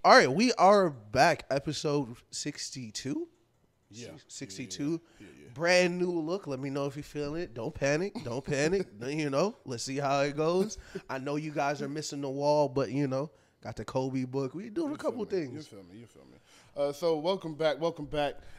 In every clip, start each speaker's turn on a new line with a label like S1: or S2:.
S1: All right, we are back. Episode 62.
S2: Yeah.
S1: 62.
S2: Yeah.
S1: Brand new look. Let me know if you feel it. Don't panic. Don't panic. You know, let's see how it goes. I know you guys are missing the wall, but you know, got the Kobe book. We doing a couple things.
S2: You feel me? So welcome back.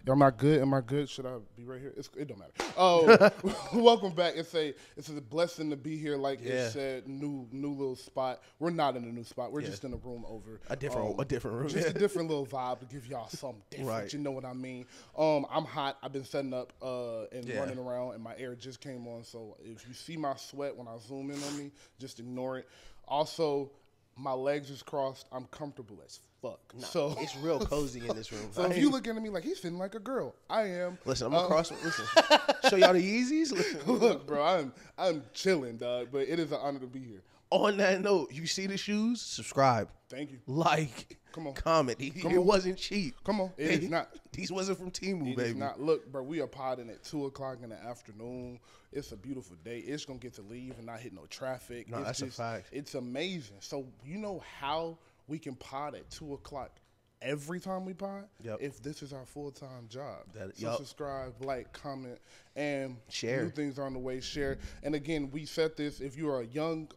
S2: Am I good? Should I be right here? It don't matter. Oh, welcome back. It's a blessing to be here. Like it said, new little spot. We're not in a new spot. We're just in a room over.
S1: A different room.
S2: Just a different little vibe to give y'all something different.
S1: Right.
S2: You know what I mean? I'm hot. I've been setting up and running around, and my air just came on. So if you see my sweat when I zoom in on me, just ignore it. Also, my legs is crossed. I'm comfortable as fuck.
S1: Nah,
S2: so
S1: it's real cozy in this room.
S2: So if you looking at me like he's feeling like a girl, I am.
S1: Listen, I'm gonna cross. Listen, show y'all the Yeezys. Listen,
S2: look, bro, I'm chilling, dog. But it is an honor to be here.
S1: On that note, you see the shoes? Subscribe.
S2: Thank you.
S1: Like.
S2: Come on.
S1: Comment. It wasn't cheap.
S2: Come on. It is not.
S1: These wasn't from Temu, baby.
S2: It is not. Look, bro, we are podding at 2 o'clock in the afternoon. It's a beautiful day. It's going to get to leave and not hit no traffic.
S1: No, that's a fact.
S2: It's amazing. So, you know how we can pod at 2 o'clock every time we pod?
S1: Yep.
S2: If this is our full-time job.
S1: So
S2: subscribe, like, comment, and
S1: share.
S2: New things are on the way. Share. And again, we set this. If you are young,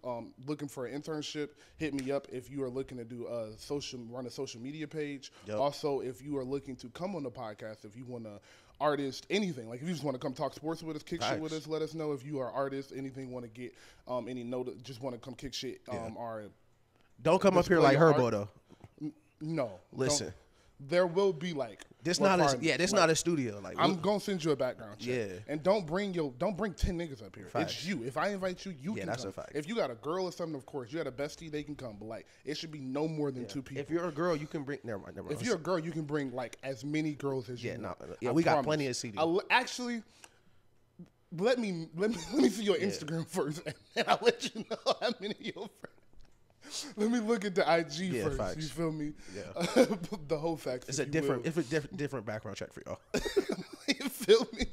S2: looking for an internship, hit me up. If you are looking to do run a social media page.
S1: Yep.
S2: Also, if you are looking to come on the podcast, if you want to artist, anything. Like if you just want to come talk sports with us, kick shit with us, let us know. If you are artist, anything, want to get any note, just want to come kick shit.
S1: Don't come up here like Herbo though.
S2: No.
S1: Listen.
S2: There will be like
S1: this not a studio. Like
S2: I'm gonna send you a background check.
S1: Yeah.
S2: And don't bring 10 niggas up here.
S1: Facts.
S2: It's you. If I invite you, you can
S1: that's
S2: come.
S1: A fact.
S2: If you got a girl or something, of course. You got a bestie, they can come. But like it should be no more than 2 people.
S1: If you're a girl, you can bring never mind.
S2: If you're a girl, you can bring like as many girls as you want.
S1: We got plenty of CDs.
S2: Actually, let me see your Instagram first, and I'll let you know how many of your friends. Let me look at the IG first.
S1: Facts.
S2: You feel me?
S1: Yeah.
S2: The whole facts.
S1: It's a different background check for y'all.
S2: You feel me?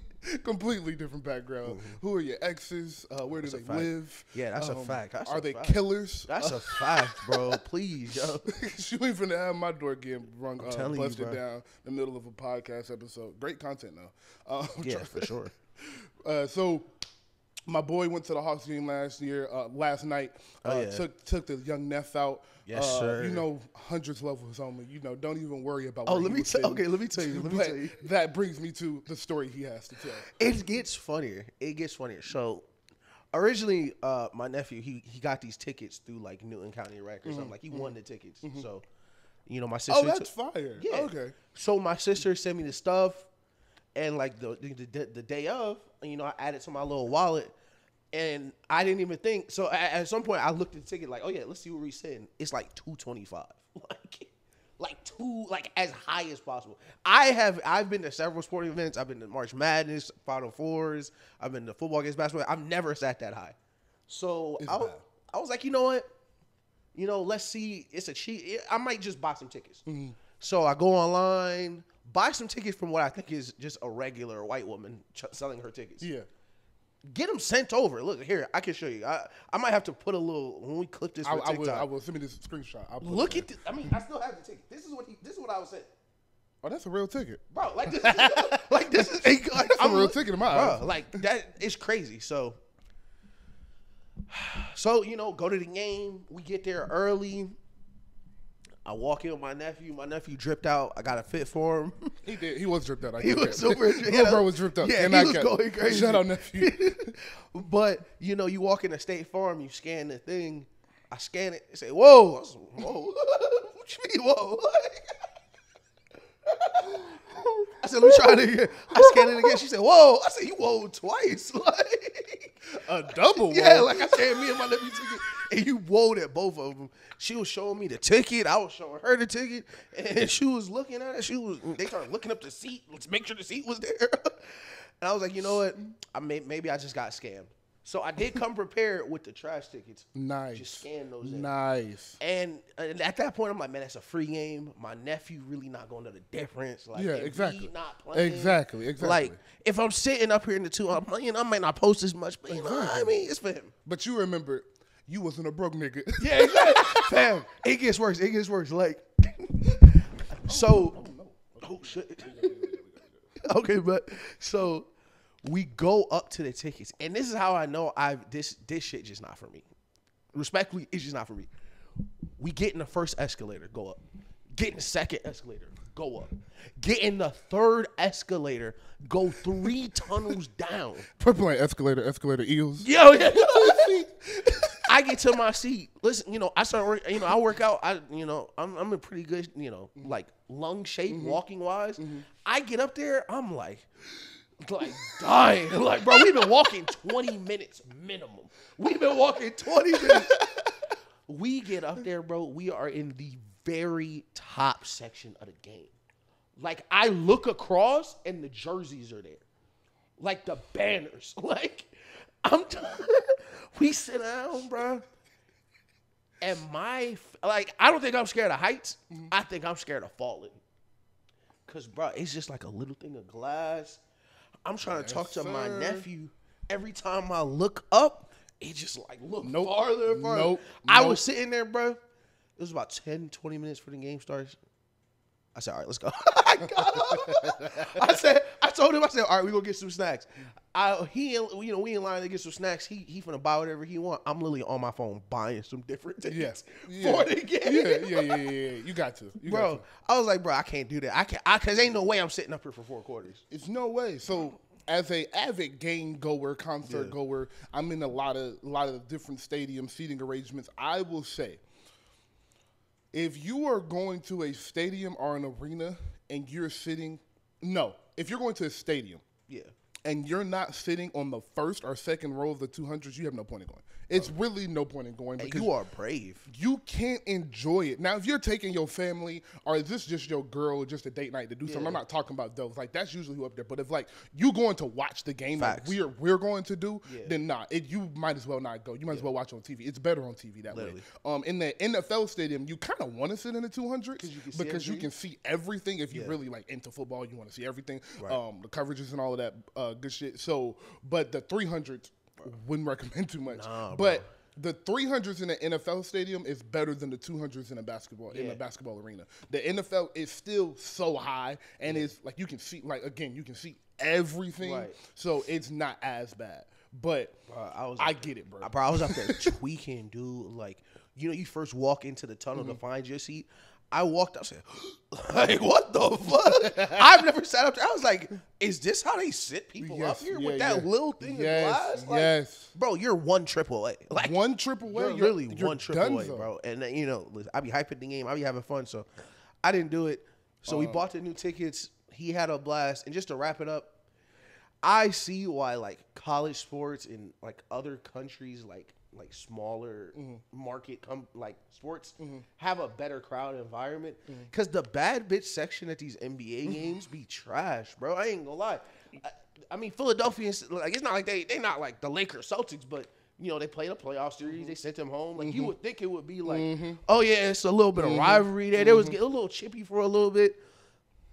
S2: Completely different background. Mm-hmm. Who are your exes? Where do they live?
S1: Yeah, that's a fact.
S2: Are they killers?
S1: That's a fact, bro. Please, yo.
S2: You ain't finna have my door getting busted
S1: you,
S2: down in the middle of a podcast episode. Great content, though.
S1: Yeah, for sure.
S2: So. My boy went to the Hawks game last night. Took the young Neff out.
S1: Yes, sir.
S2: You know, hundreds levels on me. You know, don't even worry about.
S1: Let me tell you.
S2: That brings me to the story he has to tell.
S1: It gets funnier. So, originally, my nephew he got these tickets through like Newton County Rec or something. Like he won the tickets. Mm-hmm. So, you know, my sister.
S2: Oh, that's fire. Yeah. Okay.
S1: So my sister sent me the stuff. And like the day of, you know, I added to my little wallet, and I didn't even think. So at some point, I looked at the ticket like, oh yeah, let's see what we're sitting. It's like $225, like as high as possible. I've been to several sporting events. I've been to March Madness, Final Fours. I've been to football games, basketball. I've never sat that high. So I was like, you know what? You know, let's see. It's a cheat. I might just buy some tickets. Mm-hmm. So I go online, buy some tickets from what I think is just a regular white woman selling her tickets.
S2: Yeah.
S1: Get them sent over. Look, here, I can show you. I might have to put a little, when we clip this for TikTok.
S2: I will. Send me this screenshot.
S1: Look at this. I mean, I still have the ticket. This is what I was saying.
S2: Oh, that's a real ticket.
S1: Bro, like this is
S2: a real ticket in my eyes.
S1: Like that is crazy. So, you know, go to the game. We get there early. I walk in with my nephew. My nephew dripped out. I got a fit for him.
S2: He did. He was dripped out.
S1: He was super dripped.
S2: Little bro was dripped out.
S1: Yeah, he was going crazy.
S2: Shout out, nephew.
S1: But, you know, you walk in a State Farm, you scan the thing. I scan it. I say, whoa. I said, whoa. What you mean, whoa? I said, let me try it again. I scanned it again. She said, whoa. I said, you whoa twice. Like
S2: a double whoa.
S1: Yeah, like I scanned me and my nephew ticket, and you whoa at both of them. She was showing me the ticket. I was showing her the ticket, and she was looking at it. They started looking up the seat to make sure the seat was there. And I was like, you know what? Maybe I just got scammed. So I did come prepared with the trash tickets.
S2: Nice.
S1: Just scan those in.
S2: Nice.
S1: And at that point, I'm like, man, that's a free game. My nephew really not going to know the difference. Like,
S2: yeah, exactly.
S1: Not playing.
S2: Exactly.
S1: Like, if I'm sitting up here in the two, I might not post as much, but you know what I mean? It's for him.
S2: But you remember, you wasn't a broke nigga.
S1: Yeah, exactly. Fam, it gets worse. Like, So, oh shit. Okay, but so we go up to the tickets, and this is how I know this shit just not for me. Respectfully, it's just not for me. We get in the first escalator, go up. Get in the second escalator, go up. Get in the third escalator, go 3 tunnels down.
S2: Purple like escalator eels.
S1: Yo, yeah. I get to my seat. Listen, I start, I work out. I'm in pretty good, like lung shape, walking wise. I get up there, I'm like dying. Like, bro, we've been walking 20 minutes minimum. We've been walking 20 minutes. We get up there, bro. We are in the very top section of the game. Like, I look across and the jerseys are there. Like, the banners. Like, we sit down, bro. And I don't think I'm scared of heights. I think I'm scared of falling. Because, bro, it's just like a little thing of glass. I'm trying to talk to my nephew. Every time I look up, it just like look farther and farther. I was sitting there, bro. It was about 10, 20 minutes for the game starts. I said, all right, let's go. I told him, all right, we gonna get some snacks. We in line to get some snacks. He finna buy whatever he want. I'm literally on my phone buying some different tickets for the game.
S2: Yeah. You got to.
S1: Bro, I was like, bro, I can't do that. Cause ain't no way I'm sitting up here for 4 quarters.
S2: It's no way. So as a avid game goer, concert goer, I'm in a lot of different stadium seating arrangements. I will say, if you are going to a stadium or an arena and you're sitting, if you're going to a stadium, and you're not sitting on the first or second row of the 200s, you have no point in going. It's really no point in going because
S1: you are brave.
S2: You can't enjoy it. Now, if you're taking your family or is this just your girl, just a date night to do something, I'm not talking about those. Like, that's usually who up there. But if, like, you going to watch the game like we're going to do, then you might as well not go. You might as well watch on TV. It's better on TV that way. In the NFL stadium, you kind of want to sit in the 200s because you can see everything. If you're really, like, into football, you want to see everything. Right. The coverages and all of that good shit. So, but the 300s, wouldn't recommend too much. But the 300s in the NFL stadium is better than the 200s in the basketball arena. The NFL is still so high, and it's like you can see, you can see everything. Right. So it's not as bad. But I get it, bro.
S1: I was up there tweaking, dude. Like, you first walk into the tunnel to find your seat. I walked up and said, like, what the fuck? I've never sat up there. I was like, is this how they sit people up here with that little thing of glass? Like, bro, you're one trip away. Like,
S2: one trip away?
S1: You're really one trip away, bro. And, listen, I be hyping the game. I be having fun. So I didn't do it. So we bought the new tickets. He had a blast. And just to wrap it up, I see why, like, college sports in, like, other countries, like smaller market sports have a better crowd environment because the bad bitch section at these NBA games be trash, bro. I ain't gonna lie. I mean, Philadelphia, like, it's not like they not like the Lakers Celtics, but they played a playoff series. They sent them home. Like, you would think it would be like, oh yeah, it's a little bit of rivalry there. There was getting a little chippy for a little bit.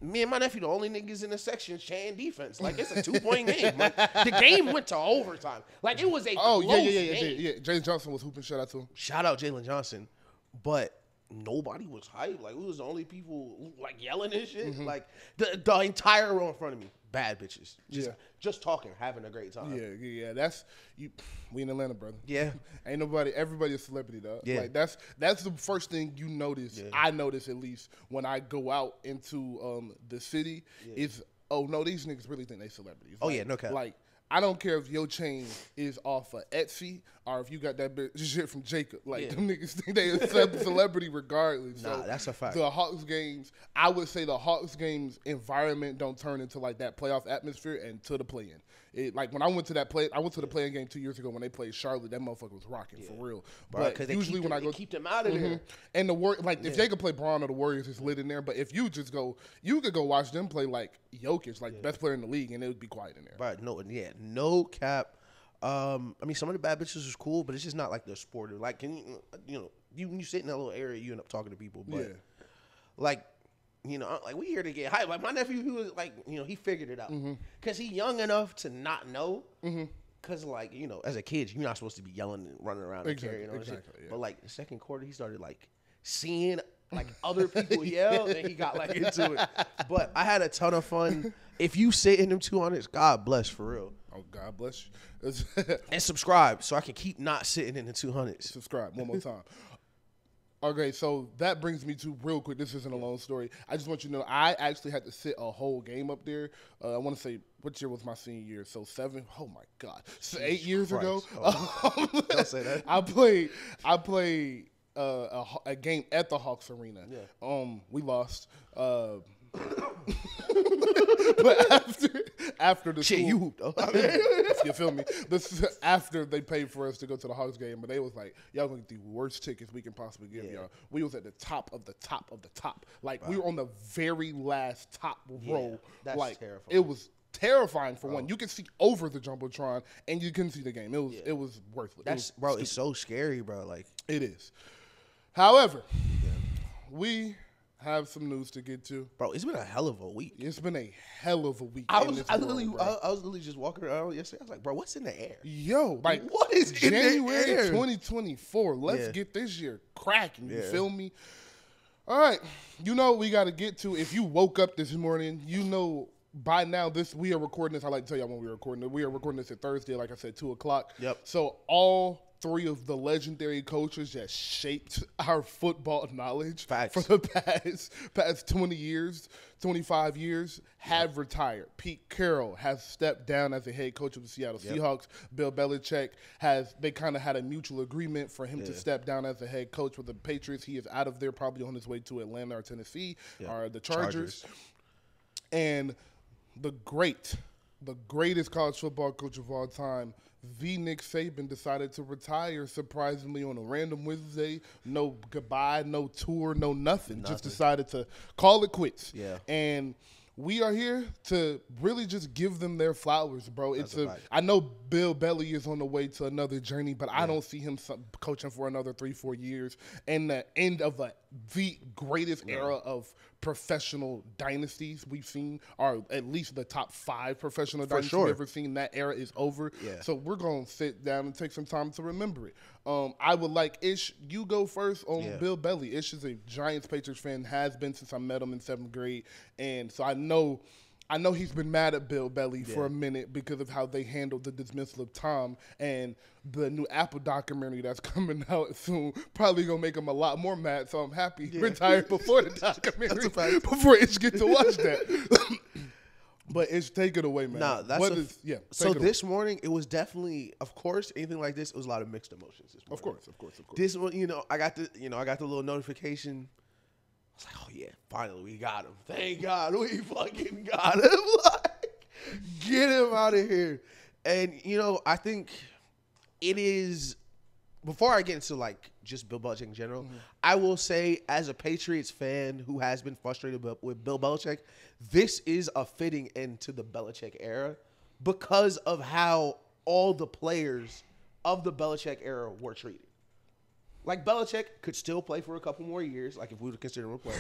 S1: Me and my nephew, the only niggas in the section chain defense. Like, it's a 2-point game. Like, the game went to overtime. Like, it was a close game.
S2: Yeah. Jalen Johnson was hooping. Shout out to him.
S1: Shout out Jalen Johnson. But nobody was hyped. Like, we was the only people, like, yelling and shit. Like, the entire row in front of me, bad bitches. Just talking, having a great time.
S2: Yeah. That's you. We in Atlanta, brother.
S1: Yeah.
S2: Ain't nobody. Everybody a celebrity, dog.
S1: Yeah.
S2: Like, that's the first thing you notice. Yeah. I notice, at least when I go out into the city, is these niggas really think they celebrities.
S1: Oh, yeah, no cap.
S2: Like, I don't care if your chain is off of Etsy or if you got that shit from Jacob. Like, them niggas think they a celebrity regardless.
S1: Nah, that's a fact.
S2: The Hawks games, I would say the Hawks games environment don't turn into, like, that playoff atmosphere until the play-in. Like, when I went to the play-in game 2 years ago when they played Charlotte, that motherfucker was rocking for real.
S1: But usually when I go, keep them out of there.
S2: And if they could play Braun or the Warriors, it's lit in there. But if you just go, you could go watch them play like Jokic, like best player in the league, and it would be quiet in there.
S1: Right? No cap. I mean, some of the bad bitches is cool, but it's just not like the sport. Like, when you sit in that little area, you end up talking to people. But like, like, we here to get hyped. Like, my nephew, he was like, he figured it out because he young enough to not know. Because, like, as a kid, you're not supposed to be yelling and running around and carrying on shit. Yeah. But, like, the second quarter, he started, like, seeing like other people yelled, and he got like into it. But I had a ton of fun. If you sit in them 200s, God bless for real.
S2: Oh, God bless you.
S1: And subscribe so I can keep not sitting in the 200s.
S2: Subscribe one more time. Okay, so that brings me to real quick. This isn't a long story. I just want you to know I actually had to sit a whole game up there. I want to say, what year was my senior year? So 7. Oh my God, so 8 years
S1: Christ.
S2: ago.
S1: Oh, don't say that.
S2: I played a game at the Hawks Arena.
S1: Yeah.
S2: We lost. But after the
S1: shit,
S2: school,
S1: you hooped though.
S2: you feel me? This after they paid for us to go to the Hawks game, but they was like, y'all gonna get the worst tickets we can possibly give y'all. We was at the top of the top of the top. Like we were on the very last top row.
S1: That's
S2: like
S1: terrifying.
S2: it was terrifying for one. You could see over the Jumbotron and you couldn't see the game. It was worthless.
S1: It's so scary, bro. Like
S2: it is. However, we have some news to get to.
S1: Bro, it's been a hell of a week.
S2: It's been a hell of a week.
S1: I was literally just walking around yesterday. I was like, bro, what's in the air?
S2: Yo, like
S1: what is
S2: January
S1: in the air?
S2: 2024. Let's get this year cracking. You feel me? All right. You know what we got to get to. If you woke up this morning, you know by now we are recording this. I like to tell y'all when we're recording it. We are recording this at Thursday, like I said, 2 o'clock.
S1: Yep.
S2: So all 3 of the legendary coaches that shaped our football knowledge for the past 20 years, 25 years have retired. Pete Carroll has stepped down as the head coach of the Seattle Seahawks. Bill Belichick they kind of had a mutual agreement for him to step down as the head coach for the Patriots. He is out of there, probably on his way to Atlanta or Tennessee or the Chargers. And the greatest college football coach of all time, the Nick Saban, decided to retire surprisingly on a random Wednesday. No goodbye, no tour, no nothing. Just decided to call it quits.
S1: Yeah.
S2: And we are here to really just give them their flowers, bro. I know Bill Belly is on the way to another journey, but I don't see him coaching for another 3-4 years. And the end of the greatest era of professional dynasties we've seen, or at least the top 5 professional dynasties we've ever seen. That era is over. Yeah. So we're going to sit down and take some time to remember it. I would like Ish, you go first on Bill Belly. Ish is a Giants Patriots fan, has been since I met him in 7th grade. And so I know he's been mad at Bill Belly for a minute because of how they handled the dismissal of Tom, and the new Apple documentary that's coming out soon probably gonna make him a lot more mad. So I'm happy he retired before the documentary, before Ish get to watch that. But Ish, take it away, man.
S1: Nah, so this morning it was definitely, of course, anything like this, it was a lot of mixed emotions. This morning. Of course. This one, I got the little notification. I was like, oh, yeah, finally we got him. Thank God we fucking got him. Like, get him out of here. And, I think it is, before I get into, like, just Bill Belichick in general, I will say, as a Patriots fan who has been frustrated with Bill Belichick, this is a fitting end to the Belichick era because of how all the players of the Belichick era were treated. Like, Belichick could still play for a couple more years, like if we would consider him a player.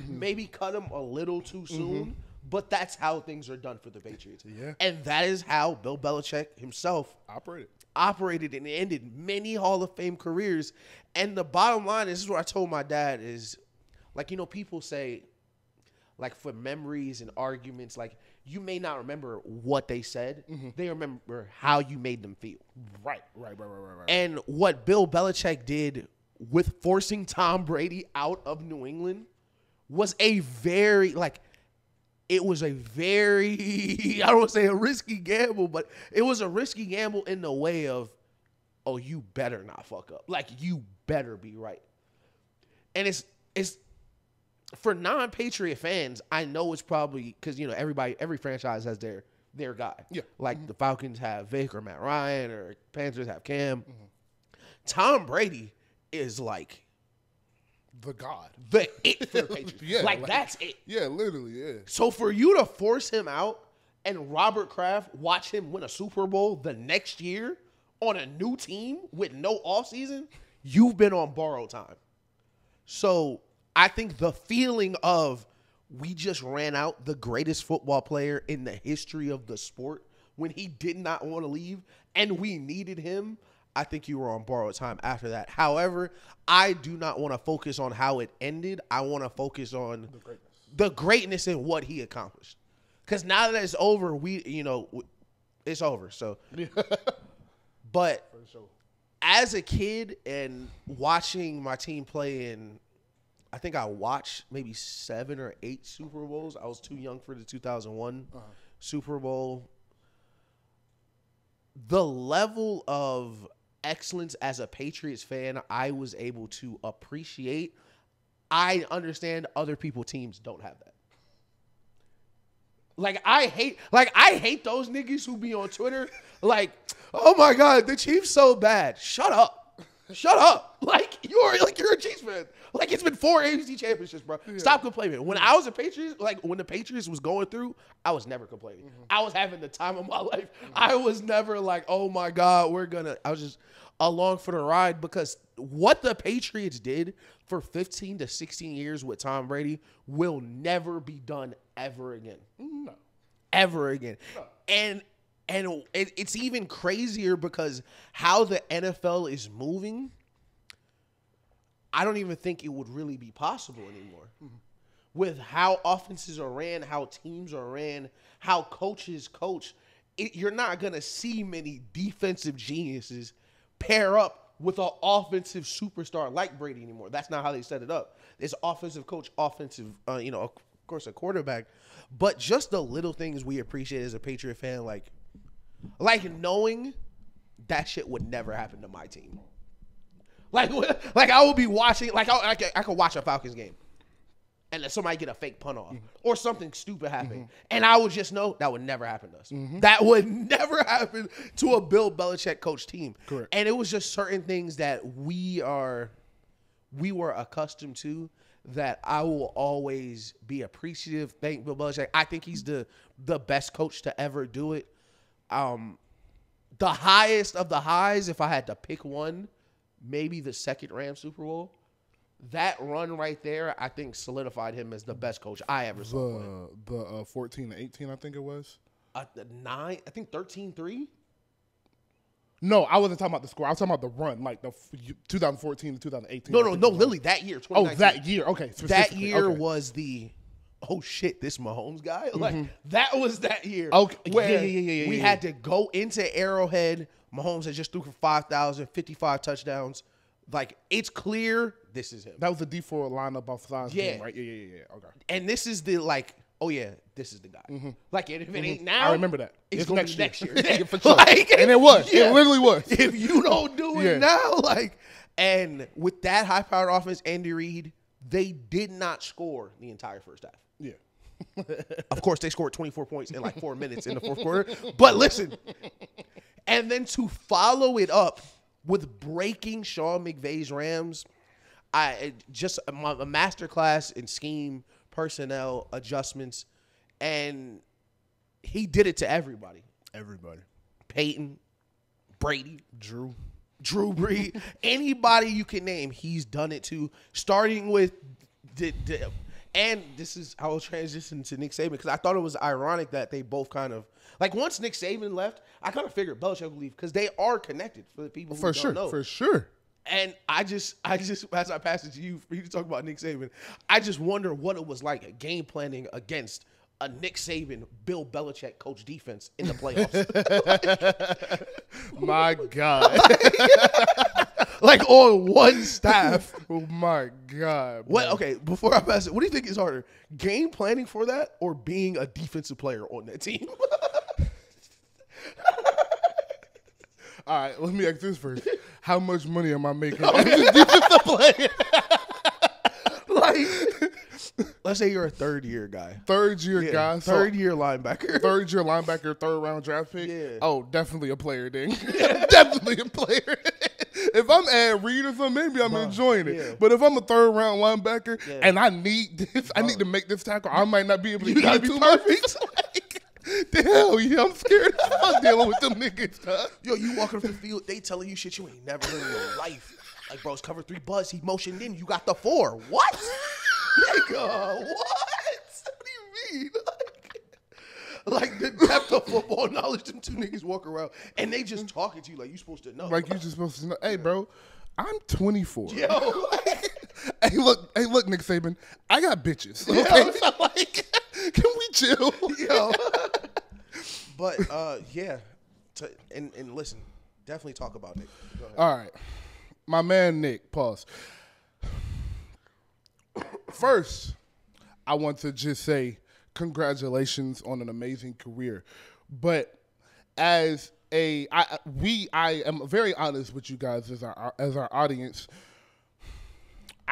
S1: Maybe cut him a little too soon, but that's how things are done for the Patriots. Yeah. And that is how Bill Belichick himself operated and ended many Hall of Fame careers. And the bottom line, this is what I told my dad, is, like, people say, like, for memories and arguments, like, you may not remember what they said. They remember how you made them feel. Right. And what Bill Belichick did with forcing Tom Brady out of New England was I don't want to say a risky gamble, but it was a risky gamble in the way of, oh, you better not fuck up. Like, you better be right. And it's for non-Patriot fans, I know it's probably because, every franchise has their guy. Yeah. Like the Falcons have Vic or Matt Ryan, or Panthers have Cam. Tom Brady is like
S2: the god.
S1: The it for the Patriots. That's it.
S2: Yeah, literally, yeah.
S1: So for you to force him out and Robert Kraft watch him win a Super Bowl the next year on a new team with no offseason, you've been on borrowed time. So I think the feeling of we just ran out the greatest football player in the history of the sport when he did not want to leave and we needed him, I think you were on borrowed time after that. However, I do not want to focus on how it ended. I want to focus on the greatness and what he accomplished. Because now that it's over, it's over. So, but as a kid and watching my team play in, I think I watched maybe 7 or 8 Super Bowls. I was too young for the 2001 Super Bowl. The level of excellence as a Patriots fan, I was able to appreciate. I understand other people's teams don't have that. I hate those niggas who be on Twitter like, oh my God, the Chiefs so bad. Shut up. You're a Chiefs fan. It's been 4 AFC championships, bro. Yeah. Stop complaining. When I was a Patriots, when the Patriots was going through, I was never complaining. Mm-hmm. I was having the time of my life. Mm-hmm. I was never like, oh my God, I was just along for the ride, because what the Patriots did for 15 to 16 years with Tom Brady will never be done ever again. No. Ever again. No. And it's even crazier because how the NFL is moving, I don't even think it would really be possible anymore. Mm-hmm. With how offenses are ran, how teams are ran, how coaches coach, you're not going to see many defensive geniuses pair up with an offensive superstar like Brady anymore. That's not how they set it up. It's offensive coach, offensive, of course, a quarterback. But just the little things we appreciate as a Patriot fan, like knowing that shit would never happen to my team. I will be watching, I could watch a Falcons game and then somebody get a fake punt off or something stupid happen. Mm-hmm. And I would just know that would never happen to us. Mm-hmm. That would never happen to a Bill Belichick coach team. Correct. And it was just certain things that we were accustomed to that I will always be appreciative. Thank Bill Belichick. I think he's the best coach to ever do it. The highest of the highs, if I had to pick one, maybe the second Rams Super Bowl. That run right there, I think, solidified him as the best coach I ever saw.
S2: The 14-18, I think it was.
S1: 9, I think 13-3.
S2: No, I wasn't talking about the score. I was talking about the run, like the 2014 to 2018.
S1: No, Lily, that year, 2019.
S2: Oh, that year. Okay,
S1: that year was the, oh shit, this Mahomes guy? That was that year.
S2: Okay,
S1: where we had to go into Arrowhead. Mahomes had just threw for 5,000, 55 touchdowns. It's clear this is him.
S2: That was the D4 lineup off Simon's game, right? Yeah. Okay.
S1: And this is the, this is the guy. Mm-hmm. If it ain't now,
S2: I remember that.
S1: It's going to be next year.
S2: Yeah, for sure. And it was. Yeah. It literally was.
S1: If you don't do it now, and with that high-powered offense, Andy Reid, they did not score the entire first half.
S2: Yeah.
S1: Of course, they scored 24 points in 4 minutes in the fourth quarter. But listen, and then to follow it up with breaking Sean McVay's Rams, a masterclass in scheme, personnel, adjustments, and he did it to everybody.
S2: Everybody.
S1: Peyton, Brady,
S2: Drew
S1: Brees, anybody you can name, he's done it to. Starting with and this is how I'll transition to Nick Saban, because I thought it was ironic that they both kind of once Nick Saban left, I kind of figured Belichick would leave because they are connected for the people who don't know.
S2: For sure.
S1: And I just as I pass it to you for you to talk about Nick Saban, I just wonder what it was like game planning against a Nick Saban, Bill Belichick coach defense in the playoffs.
S2: My God.
S1: On one staff.
S2: Oh my God.
S1: What? Okay, before I pass it, what do you think is harder? Game planning for that or being a defensive player on that team?
S2: All right, let me ask this first. How much money am I making as a defensive player?
S1: Let's say you're a third-year guy.
S2: Third-year guy.
S1: Third-year linebacker.
S2: Third-year linebacker, third-round draft pick.
S1: Yeah.
S2: Oh, definitely a player, then. Definitely a player. If I'm Ad Reed or something, maybe I'm enjoying it. Yeah. But if I'm a third-round linebacker and I need this, I need to make this tackle, I might not be able to
S1: get it too perfect.
S2: The hell, yeah, I'm scared as fuck dealing with them niggas, huh?
S1: Yo, you walking off the field, they telling you shit you ain't never heard in your life. Bro, it's cover 3 buzz, he motioned in, you got the 4. What? Nigga, what? What do you mean? have the football knowledge. Them two niggas walk around and they just talking to you like you supposed to know.
S2: Like you just supposed to know. Hey, bro, I'm 24.
S1: Yo.
S2: Hey, look, Nick Saban, I got bitches. Okay, so like, can we chill?
S1: Yo. But yeah, and listen, definitely talk about Nick.
S2: All right, my man Nick. Pause. First, I want to just say congratulations on an amazing career. But I am very honest with you guys as our audience.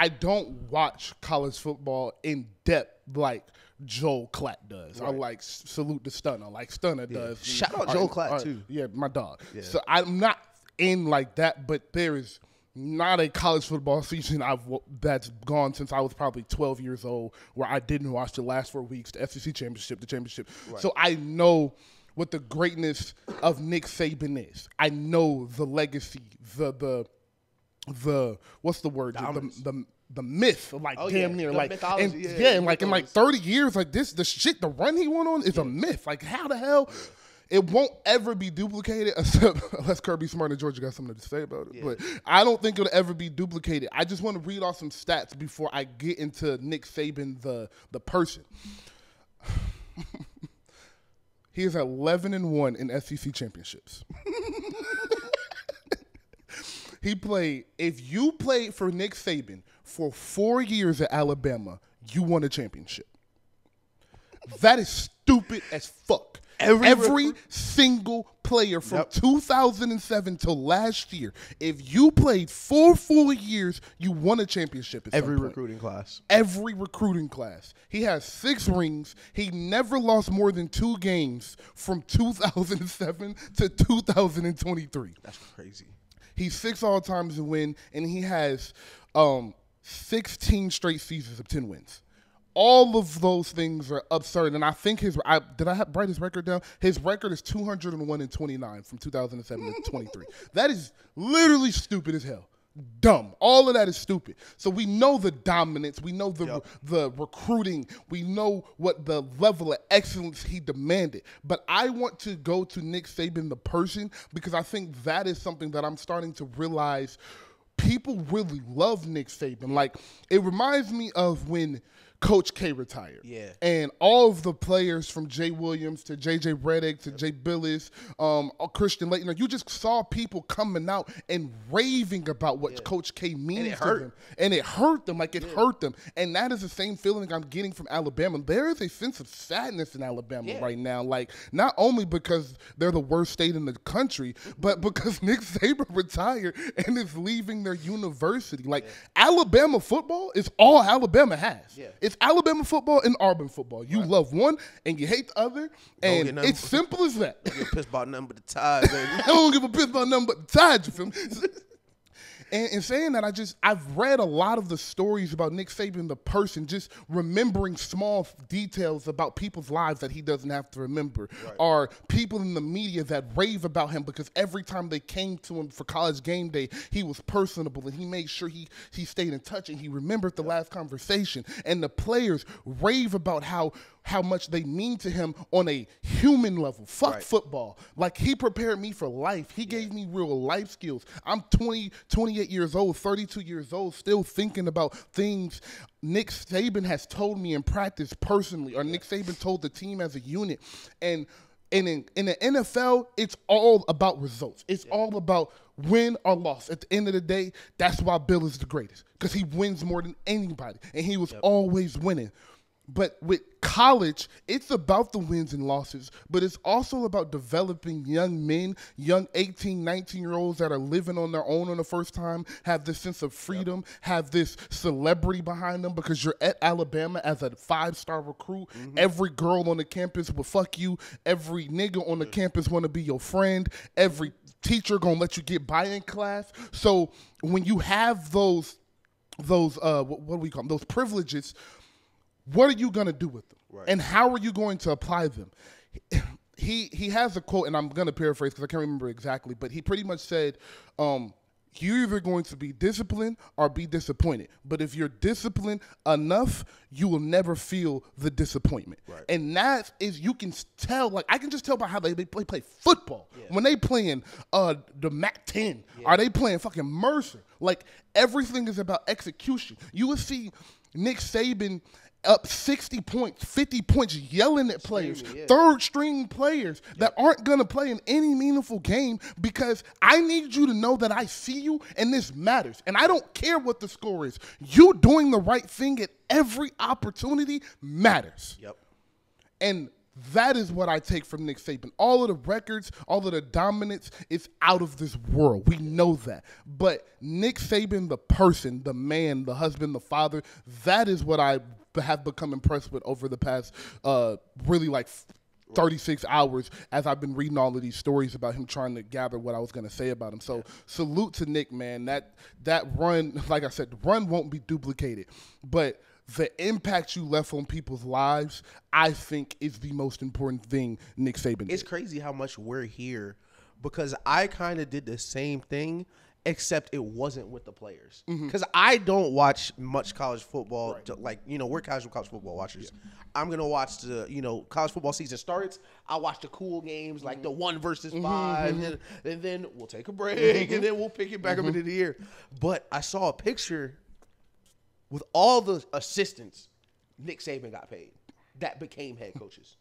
S2: I don't watch college football in depth like Joel Klatt does. Right. I like Salute the Stunner, like Stunner does.
S1: Shout out Joel Klatt too.
S2: Yeah, my dog. Yeah. So I'm not in like that, but there is not a college football season that's gone since I was probably 12 years old where I didn't watch the last 4 weeks, the SEC championship, the championship. Right. So I know what the greatness of Nick Saban is. I know the legacy, the what's the word? The myth, like damn near, like mythology, and like in like 30 years, like the shit, the run he went on is a myth. Like how the hell? It won't ever be duplicated unless Kirby Smart and Georgia got something to say about it. Yeah. But I don't think it'll ever be duplicated. I just want to read off some stats before I get into Nick Saban, the person. He is 11-1 in SEC championships. If you played for Nick Saban for 4 years at Alabama, you won a championship. That is stupid as fuck. Every single player from 2007 till last year, if you played 4 full years, you won a championship at
S1: every
S2: some point.
S1: recruiting class.
S2: Every recruiting class. He has 6 rings. He never lost more than 2 games from 2007 to 2023.
S1: That's crazy.
S2: He's 6 all-times to win, and he has 16 straight seasons of 10 wins. All of those things are absurd, and I think did I write his record down? His record is 201-29 from 2007 to 23. That is literally stupid as hell. Dumb. All of that is stupid. So we know the dominance. We know the recruiting. We know what the level of excellence he demanded. But I want to go to Nick Saban, the person, because I think that is something that I'm starting to realize people really love Nick Saban. Like, it reminds me of when Coach K retired. Yeah. And all of the players from Jay Williams to J.J. Redick to Jay Billis, Christian Layton, you just saw people coming out and raving about what Coach K means to them. And it hurt them. Like, it hurt them. And that is the same feeling I'm getting from Alabama. There is a sense of sadness in Alabama right now. Like, not only because they're the worst state in the country, but because Nick Saban retired and is leaving their university. Like, Alabama football is all Alabama has. Yeah. It's Alabama football and Auburn football. You love one and you hate the other, and it's simple as that.
S1: Don't give a piss about nothing but the Tide, baby.
S2: I don't give a piss about nothing but the Tide, you feel me? And in saying that, I've read a lot of the stories about Nick Saban, the person, just remembering small details about people's lives that he doesn't have to remember, or people in the media that rave about him because every time they came to him for college game day, he was personable and he made sure he stayed in touch and he remembered the last conversation. And the players rave about how much they mean to him on a human level. Fuck football. Like, he prepared me for life. He gave me real life skills. I'm 28 years old, 32 years old, still thinking about things Nick Saban has told me in practice personally, or Nick Saban told the team as a unit. And in the NFL, it's all about results. It's all about win or loss. At the end of the day, that's why Bill is the greatest, because he wins more than anybody, and he was always winning. But with college, it's about the wins and losses, but it's also about developing young men, young 18, 19-year-olds that are living on their own on the first time, have this sense of freedom, have this celebrity behind them, because you're at Alabama as a 5-star recruit. Every girl on the campus will fuck you. Every nigga on the campus want to be your friend. Every teacher going to let you get by in class. So when you have those what do we call them? Those privileges, what are you going to do with them? And how are you going to apply them? He has a quote, and I'm going to paraphrase because I can't remember exactly, but he pretty much said You're either going to be disciplined or be disappointed. But if you're disciplined enough, you will never feel the disappointment.
S1: Right.
S2: And that is, you can tell, like, I can just tell by how they play football. Yeah. When they playing the MAC-10, are they playing fucking Mercer? Like, everything is about execution. You will see Nick Saban up 60 points, 50 points, yelling at players, third-string players that aren't going to play in any meaningful game because I need you to know that I see you and this matters. And I don't care what the score is. You doing the right thing at every opportunity matters.
S1: Yep.
S2: And that is what I take from Nick Saban. All of the records, all of the dominance is out of this world. We know that. But Nick Saban, the person, the man, the husband, the father, that is what I have become impressed with over the past really like 36 hours as I've been reading all of these stories about him trying to gather what I was going to say about him. So salute to Nick, man. That run, like I said, the run won't be duplicated. But the impact you left on people's lives, I think, is the most important thing Nick Saban did.
S1: It's crazy how much we're here because I kind of did the same thing, except it wasn't with the players. Because I don't watch much college football. Right. Like, we're casual college football watchers. Yeah. I'm going to watch the, college football season starts. I watch the cool games, like the 1 versus 5. And then we'll take a break. And then we'll pick it back up into the year. But I saw a picture with all the assistants Nick Saban got paid that became head coaches.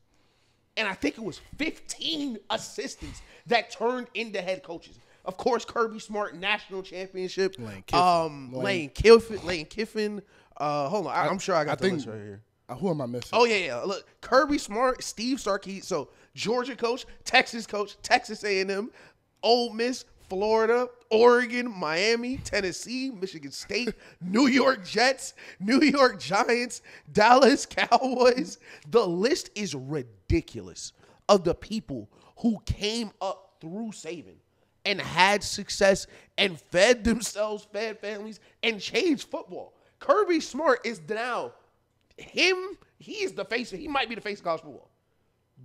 S1: And I think it was 15 assistants that turned into head coaches. Of course, Kirby Smart, national championship. Lane Kiffin. Hold on. I'm sure I got the list right here.
S2: Who am I missing?
S1: Oh, yeah. Look, Kirby Smart, Steve Sarkisian. So, Georgia coach, Texas A&M, Ole Miss, Florida, Oregon, Miami, Tennessee, Michigan State, New York Jets, New York Giants, Dallas Cowboys. The list is ridiculous of the people who came up through Saban and had success and fed themselves, fed families, and changed football. Kirby Smart is now he is the face. He might be the face of college football.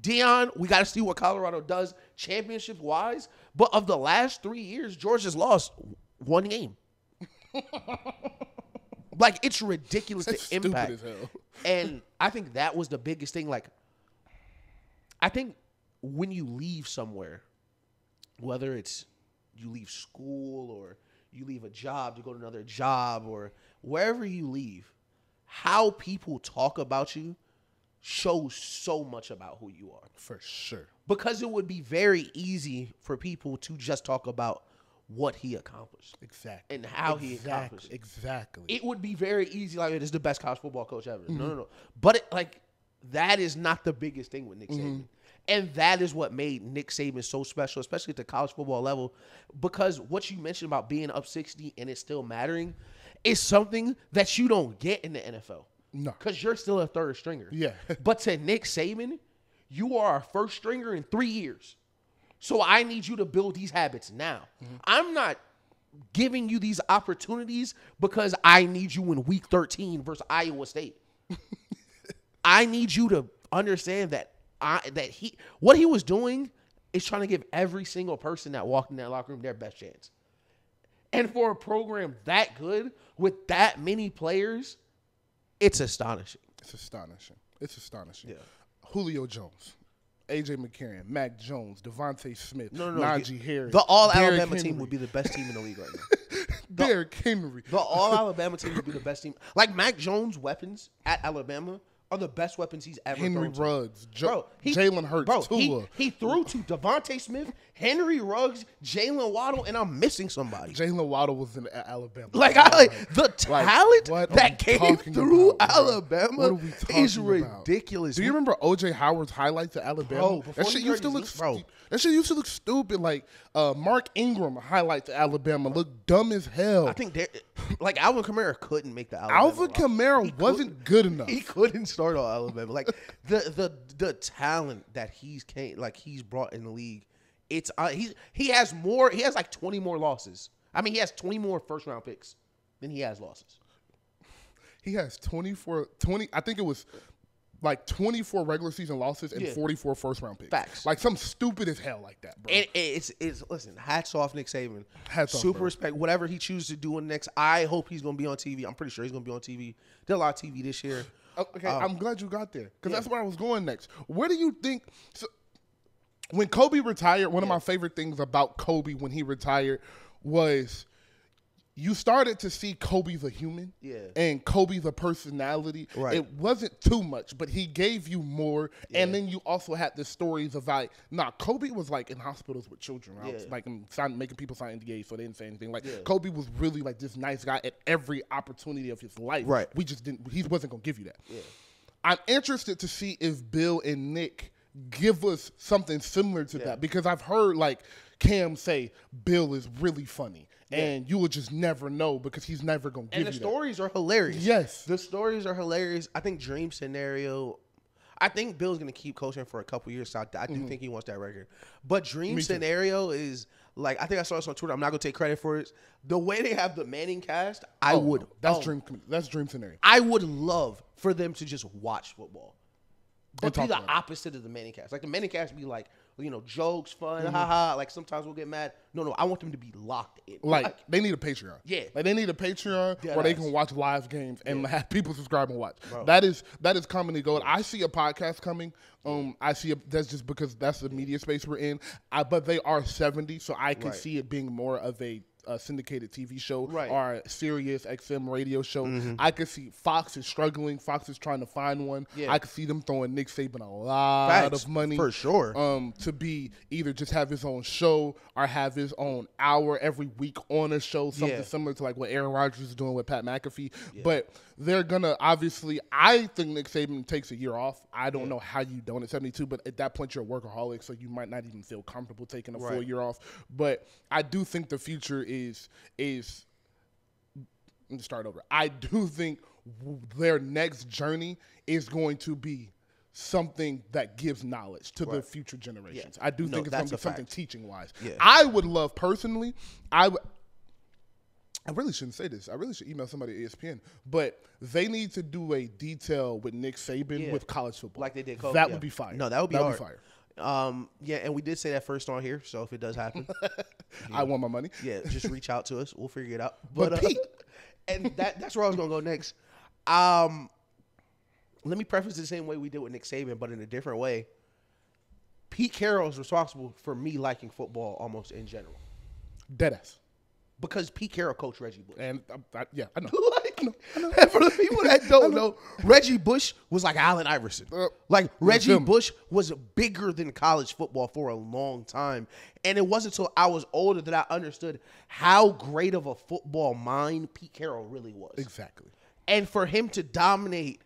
S1: Deion, we got to see what Colorado does championship-wise. But of the last 3 years, Georgia's lost 1 game. Like, it's ridiculous, the impact.
S2: Stupid as hell.
S1: And I think that was the biggest thing. Like, I think when you leave somewhere, whether it's you leave school or you leave a job to go to another job or wherever you leave, how people talk about you shows so much about who you are.
S2: For sure.
S1: Because it would be very easy for people to just talk about what he accomplished.
S2: Exactly.
S1: And how he accomplished it.
S2: Exactly.
S1: It would be very easy, like, this is the best college football coach ever. No. But, that is not the biggest thing with Nick Saban. And that is what made Nick Saban so special, especially at the college football level, because what you mentioned about being up 60 and it still mattering is something that you don't get in the NFL.
S2: No.
S1: Because you're still a third stringer.
S2: Yeah.
S1: But to Nick Saban, you are a first stringer in 3 years. So I need you to build these habits now. I'm not giving you these opportunities because I need you in week 13 versus Iowa State. I need you to understand that what he was doing is trying to give every single person that walked in that locker room their best chance. And for a program that good with that many players, it's astonishing.
S2: It's astonishing.
S1: Yeah.
S2: Julio Jones, A.J. McCarron, Mac Jones, Devontae Smith,
S1: No.
S2: Najee Harris.
S1: The all-Alabama team would be the best team in the league right now.
S2: Derrick Henry.
S1: The all-Alabama team would be the best team. Like, Mac Jones' weapons at Alabama are the best weapons he's ever
S2: Henry
S1: thrown to.
S2: Ruggs, Jalen Hurts, Tua.
S1: He threw to Devontae Smith, Henry Ruggs, Jalen Waddle, and I'm missing somebody.
S2: Jalen Waddle was in Alabama.
S1: The talent that came through Alabama is ridiculous.
S2: Do you remember O.J. Howard's highlights at Alabama? That shit used to look stupid. Like Mark Ingram highlights at Alabama looked dumb as hell.
S1: I think Alvin Kamara couldn't make the Alabama.
S2: Alvin Kamara wasn't good enough.
S1: He couldn't start on Alabama. Like the talent that he's brought in the league. It's he has like 20 more losses. I mean, he has 20 more first round picks than he has losses.
S2: He has 20. I think it was like 24 regular season losses and 44 first-round picks.
S1: Facts.
S2: Like something stupid as hell like that, bro.
S1: And it's listen, hats off Nick Saban.
S2: Hats off,
S1: Super
S2: bro.
S1: respect. Whatever he chooses to do in next, I hope he's going to be on TV. I'm pretty sure he's going to be on TV. Did a lot of TV this year.
S2: Okay, I'm glad you got there because that's where I was going next. Where do you think when Kobe retired, one of my favorite things about Kobe when he retired was you started to see Kobe the human and Kobe the personality.
S1: Right.
S2: It wasn't too much, but he gave you more. And then you also had the stories of Kobe was like in hospitals with children. I was like making people sign NDAs so they didn't say anything. Like Kobe was really like this nice guy at every opportunity of his life.
S1: Right.
S2: We just didn't. He wasn't gonna give you that. Yeah. I'm interested to see if Bill and Nick give us something similar to that because I've heard like Cam say Bill is really funny. And you will just never know because he's never going to give you that.
S1: And the stories are hilarious.
S2: Yes.
S1: The stories are hilarious. I think dream scenario, I think Bill's going to keep coaching for a couple years. So I do think he wants that record. But dream scenario is, like, I think I saw this on Twitter. I'm not going to take credit for it. The way they have the Manning cast,
S2: That's dream scenario.
S1: I would love for them to just watch football. But be the opposite of the Manning cast. Like, the Manning cast be like, jokes, fun, haha. Like, sometimes we'll get mad. No, I want them to be locked in.
S2: Like they need a Patreon.
S1: Yeah.
S2: Like, they need a Patreon where they can watch live games and have people subscribe and watch.
S1: Bro.
S2: That is comedy gold. I see a podcast coming. That's just because that's the media space we're in. But they are 70, so I can see it being more of a syndicated TV show or a Sirius XM radio show. I could see Fox is struggling. Fox is trying to find one. I could see them throwing Nick Saban a lot of money.
S1: For sure.
S2: To be either just have his own show or have his own hour every week on a show, something similar to like what Aaron Rodgers is doing with Pat McAfee. But they're going to obviously, I think Nick Saban takes a year off. I don't know how you don't at 72, but at that point you're a workaholic, so you might not even feel comfortable taking a full year off. But I do think the future is let me start over. I do think their next journey is going to be something that gives knowledge to the future generations. I do think it's going to be something teaching-wise. I would love, personally, I really shouldn't say this. I really should email somebody at ESPN. But they need to do a detail with Nick Saban with college football.
S1: Like they did.
S2: That would be fire.
S1: No, that would be hard.
S2: fire.
S1: And we did say that first on here, so if it does happen,
S2: I want my money.
S1: Yeah, just reach out to us. We'll figure it out. But Pete, and that's where I was gonna go next. Let me preface the same way we did with Nick Saban, but in a different way. Pete Carroll is responsible for me liking football almost in general.
S2: Deadass.
S1: Because Pete Carroll coached Reggie Bush.
S2: And I know.
S1: I know. And for the people that don't know, Reggie Bush was like Allen Iverson. Reggie Bush was bigger than college football for a long time. And it wasn't until I was older that I understood how great of a football mind Pete Carroll really was.
S2: Exactly.
S1: And for him to dominate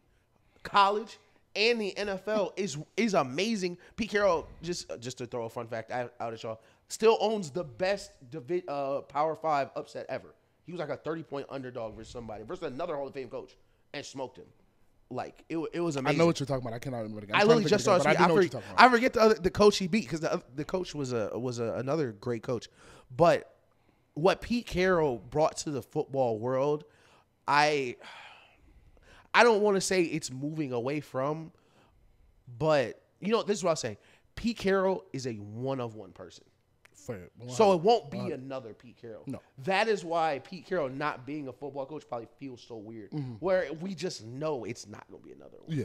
S1: college and the NFL is amazing. Pete Carroll, just to throw a fun fact out at y'all, still owns the best Power 5 upset ever. He was like a 30-point underdog versus another Hall of Fame coach, and smoked him. Like, it was amazing.
S2: I know what you're talking about. I cannot remember the game.
S1: I literally just saw it. I forget the coach he beat because the coach was another great coach. But what Pete Carroll brought to the football world, I don't want to say it's moving away from, but this is what I'll say. Pete Carroll is a one-of-one person.
S2: Fair.
S1: So it won't be another Pete Carroll.
S2: No.
S1: That is why Pete Carroll not being a football coach probably feels so weird. Where we just know it's not going to be another one.
S2: Yeah.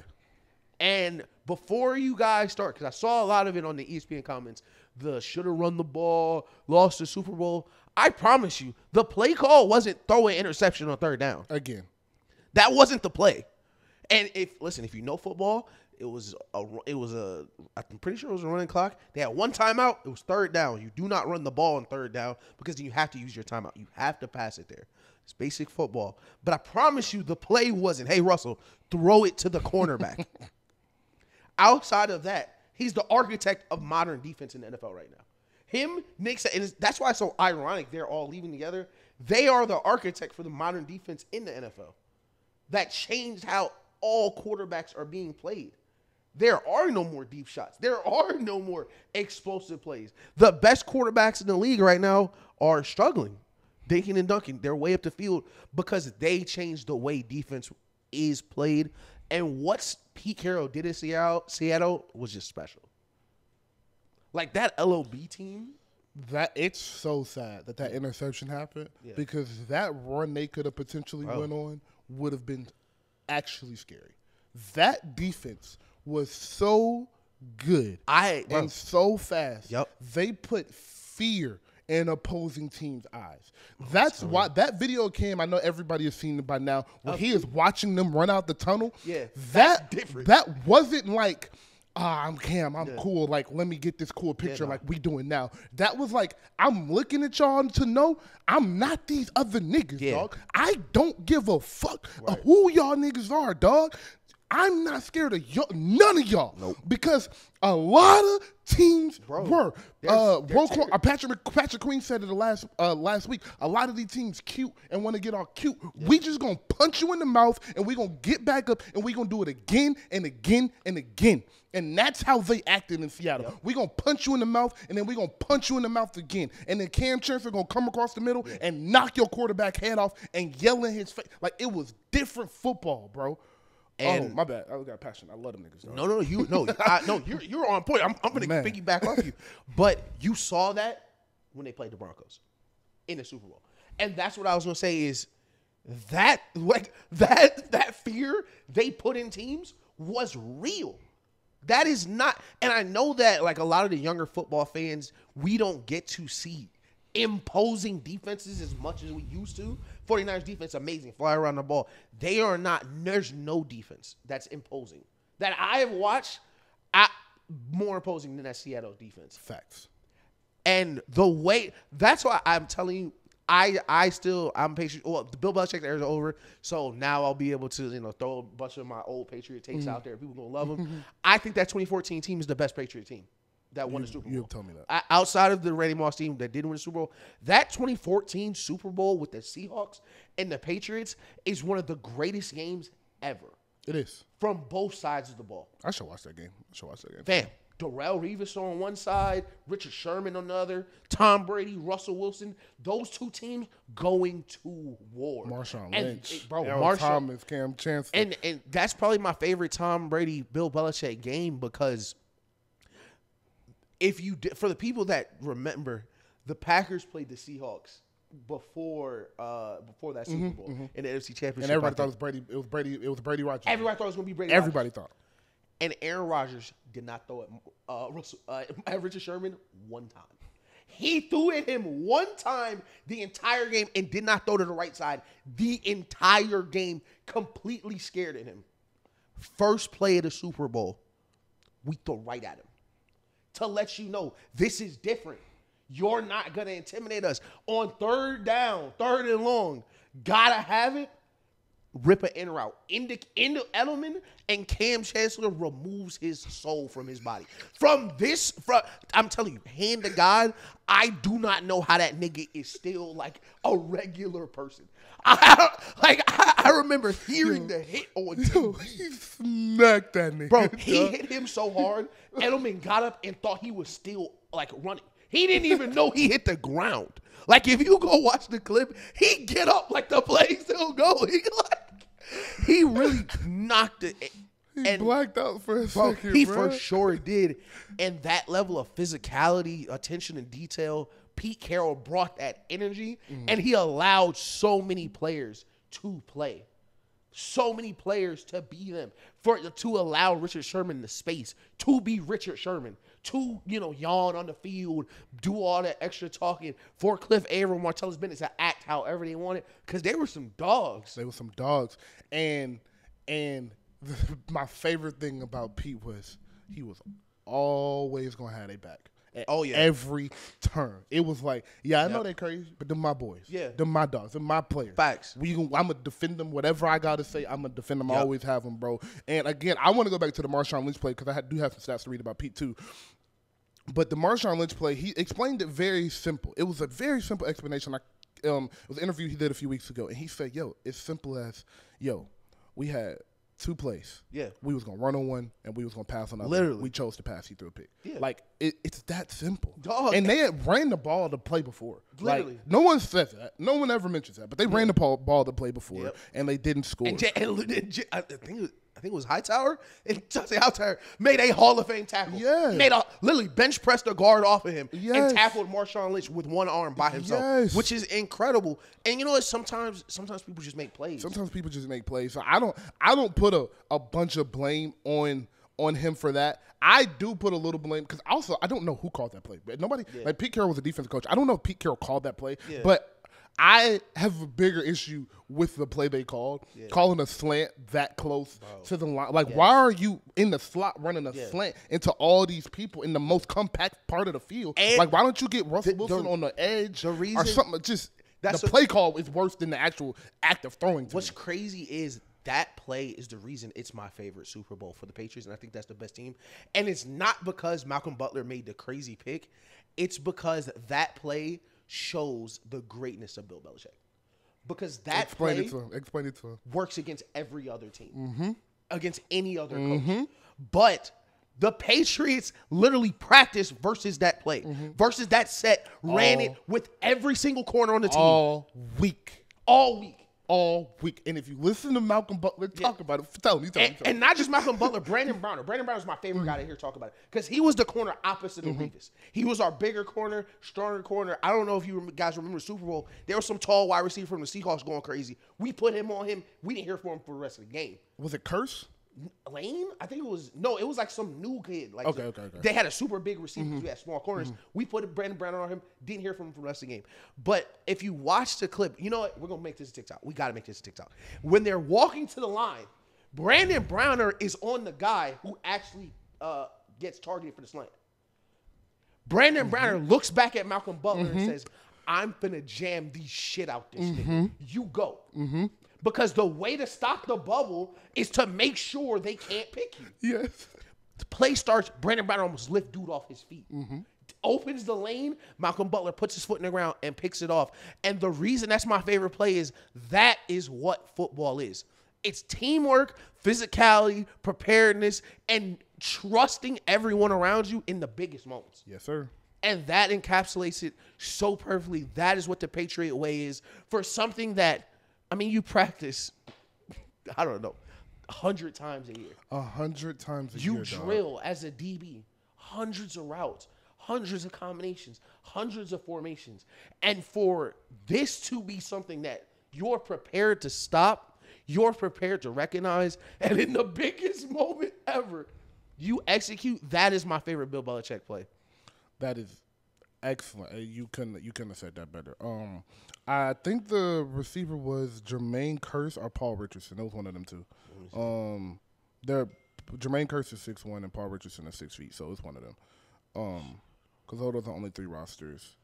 S1: And before you guys start, because I saw a lot of it on the ESPN comments, the should have run the ball, lost the Super Bowl. I promise you, the play call wasn't throw an interception on third down.
S2: Again.
S1: That wasn't the play. And if you know football, I'm pretty sure it was a running clock. They had one timeout. It was third down. You do not run the ball on third down because you have to use your timeout. You have to pass it there. It's basic football. But I promise you the play wasn't, hey, Russell, throw it to the cornerback. Outside of that, he's the architect of modern defense in the NFL right now. Him, Nick, and that's why it's so ironic they're all leaving together. They are the architect for the modern defense in the NFL. That changed how all quarterbacks are being played. There are no more deep shots. There are no more explosive plays. The best quarterbacks in the league right now are struggling, dinking and dunking. They're way up the field because they changed the way defense is played. And what Pete Carroll did in Seattle was just special. Like that LOB team.
S2: That it's so sad that interception happened because that run they could have potentially went on would have been actually scary. That defense was so good and so fast.
S1: Yep.
S2: They put fear in opposing teams' eyes. That's why that video came. I know everybody has seen it by now. Where he is watching them run out the tunnel.
S1: Yeah,
S2: that's
S1: different.
S2: That wasn't like, I'm Cam, I'm cool. Like, let me get this cool picture like we doing now. That was like, I'm looking at y'all to know I'm not these other niggas, dog. I don't give a fuck who y'all niggas are, dog. I'm not scared of y'all, none of y'all.
S1: Nope.
S2: Because a lot of teams were. Patrick Queen said it last week. A lot of these teams cute and want to get all cute. Yeah. We just going to punch you in the mouth and we going to get back up and we going to do it again and again and again. And that's how they acted in Seattle. Yep. We going to punch you in the mouth and then we going to punch you in the mouth again. And then Cam Chancellor going to come across the middle and knock your quarterback head off and yell in his face. Like, it was different football, bro. And my bad. I got passionate. I love them niggas.
S1: No, you're on point. I'm gonna piggyback off you. But you saw that when they played the Broncos in the Super Bowl, and that's what I was gonna say is that fear they put in teams was real. That is not, and I know that like a lot of the younger football fans, we don't get to see imposing defenses as much as we used to. 49ers defense, amazing, fly around the ball. They are not, there's no defense that's imposing. That I have watched, more imposing than that Seattle defense.
S2: Facts.
S1: And the way, that's why I'm telling you, I'm patient. Well, the Bill Belichick era is over, so now I'll be able to, throw a bunch of my old Patriot takes out there. People gonna love them. I think that 2014 team is the best Patriot team that won the Super Bowl.
S2: You told me that.
S1: Outside of the Randy Moss team that didn't win the Super Bowl, that 2014 Super Bowl with the Seahawks and the Patriots is one of the greatest games ever.
S2: It is.
S1: From both sides of the ball.
S2: I should watch that game.
S1: Fam, Darrelle Revis on one side, Richard Sherman on the other, Tom Brady, Russell Wilson, those two teams going to war.
S2: Marshawn Lynch,
S1: Marshawn
S2: Thomas, Cam Chancellor.
S1: And that's probably my favorite Tom Brady, Bill Belichick game because for the people that remember, the Packers played the Seahawks before that Super Bowl in the NFC Championship.
S2: And everybody thought it was Brady Rodgers.
S1: Everybody thought it was going to be Brady
S2: Everybody
S1: Rodgers.
S2: thought.
S1: And Aaron Rodgers did not throw at Richard Sherman one time. He threw at him one time the entire game and did not throw to the right side the entire game, completely scared at him. First play of the Super Bowl, we throw right at him to let you know this is different. You're not going to intimidate us. On third down, third and long, gotta have it. Rip an in route into Edelman, and Cam Chancellor removes his soul from his body. I'm telling you, hand to God, I do not know how that nigga is still like a regular person. I remember hearing the hit on TV.
S2: He smacked that nigga.
S1: Bro, he hit him so hard, Edelman got up and thought he was still like running. He didn't even know he hit the ground. Like, if you go watch the clip, he get up like the play still going. He really knocked it.
S2: He blacked out for a second,
S1: He for sure did. And that level of physicality, attention, and detail, Pete Carroll brought that energy, and he allowed so many players to play. So many players to be them. To allow Richard Sherman the space to be Richard Sherman. To, yawn on the field, do all that extra talking, for Cliff Avril, Martellus Bennett to act however they wanted, because they were some dogs.
S2: And my favorite thing about Pete was he was always going to have their back. Every turn. It was like, I know they crazy, but they're my boys.
S1: Yeah.
S2: They're my dogs. They're my players.
S1: Facts.
S2: I'm going to defend them. Whatever I got to say, I'm going to defend them. I always have them, bro. And again, I want to go back to the Marshawn Lynch play because I do have some stats to read about Pete too. But the Marshawn Lynch play, he explained it very simple. It was a very simple explanation. It was an interview he did a few weeks ago, and he said, it's simple as, we had two plays. Yeah. We was going to run on one, and we was going to pass on another.
S1: Literally.
S2: We chose to pass. He threw a pick.
S1: Yeah.
S2: Like, it's that simple.
S1: Dog.
S2: And they had ran the ball to play before.
S1: Literally.
S2: Like, no one says that. No one ever mentions that. But they ran the ball to play before, and they didn't score.
S1: I think I think it was Hightower, and Dante Hightower made a Hall of Fame tackle.
S2: Yeah.
S1: Literally bench pressed a guard off of him
S2: Yes.
S1: and tackled Marshawn Lynch with one arm by himself, which is incredible. And you know what? Sometimes people just make plays.
S2: So I don't put a bunch of blame on him for that. I do put a little blame because also I don't know who called that play. But nobody like Pete Carroll was a defensive coach. I don't know if Pete Carroll called that play, but I have a bigger issue with the play they called, calling a slant that close to the line. Like, why are you in the slot running a slant into all these people in the most compact part of the field? And like, why don't you get Russell Wilson on the edge or something? Just the play call is worse than the actual act of throwing.
S1: What's crazy is that play is the reason it's my favorite Super Bowl for the Patriots, and I think that's the best team. And it's not because Malcolm Butler made the crazy pick. It's because that play shows the greatness of Bill Belichick. Because that
S2: Explain it to him.
S1: Works against every other team, against any other coach. But the Patriots literally practiced versus that play, versus that set, ran it with every single corner on the team.
S2: All week. And if you listen to Malcolm Butler talk about it, tell him.
S1: And not just Malcolm Butler, Brandon Browner. Brandon Browner is my favorite guy to hear talk about it because he was the corner opposite of Revis. He was our bigger corner, stronger corner. I don't know if you guys remember the Super Bowl. There was some tall wide receiver from the Seahawks going crazy. We put him on him. We didn't hear from him for the rest of the game.
S2: Was it Curse?
S1: Lane? I think it was it was like some new kid. Like
S2: okay.
S1: They had a super big receiver. We had small corners. We put Brandon Brown on him. Didn't hear from him for the rest of the game. But if you watch the clip, you know what? We're gonna make this a TikTok. We gotta make this a TikTok. When they're walking to the line, Brandon Browner is on the guy who actually gets targeted for the slant. Brandon Browner looks back at Malcolm Butler and says, "I'm finna jam the shit out this nigga. You go." Because the way to stop the bubble is to make sure they can't pick you.
S2: Yes.
S1: The play starts, Brandon Brown almost lift dude off his feet. Opens the lane, Malcolm Butler puts his foot in the ground and picks it off. And the reason that's my favorite play is that is what football is. It's teamwork, physicality, preparedness, and trusting everyone around you in the biggest moments.
S2: Yes, sir.
S1: And that encapsulates it so perfectly. That is what the Patriot way is for something that, I mean, you practice, I don't know, 100 times a year.
S2: 100 times a year,
S1: You drill as a DB, hundreds of routes, hundreds of combinations, hundreds of formations. And for this to be something that you're prepared to stop, you're prepared to recognize, and in the biggest moment ever, you execute, that is my favorite Bill Belichick play.
S2: That is excellent. You couldn't have said that better. I think the receiver was Jermaine Kearse or Paul Richardson. That was one of them two. Jermaine Kearse is 6'1" and Paul Richardson is 6 feet, so it's one of them. Because those are the only three rosters,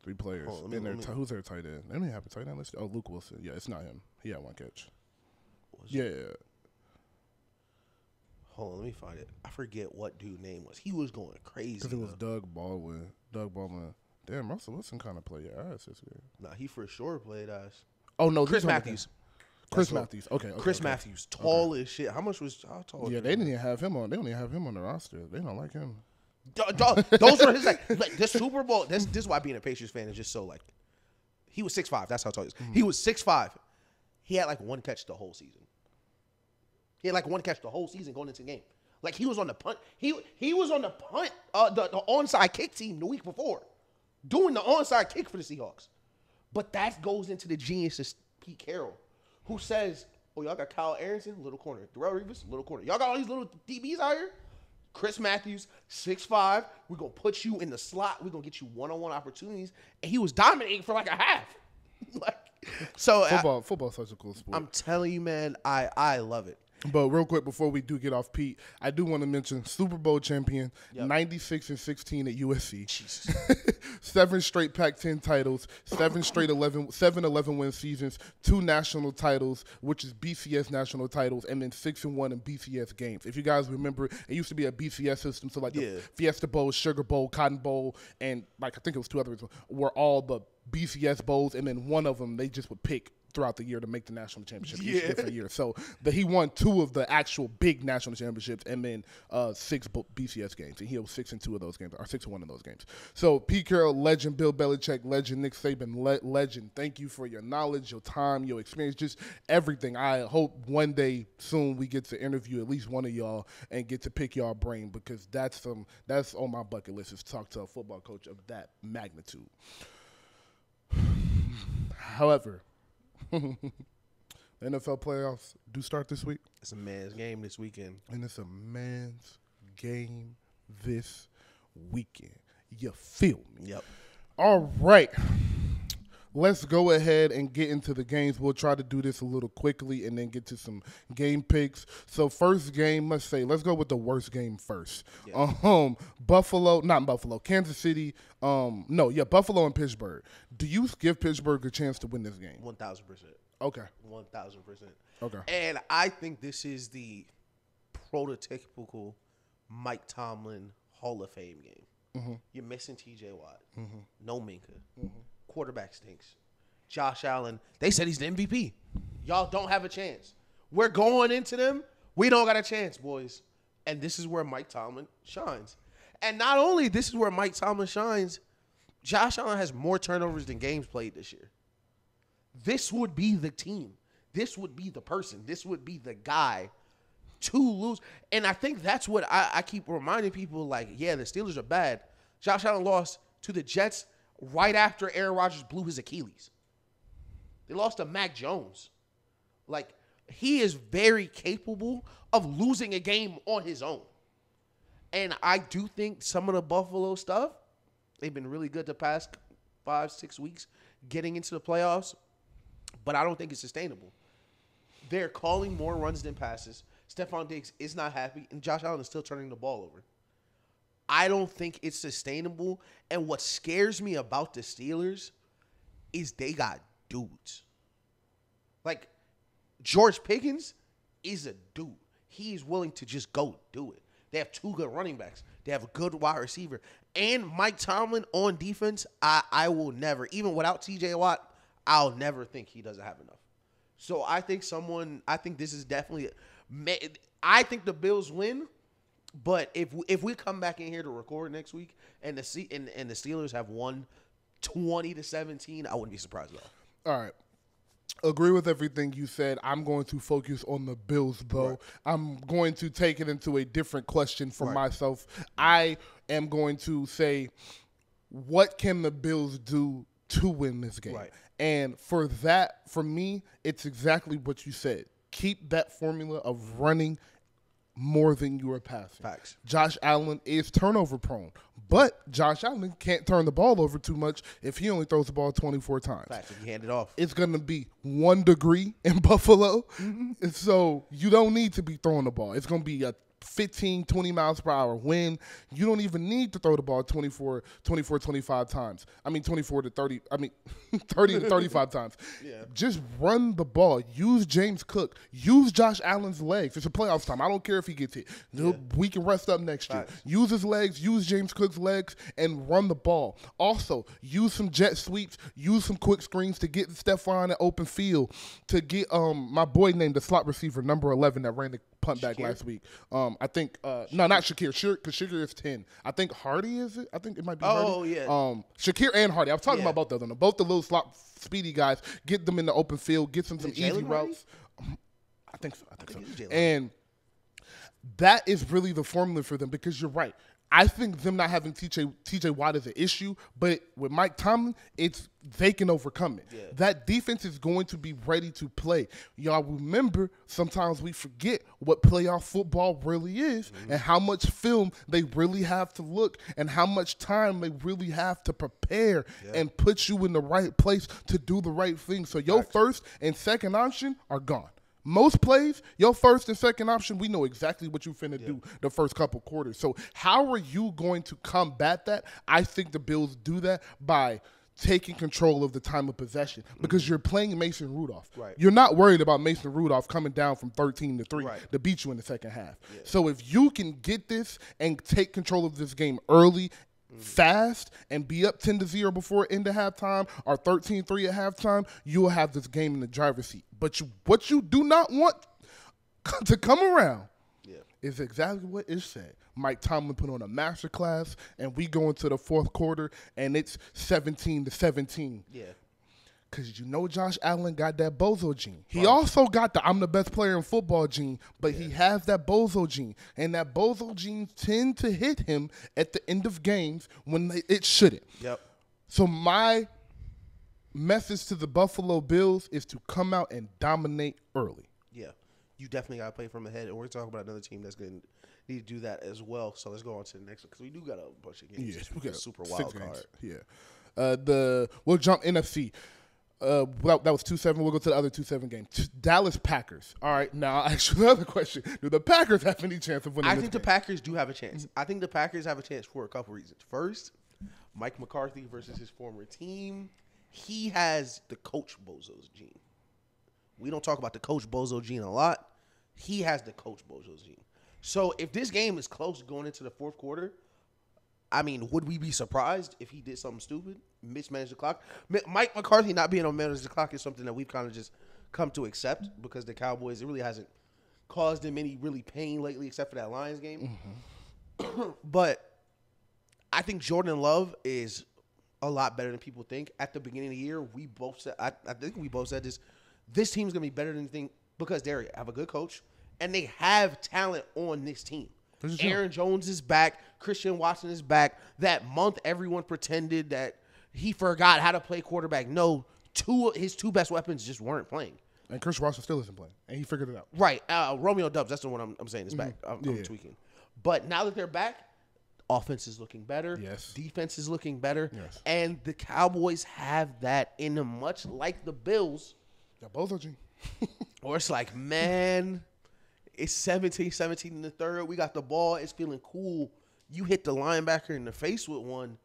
S2: three players. Who's their tight end? They don't even have a tight end listed. Oh, Luke Wilson. Yeah, it's not him. He had one catch. Yeah.
S1: Hold on, let me find it. I forget what dude's name was. He was going crazy.
S2: Because it was Doug Baldwin. Damn, Russell Wilson kind of played your ass this year.
S1: Nah, he for sure played ass.
S2: Oh, no.
S1: Chris Matthews.
S2: Chris Matthews. Okay.
S1: Chris Matthews. Tall as shit. How tall?
S2: Yeah, they didn't even have him on. They don't even have him on the roster. They don't like him.
S1: Those were his, like the Super Bowl. This is why being a Patriots fan is just so, like, he was 6'5". That's how tall he is. He was 6'5". He had, like, one catch the whole season. He had, like, one catch the whole season going into the game. Like, he was on the punt. He was on the punt, the onside kick team the week before, doing the onside kick for the Seahawks. But that goes into the genius of Pete Carroll, who says, oh, y'all got Kyle Aronson, little corner. Darrell Revis, little corner. Y'all got all these little DBs out here? Chris Matthews, 6'5". We're going to put you in the slot. We're going to get you one-on-one opportunities. And he was dominating for like a half.
S2: Football's such a cool sport.
S1: I'm telling you, man, I love it.
S2: But real quick, before we do get off Pete, I do want to mention Super Bowl champion, 96-16 at USC.
S1: Jesus.
S2: 7 straight Pac-10 titles, 7 11 win seasons, 2 national titles, which is BCS national titles, and then 6-1 in BCS games. If you guys remember, it used to be a BCS system, so like the Fiesta Bowl, Sugar Bowl, Cotton Bowl, and like I think it was 2 others were all the BCS bowls, and then one of them they just would pick throughout the year to make the national championship each different year. So he won 2 of the actual big national championships and then 6 BCS games. And he was 6-2 of those games, or 6-1 in those games. So Pete Carroll era, legend Bill Belichick, legend Nick Saban, legend. Thank you for your knowledge, your time, your experience, just everything. I hope one day soon we get to interview at least one of y'all and get to pick y'all brain, because that's on my bucket list, is to talk to a football coach of that magnitude. However, the NFL playoffs do start this week.
S1: It's a man's game this weekend.
S2: And it's a man's game this weekend. You feel me?
S1: Yep.
S2: All right. Let's go ahead and get into the games. We'll try to do this a little quickly and then get to some game picks. So first game, let's go with the worst game first. Yeah. Kansas City. Buffalo and Pittsburgh. Do you give Pittsburgh a chance to win this game?
S1: 1,000%.
S2: Okay.
S1: 1,000%.
S2: Okay.
S1: And I think this is the prototypical Mike Tomlin Hall of Fame game. Mm-hmm. You're missing T.J. Watt. Mm-hmm. No Minka. Mm-hmm. Quarterback stinks. Josh Allen, they said he's the MVP. Y'all don't have a chance. We're going into them. We don't got a chance, boys. And this is where Mike Tomlin shines. And not only this is where Mike Tomlin shines, Josh Allen has more turnovers than games played this year. This would be the team. This would be the person. This would be the guy to lose. And I think that's what I keep reminding people, like, yeah, the Steelers are bad. Josh Allen lost to the Jets right after Aaron Rodgers blew his Achilles. They lost to Mac Jones. Like, he is very capable of losing a game on his own. And I do think some of the Buffalo stuff, they've been really good the past 5-6 weeks getting into the playoffs, but I don't think it's sustainable. They're calling more runs than passes. Stephon Diggs is not happy, and Josh Allen is still turning the ball over. I don't think it's sustainable, and what scares me about the Steelers is they got dudes. Like, George Pickens is a dude. He's willing to just go do it. They have two good running backs. They have a good wide receiver. And Mike Tomlin on defense, I will never, even without T.J. Watt, I'll never think he doesn't have enough. So I think this is definitely – I think the Bills win, but if we come back in here to record next week and the Steelers have won 20-17, I wouldn't be surprised at all.
S2: All right. Agree with everything you said. I'm going to focus on the Bills, though. Right. I'm going to take it into a different question for myself. I am going to say, what can the Bills do to win this game? Right. And for me, it's exactly what you said. Keep that formula of running more than you are passing.
S1: Facts.
S2: Josh Allen is turnover prone, but Josh Allen can't turn the ball over too much if he only throws the ball 24 times.
S1: Facts. If you hand it off,
S2: it's going to be 1 degree in Buffalo, mm-hmm. So you don't need to be throwing the ball. It's going to be a 15, 20 miles per hour wind. You don't even need to throw the ball 25 times. 24 to 30. 30 to 35 times. Yeah. Just run the ball. Use James Cook. Use Josh Allen's legs. It's a playoffs time. I don't care if he gets hit. Yeah. We can rest up next year. Use his legs. Use James Cook's legs and run the ball. Also, use some jet sweeps. Use some quick screens to get Stephon an open field. To get my boy named the slot receiver, number 11, that ran the punt back last week. I think no, not Shakir. Because Shakir is 10. I think Hardy is it. I think it might be Hardy.
S1: Oh yeah.
S2: Shakir and Hardy. I was talking about both of them. Both the little slot speedy guys. Get them in the open field. Get them some easy routes. I think so. And that is really the formula for them, because you're right. I think them not having TJ Watt is an issue, but with Mike Tomlin, they can overcome it. Yeah. That defense is going to be ready to play. Y'all remember, sometimes we forget what playoff football really is, mm-hmm. and how much film they really have to look, and how much time they really have to prepare and put you in the right place to do the right thing. So your first and second option are gone. Most plays, your first and second option, we know exactly what you finna do the first couple quarters. So how are you going to combat that? I think the Bills do that by taking control of the time of possession, because you're playing Mason Rudolph. Right. You're not worried about Mason Rudolph coming down from 13-3 to beat you in the second half. Yeah. So if you can get this and take control of this game early, fast, and be up 10-0 before end of halftime, or 13-3 at halftime, you will have this game in the driver's seat. But what you do not want to come around is exactly what Ish said. Mike Tomlin put on a masterclass, and we go into the fourth quarter, and it's 17-17.
S1: Yeah.
S2: Because Josh Allen got that bozo gene. He also got the I'm the best player in football gene, but he has that bozo gene. And that bozo gene tend to hit him at the end of games when it shouldn't.
S1: Yep.
S2: So my message to the Buffalo Bills is to come out and dominate early.
S1: Yeah. You definitely got to play from ahead. And we're talking about another team that's going to need to do that as well. So let's go on to the next one because we do got a bunch of games.
S2: Yeah, we got
S1: a super wild card.
S2: Yeah. We'll jump NFC. That was 2-7. We'll go to the other 2-7 game. Dallas Packers. All right, now actually another question: do the Packers have any chance of winning?
S1: I think the Packers do have a chance. I think the Packers have a chance for a couple reasons. First, Mike McCarthy versus his former team. He has the Coach Bozo's gene. We don't talk about the Coach Bozo gene a lot. He has the Coach Bozo's gene. So if this game is close going into the fourth quarter, I mean, would we be surprised if he did something stupid, mismanage the clock? Mike McCarthy not being able to manage the clock is something that we've kind of just come to accept because the Cowboys, it really hasn't caused them any really pain lately except for that Lions game. Mm-hmm. But I think Jordan Love is a lot better than people think. At the beginning of the year, we both said, I think we both said this team's going to be better than you think because they have a good coach and they have talent on this team. Aaron Jones is back. Christian Watson is back. That month, everyone pretended that he forgot how to play quarterback. No, his two best weapons just weren't playing.
S2: And Christian Watson still isn't playing, and he figured it out.
S1: Right. Romeo Dubs, that's the one I'm saying is back. I'm tweaking. But now that they're back, offense is looking better.
S2: Yes.
S1: Defense is looking better.
S2: Yes.
S1: And the Cowboys have that in them, much like the Bills.
S2: Yeah, both are G.
S1: Or it's like, man, it's 17-17 in the third. We got the ball. It's feeling cool. You hit the linebacker in the face with one.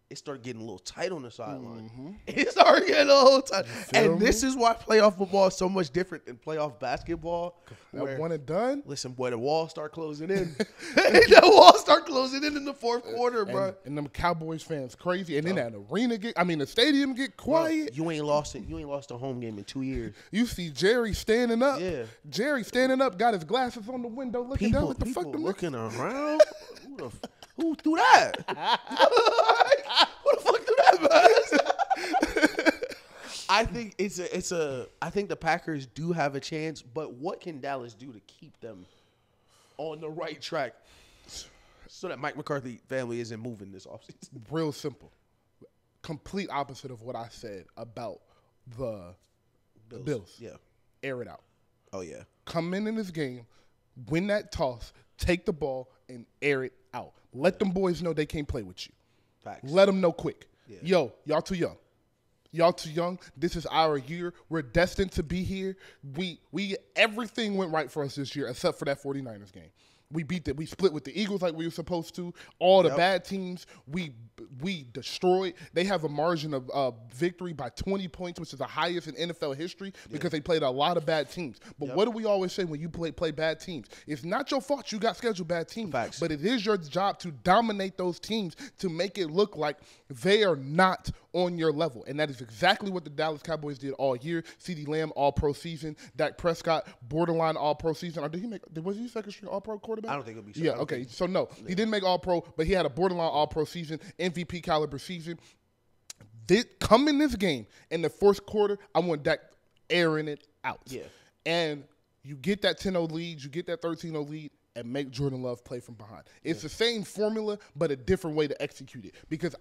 S1: It started getting a little tight on the sideline. Mm-hmm. It started getting a little tight. And this is why playoff football is so much different than playoff basketball.
S2: That one and done?
S1: Listen, boy, the walls start closing in. The walls start closing in the fourth quarter, bro.
S2: And them Cowboys fans crazy. And then the stadium get quiet.
S1: Bro, you ain't lost a home game in 2 years.
S2: You see Jerry standing up.
S1: Yeah.
S2: Jerry standing up, got his glasses on the window, looking down. What the fuck?
S1: Looking around. Who threw that? Who the fuck threw that, man? I think I think the Packers do have a chance, but what can Dallas do to keep them on the right track so that Mike McCarthy family isn't moving this offseason?
S2: Real simple. Complete opposite of what I said about the Bills.
S1: Yeah.
S2: Air it out.
S1: Oh, yeah.
S2: Come in this game, win that toss, take the ball, and air it out. Let them boys know they can't play with you.
S1: Facts.
S2: Let them know quick.
S1: Yeah.
S2: Yo, y'all too young. Y'all too young. This is our year. We're destined to be here. Everything went right for us this year except for that 49ers game. We split with the Eagles like we were supposed to. All the bad teams, we destroyed. They have a margin of victory by 20 points, which is the highest in NFL history because they played a lot of bad teams. But what do we always say when you play bad teams? It's not your fault you got scheduled bad teams.
S1: Facts.
S2: But it is your job to dominate those teams to make it look like they are not on your level. And that is exactly what the Dallas Cowboys did all year. CeeDee Lamb, all-pro season. Dak Prescott, borderline all-pro season. Or was he second string all-pro quarterback?
S1: I don't think it'll be.
S2: Yeah, okay. So, no, he didn't make all-pro, but he had a borderline all-pro season, MVP caliber season. Come in this game, in the fourth quarter, I want Dak airing it out.
S1: Yeah.
S2: And you get that 10-0 lead, you get that 13-0 lead, and make Jordan Love play from behind. It's the same formula, but a different way to execute it. Because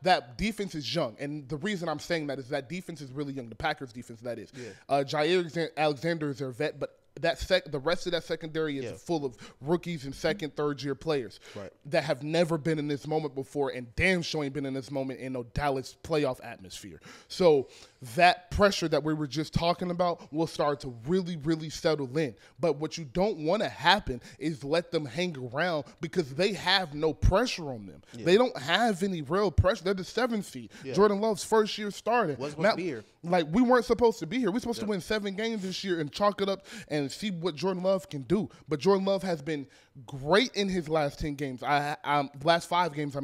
S2: that defense is young. And the reason I'm saying that is that defense is really young. The Packers defense, that is. Yeah. Jair Alexander is their vet, but the rest of that secondary is full of rookies and second, third-year players that have never been in this moment before and damn sure ain't been in this moment in no Dallas playoff atmosphere. So that pressure that we were just talking about will start to really, really settle in. But what you don't want to happen is let them hang around because they have no pressure on them. Yeah. They don't have any real pressure. They're the 7th seed. Yeah. Jordan Love's first year starting.
S1: Wasn't supposed to be here.
S2: Like, we weren't supposed to be here. We're supposed to win 7 games this year and chalk it up and see what Jordan Love can do. But Jordan Love has been great in his last 10 games. Last 5 games,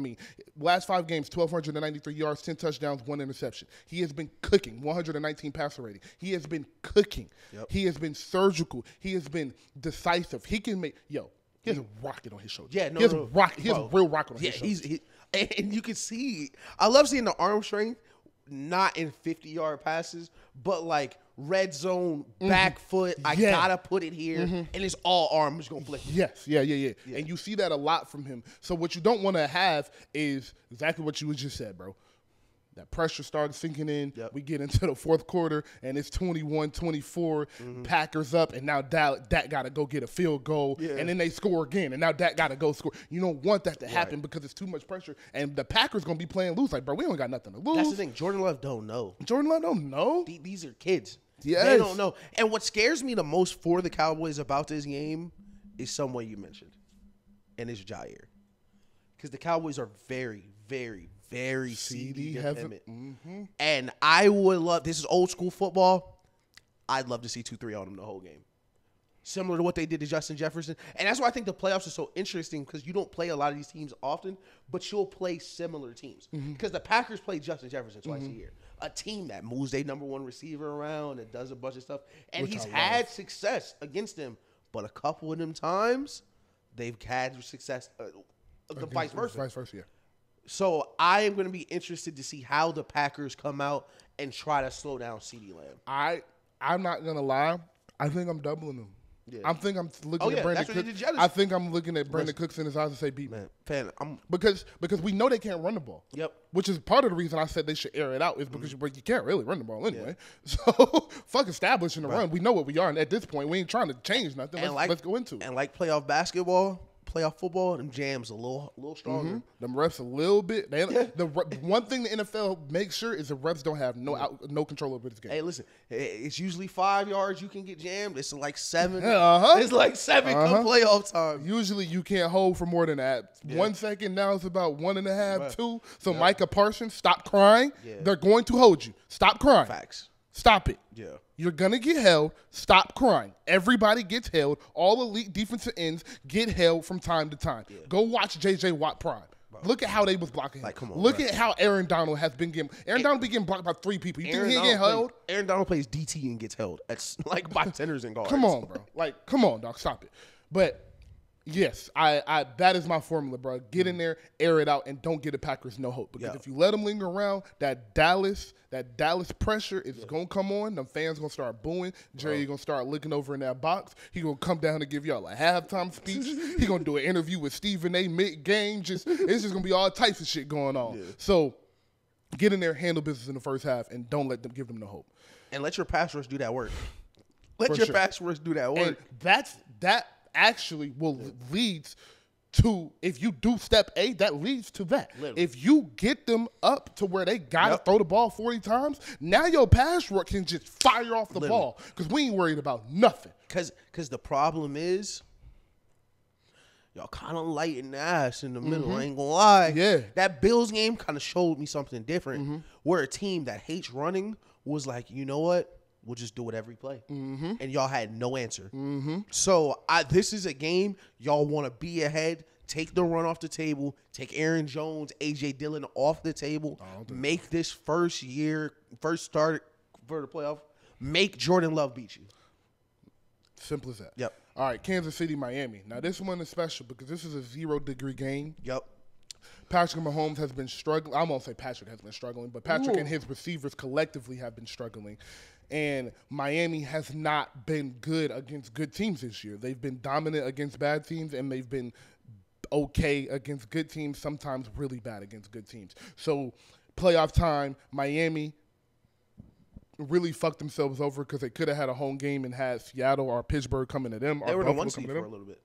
S2: Last 5 games, 1,293 yards, 10 touchdowns, 1 interception. He has been cooking, 119 passer rating. He has been cooking. Yep. He has been surgical. He has been decisive. He can make, He has a rocket on his shoulder.
S1: Yeah, no,
S2: he has
S1: no,
S2: rocket. He has a real rocket on his shoulder.
S1: And you can see. I love seeing the arm strength, not in 50-yard passes, but like red zone, back foot. I gotta put it here, and it's all arm. It's gonna flick.
S2: Yes, yeah. And you see that a lot from him. So what you don't want to have is exactly what you just said, bro. That pressure starts sinking in.
S1: Yep.
S2: We get into the fourth quarter, and it's 21-24. Packers up, and now Dak got to go get a field goal, and then they score again, and now Dak got to go score. You don't want that to happen because it's too much pressure, and the Packers going to be playing loose. Like, bro, we don't got nothing to lose.
S1: That's the thing. Jordan Love don't know.
S2: Jordan Love don't know.
S1: These are kids.
S2: Yes.
S1: They don't know. And what scares me the most for the Cowboys about this game is someone you mentioned, and it's Jair. Because the Cowboys are very, very, very CD dependent. And I would love, this is old school football, I'd love to see 2-3 on them the whole game. Similar to what they did to Justin Jefferson. And that's why I think the playoffs are so interesting, because you don't play a lot of these teams often, but you'll play similar teams. Because the Packers play Justin Jefferson twice a year. A team that moves their number one receiver around and does a bunch of stuff. And he's had success against them, but a couple of them times, they've had success, the vice versa.
S2: Vice versa, yeah.
S1: So I am going to be interested to see how the Packers come out and try to slow down CeeDee Lamb.
S2: I'm not going to lie. I think I'm doubling them.
S1: Yeah.
S2: I think I'm looking at Brandon Cooks. I think I'm looking at Brandon Cooks in his eyes and say, beat me.
S1: Man,
S2: because we know they can't run the ball.
S1: Yep.
S2: Which is part of the reason I said they should air it out, is because you can't really run the ball anyway. Yeah. So fuck establishing the run. We know what we are, and at this point, we ain't trying to change nothing. Let's go into it.
S1: And like playoff basketball, playoff football, them jams a little stronger.
S2: Them refs a little bit. One thing the NFL makes sure is the refs don't have no control over this game.
S1: Hey, listen, it's usually 5 yards you can get jammed. It's like 7. It's like 7 come playoff time.
S2: Usually you can't hold for more than that. 1 second, now it's about 1.5, 2. So Micah Parsons, stop crying. Yeah. They're going to hold you. Stop crying.
S1: Facts.
S2: Stop it.
S1: Yeah.
S2: You're going to get held. Stop crying. Everybody gets held. All elite defensive ends get held from time to time. Yeah. Go watch J.J. Watt prime. Bro. Look at how they was blocking him.
S1: Like, come on,
S2: Look at how Aaron Donald has been getting. Aaron Donald be getting blocked by 3 people. You think he get held?
S1: Aaron Donald plays DT and gets held. That's like by centers and guards.
S2: Come on, bro. Like, come on, dog. Stop it. But yes, I that is my formula, bro. Get in there, air it out, and don't get the Packers no hope. Because if you let them linger around, that Dallas pressure is going to come on. The fans going to start booing. Jerry going to start looking over in that box. He going to come down and give y'all a halftime speech. He going to do an interview with Stephen A. mid-game. It's just going to be all types of shit going on. Yeah. So get in there, handle business in the first half, and don't let them give them no hope.
S1: And let your pass rush do that work. Pass rush do that work.
S2: And that actually leads to, if you do step A, that leads to that. Literally. If you get them up to where they got to throw the ball 40 times, now your pass rush can just fire off the ball, because we ain't worried about nothing.
S1: Because the problem is, y'all kind of light in the ass in the middle. I ain't gonna lie.
S2: Yeah.
S1: That Bills game kind of showed me something different, where a team that hates running was like, you know what? We'll just do it every play. And y'all had no answer. So this is a game y'all want to be ahead, take the run off the table, take Aaron Jones, A.J. Dillon off the table, make this first start for the playoff, make Jordan Love beat you.
S2: Simple as that.
S1: Yep.
S2: All right, Kansas City, Miami. Now, this one is special because this is a 0-degree game.
S1: Yep.
S2: Patrick Mahomes has been struggling. I won't say Patrick has been struggling, but Patrick and his receivers collectively have been struggling. And Miami has not been good against good teams this year. They've been dominant against bad teams, and they've been okay against good teams, sometimes really bad against good teams. So playoff time, Miami really fucked themselves over because they could have had a home game and had Seattle or Pittsburgh coming to them.
S1: They
S2: or
S1: were the
S2: Buffalo
S1: 1 seed for a little bit.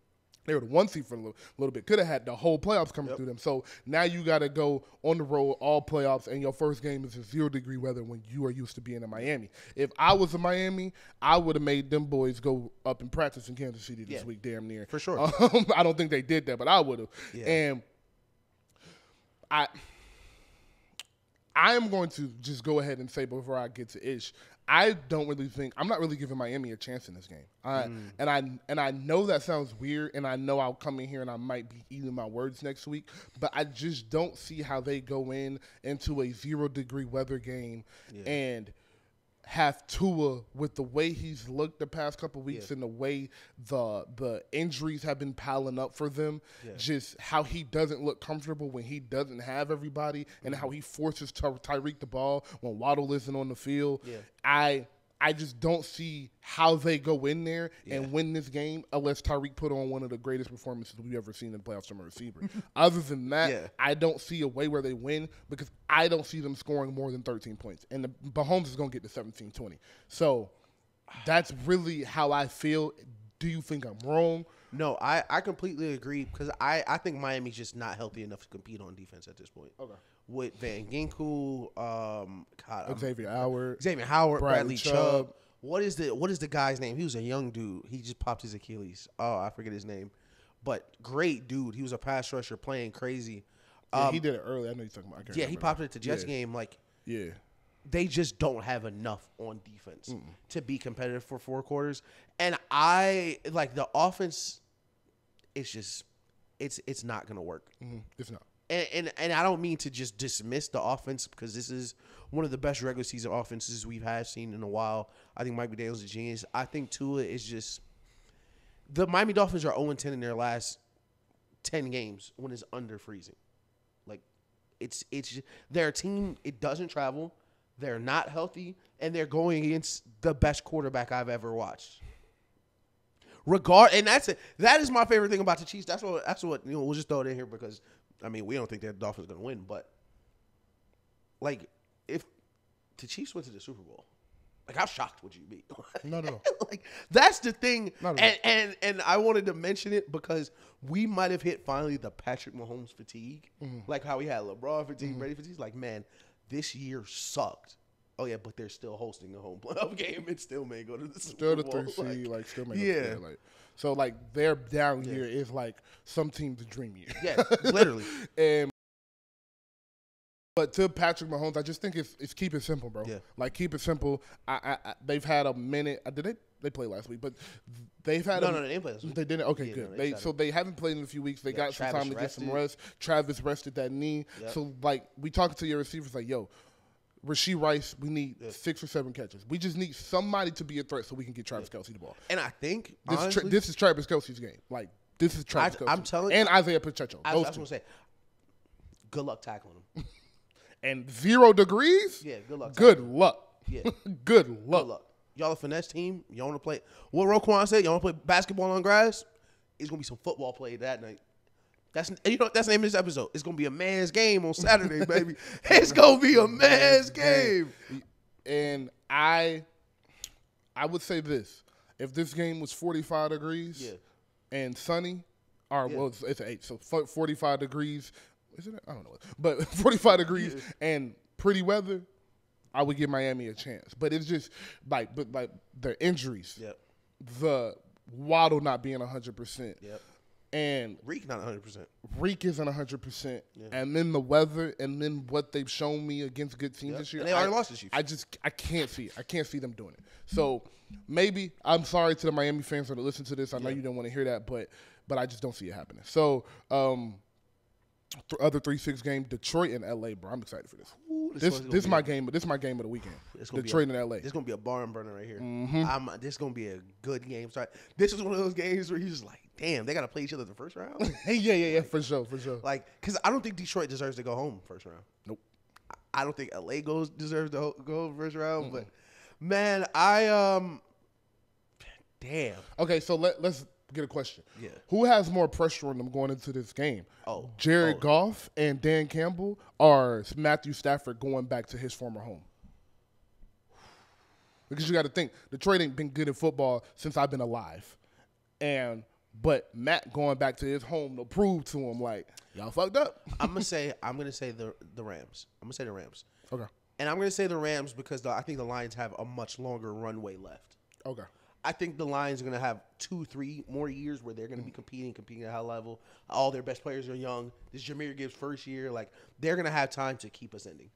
S2: They were the 1 seed for a little bit. Could have had the whole playoffs coming through them. So now you got to go on the road, all playoffs, and your first game is in 0-degree weather when you are used to being in Miami. If I was in Miami, I would have made them boys go up and practice in Kansas City this week, damn near.
S1: For sure.
S2: I don't think they did that, but I would have. Yeah. And I am going to just go ahead and say before I get to Ish, I'm not really giving Miami a chance in this game. And I know that sounds weird, and I know I'll come in here and I might be eating my words next week, but I just don't see how they go into a 0-degree weather game and have Tua with the way he's looked the past couple of weeks and the way the injuries have been piling up for them, just how he doesn't look comfortable when he doesn't have everybody and how he forces Tyreek the ball when Waddle isn't on the field. I just don't see how they go in there and win this game unless Tyreek put on one of the greatest performances we've ever seen in the playoffs from a receiver. Other than that, I don't see a way where they win because I don't see them scoring more than 13 points. And Mahomes is going to get to 17-20. So that's really how I feel. Do you think I'm wrong?
S1: No, I completely agree because I think Miami's just not healthy enough to compete on defense at this point. Okay. With Van Ginkel,
S2: Xavier Howard,
S1: Bradley Chubb. What is the guy's name? He was a young dude. He just popped his Achilles. Oh, I forget his name. But great dude. He was a pass rusher playing crazy.
S2: He did it early. I know you're talking about.
S1: He popped it at the Jets game. They just don't have enough on defense to be competitive for 4 quarters. And I like the offense. It's just it's not gonna work.
S2: It's not.
S1: And I don't mean to just dismiss the offense because this is one of the best regular season offenses we've seen in a while. I think Mike McDaniel's a genius. I think Tua is just the Miami Dolphins are 0-10 in their last 10 games when it's under freezing. Like it's their team. It doesn't travel. They're not healthy, and they're going against the best quarterback I've ever watched. And that's it. That is my favorite thing about the Chiefs. That's what we'll just throw it in here because. I mean, we don't think that the Dolphins are going to win, but, like, if the Chiefs went to the Super Bowl, like, how shocked would you be?
S2: No.
S1: Like, that's the thing. And I wanted to mention it because we might have hit finally the Patrick Mahomes fatigue. Like how we had LeBron fatigue, Brady fatigue. Like, man, this year sucked. Oh, yeah, but they're still hosting a home playoff game and still may go to the Super Bowl.
S2: Still the 3 seed, still may go to the So, their down year is some team's dream year.
S1: Yeah, literally.
S2: But to Patrick Mahomes, I just think it's keep it simple, bro. Yeah. Keep it simple. They've had a minute. Did they played last week? But they've had
S1: no, they didn't play last week.
S2: They didn't? Okay, good. So they haven't played in a few weeks. They got some time to get some rest. Travis rested that knee. Yep. So, we talking to your receivers yo, Rashee Rice, we need 6 or 7 catches. We just need somebody to be a threat so we can get Travis Kelce the ball.
S1: And I think,
S2: this is Travis Kelce's game. This is Travis Kelce.
S1: I'm telling you.
S2: And Isaiah Pacheco.
S1: I was going to say, good luck tackling him.
S2: And 0 degrees?
S1: Yeah, good luck.
S2: Good luck.
S1: Yeah.
S2: Good luck.
S1: Good luck. Y'all a finesse team. Y'all want to play. What Roquan said, y'all want to play basketball on grass? It's going to be some football played that night. That's the name of this episode. It's gonna be a man's game on Saturday, baby. It's gonna be a man's game.
S2: And I would say this: if this game was 45 degrees and sunny, it's 8, so 45 degrees. Is it? I don't know, but 45 degrees and pretty weather, I would give Miami a chance. But it's just the injuries, the Waddle not being 100%. And
S1: Reek not 100%.
S2: Reek isn't 100%. And then the weather, and then what they've shown me against good teams this year.
S1: And they already lost this year.
S2: I can't see it. I can't see them doing it. So maybe I'm sorry to the Miami fans that listen to this. I know you don't want to hear that, but I just don't see it happening. So other 3-6 game, Detroit and LA, bro. I'm excited for this.
S1: Ooh,
S2: this is my game. This is my game of the weekend. Detroit and LA.
S1: This is gonna be a barn burner right here. This is gonna be a good game. Sorry, this is one of those games where you're just like, damn, they gotta play each other the first round.
S2: yeah, for sure.
S1: Because I don't think Detroit deserves to go home first round.
S2: Nope.
S1: I don't think LA deserves to go first round. But man, damn.
S2: Okay, so let's get a question.
S1: Yeah.
S2: Who has more pressure on them going into this game? Jared Goff and Dan Campbell, or Matthew Stafford going back to his former home? Because you got to think, Detroit ain't been good at football since I've been alive. But Matt going back to his home to prove to him, y'all fucked up.
S1: I'm gonna say the Rams. I'm gonna say the Rams.
S2: Okay.
S1: And I'm gonna say the Rams because I think the Lions have a much longer runway left.
S2: Okay.
S1: I think the Lions are going to have 2-3 more years where they're going to be competing at a high level. All their best players are young. This is Jahmyr Gibbs' first year. They're going to have time to keep ascending.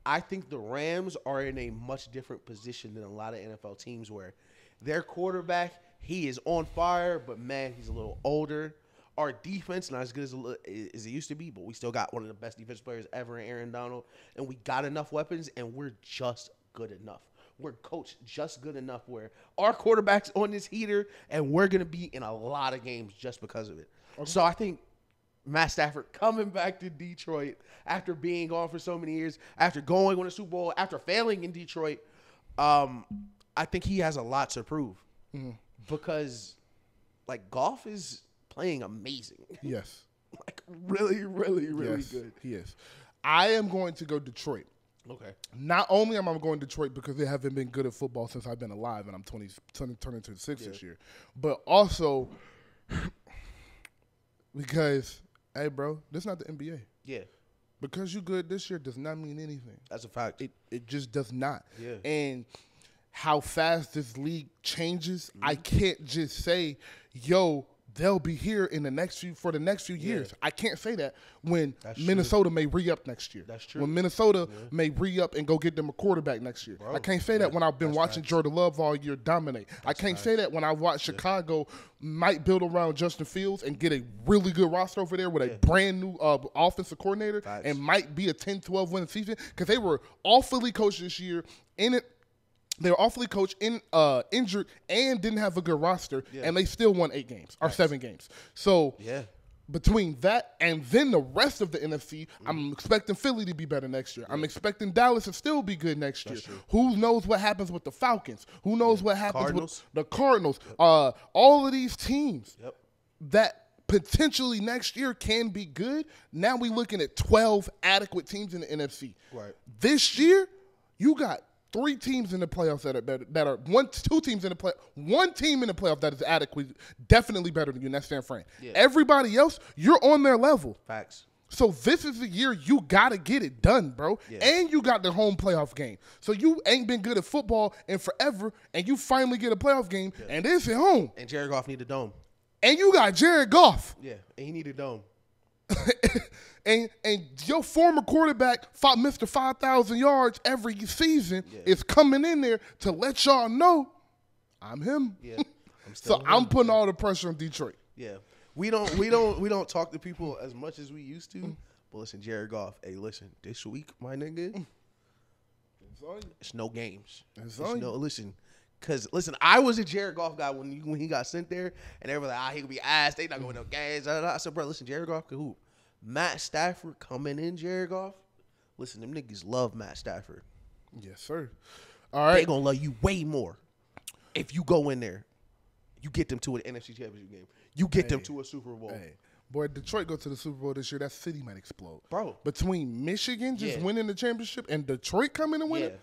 S1: I think the Rams are in a much different position than a lot of NFL teams where their quarterback, he is on fire, but, man, he's a little older. Our defense, not as good as it used to be, but we still got one of the best defensive players ever in Aaron Donald, and we got enough weapons, and we're just good enough. we're coached just good enough where our quarterback's on this heater and we're going to be in a lot of games just because of it. Okay. So I think Matt Stafford coming back to Detroit after being gone for so many years, after going on a Super Bowl, after failing in Detroit, I think he has a lot to prove because, like, Goff is playing amazing.
S2: Yes.
S1: Like, really, really, really good.
S2: He is. I am going to go Detroit.
S1: Okay.
S2: Not only am I going Detroit because they haven't been good at football since I've been alive, and I'm turning 26 this year, but also because, hey, bro, this is not the NBA.
S1: Yeah.
S2: Because you good this year does not mean anything.
S1: That's a fact.
S2: It just does not.
S1: Yeah.
S2: And how fast this league changes, I can't just say, yo, they'll be here in the next few years. I can't say that when Minnesota may re-up next year.
S1: That's true.
S2: When Minnesota may re-up and go get them a quarterback next year. Bro, I can't say that when I've been watching Jordan Love all year dominate. I can't say that when I watched Chicago might build around Justin Fields and get a really good roster over there with a brand new offensive coordinator and might be a 10-12 win season because they were awfully coached this year in it. They were awfully coached, injured, and didn't have a good roster, and they still won 8 games or 7 games. So between that and then the rest of the NFC, I'm expecting Philly to be better next year. I'm expecting Dallas to still be good next year. True. Who knows what happens with the Falcons? Who knows what happens with the Cardinals? All of these teams that potentially next year can be good. Now we're looking at 12 adequate teams in the NFC.
S1: Right.
S2: This year, you got 3 teams in the playoffs that are better. Two teams in the play. One team in the playoff that is adequate, definitely better than you, and that's San Fran. Yeah. Everybody else, you're on their level.
S1: Facts.
S2: So this is the year you gotta get it done, bro. Yeah. And you got the home playoff game. So you ain't been good at football in forever, and you finally get a playoff game, and it's at home.
S1: And Jared Goff need a dome.
S2: And you got Jared Goff.
S1: Yeah, and he need a dome.
S2: And your former quarterback, Mr. 5,000 yards every season, is coming in there to let y'all know I'm him. Yeah, I'm putting all the pressure on Detroit.
S1: Yeah, we don't talk to people as much as we used to. But listen, Jared Goff. Hey, listen, this week, my nigga, it's no games. Listen. Because, listen, I was a Jared Goff guy when he got sent there, and everybody like, he could be ass. They not going to no games. I said, bro, listen, Jared Goff can hoop. Matt Stafford coming in, Jared Goff. Listen, them niggas love Matt Stafford.
S2: Yes, sir. All right.
S1: They going to love you way more if you go in there. You get them to an NFC Championship game. You get them to a Super Bowl.
S2: Hey. Boy, Detroit go to the Super Bowl this year, that city might explode.
S1: Bro.
S2: Between Michigan just winning the championship and Detroit coming and winning.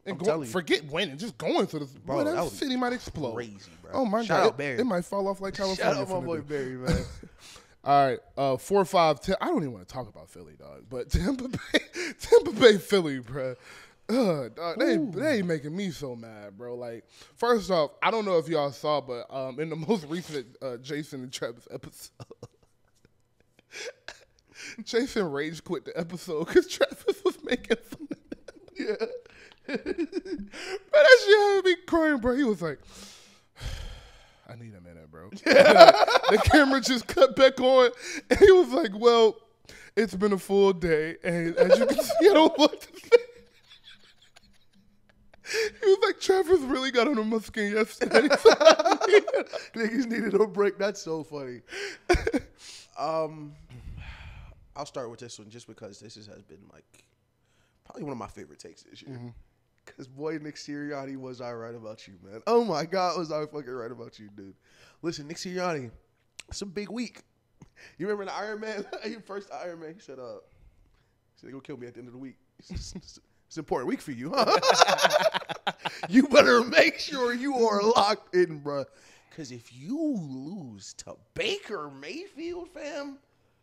S2: And forget winning, just going to the bro. That city might explode.
S1: Crazy, bro.
S2: Oh my
S1: Shout
S2: God,
S1: out Barry.
S2: It might fall off like California.
S1: Shout out my boy Barry, man.
S2: All right, 4, 5, 10. I don't even want to talk about Philly, dog. But Tampa Bay, Philly, bro. Dog, they making me so mad, bro. Like, first off, I don't know if y'all saw, but in the most recent Jason and Travis episode, Jason rage quit the episode because Travis was making fun of him. Yeah. But that shit had me crying, bro. He was like, I need a minute, bro. The camera just cut back on, and he was like, well, it's been a full day, and as you can see, I don't know what to say. He was like, Travis really got on my skin yesterday.
S1: Niggas needed a break. That's so funny. I'll start with this one just because this has been like probably one of my favorite takes this year. Because, boy, Nick Sirianni, was I right about you, man. Oh, my God, was I fucking right about you, dude. Listen, Nick Sirianni, it's a big week. You remember the Iron Man? First Iron Man, he said, they're going to kill me at the end of the week. It's an important week for you, huh? You better make sure you are locked in, bro. Because if you lose to Baker Mayfield, fam,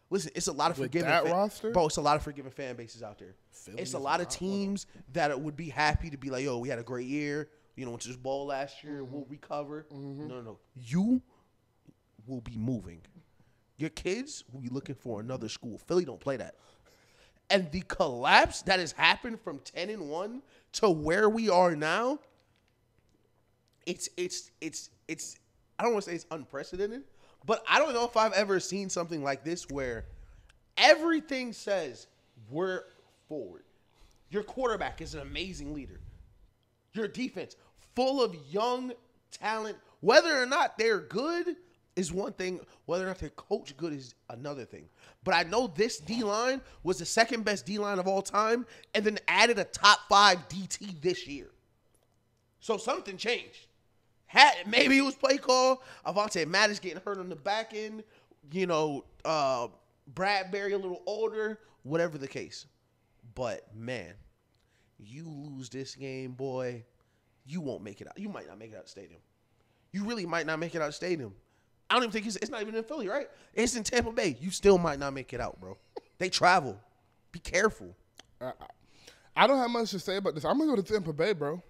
S1: listen, it's a lot of forgiving
S2: roster?
S1: Bro, it's a lot of forgiving fan bases out there. It's a lot of teams that would be happy to be like, yo, we had a great year. You know, went to this bowl last year. We'll recover. No. You will be moving. Your kids will be looking for another school. Philly don't play that. And the collapse that has happened from 10-1 to where we are now, it's I don't want to say it's unprecedented, but I don't know if I've ever seen something like this where everything says we're forward. Your quarterback is an amazing leader. Your defense, full of young talent. Whether or not they're good is one thing. Whether or not they're coach good is another thing. But I know this D-line was the second best D-line of all time and then added a top 5 DT this year. So something changed. Maybe it was play call. Avonte Maddox getting hurt on the back end. You know, Bradbury a little older. Whatever the case. But, man, you lose this game, boy, you won't make it out. You might not make it out of the stadium. You really might not make it out of the stadium. I don't even think it's not even in Philly, right? It's in Tampa Bay. You still might not make it out, bro. They travel. Be careful.
S2: I don't have much to say about this. I'm going to go to Tampa Bay, bro.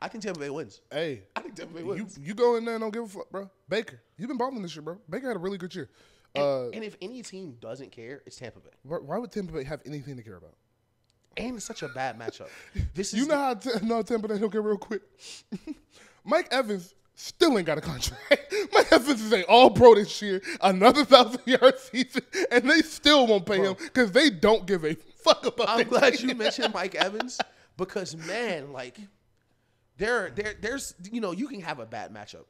S1: I think Tampa Bay wins.
S2: Hey.
S1: I think Tampa Bay wins.
S2: You go in there and don't give a fuck, bro. Baker, you've been balling this year, bro. Baker had a really good year.
S1: And if any team doesn't care, it's Tampa Bay.
S2: Why would Tampa Bay have anything to care about?
S1: And it's such a bad matchup.
S2: You know how Tampa Bay don't care real quick? Mike Evans still ain't got a contract. Mike Evans is an all-pro this year, another 1,000-yard season, and they still won't pay him because they don't give a fuck about
S1: I'm glad you mentioned Mike Evans because, man, like, there's, you know, you can have a bad matchup.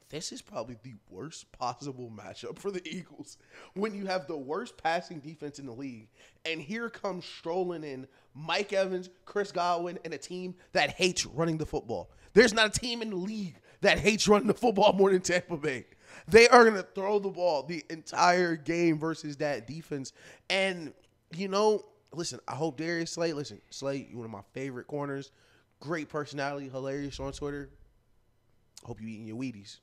S1: This is probably the worst possible matchup for the Eagles when you have the worst passing defense in the league. And here comes strolling in Mike Evans, Chris Godwin, and a team that hates running the football. There's not a team in the league that hates running the football more than Tampa Bay. They are going to throw the ball the entire game versus that defense. And, you know, listen, I hope Darius Slay, Slay, you're one of my favorite corners. Great personality, hilarious on Twitter. Hope you eating your Wheaties.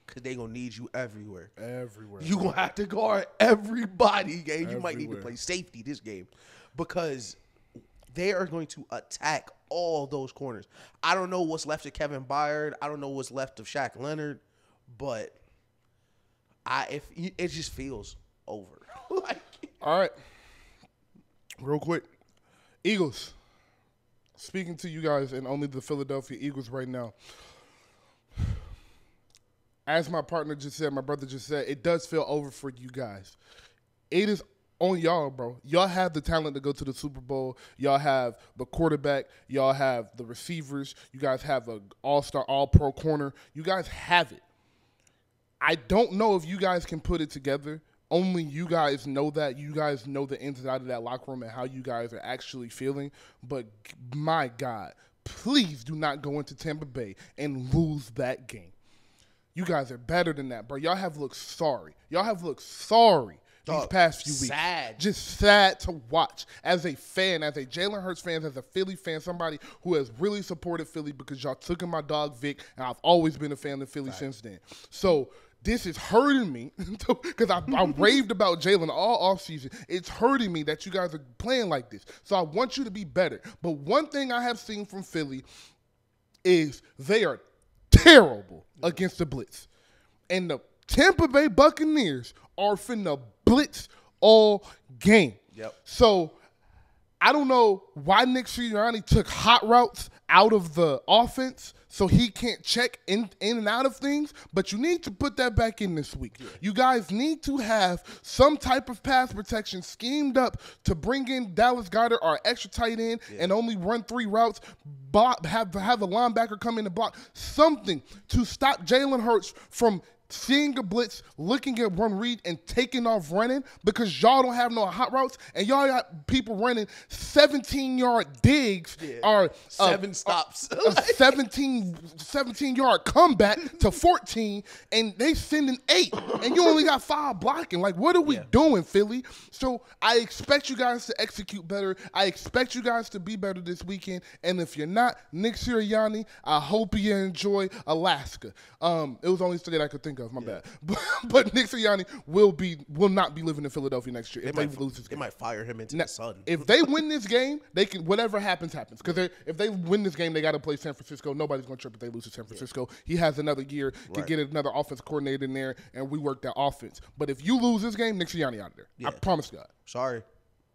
S1: Because they're going to need you everywhere.
S2: Everywhere.
S1: You're going to have to guard everybody, game. You might need to play safety this game. Because they are going to attack all those corners. I don't know what's left of Kevin Byard. I don't know what's left of Shaq Leonard. But it just feels over.
S2: All right. Real quick. Eagles. Speaking to you guys and only the Philadelphia Eagles right now. As my partner just said, my brother just said, it does feel over for you guys. It is on y'all, bro. Y'all have the talent to go to the Super Bowl. Y'all have the quarterback. Y'all have the receivers. You guys have an all-star, all-pro corner. You guys have it. I don't know if you guys can put it together. Only you guys know that. You guys know the ins and outs of that locker room and how you guys are actually feeling. But, my God, please do not go into Tampa Bay and lose that game. You guys are better than that, bro. Y'all have looked sorry. Y'all have looked sorry these past few weeks.
S1: Sad.
S2: Just sad to watch. As a fan, as a Jalen Hurts fan, as a Philly fan, somebody who has really supported Philly because y'all took in my dog Vic, and I've always been a fan of Philly since then. So this is hurting me because I raved about Jalen all offseason. It's hurting me that you guys are playing like this. So I want you to be better. But one thing I have seen from Philly is they are terrible against the blitz. And the Tampa Bay Buccaneers are finna blitz all game.
S1: Yep.
S2: So I don't know why Nick Sirianni took hot routes out of the offense so he can't check in and out of things, but you need to put that back in this week. Yeah. You guys need to have some type of pass protection schemed up to bring in Dallas Goedert, our extra tight end, and only run 3 routes, have a linebacker come in and block. Something to stop Jalen Hurts from seeing a blitz, looking at one read, and taking off running because y'all don't have no hot routes, and y'all got people running 17-yard digs or
S1: 7 stops.
S2: A 17-yard comeback to 14, and they sending 8, and you only got 5 blocking. Like, what are we doing, Philly? So I expect you guys to execute better. I expect you guys to be better this weekend, and if you're not, Nick Sirianni, I hope you enjoy Alaska. It was only today that I could think of. My bad. But Nick Sirianni will not be living in Philadelphia next year if they lose this game.
S1: They might fire him into the sun.
S2: If they win this game, they can. Whatever happens. Because if they win this game, they got to play San Francisco. Nobody's going to trip if they lose to San Francisco. He has another year to get another offensive coordinator in there, and we work that offense. But if you lose this game, Nick Sirianni out of there. Yeah. I promise God.
S1: Sorry.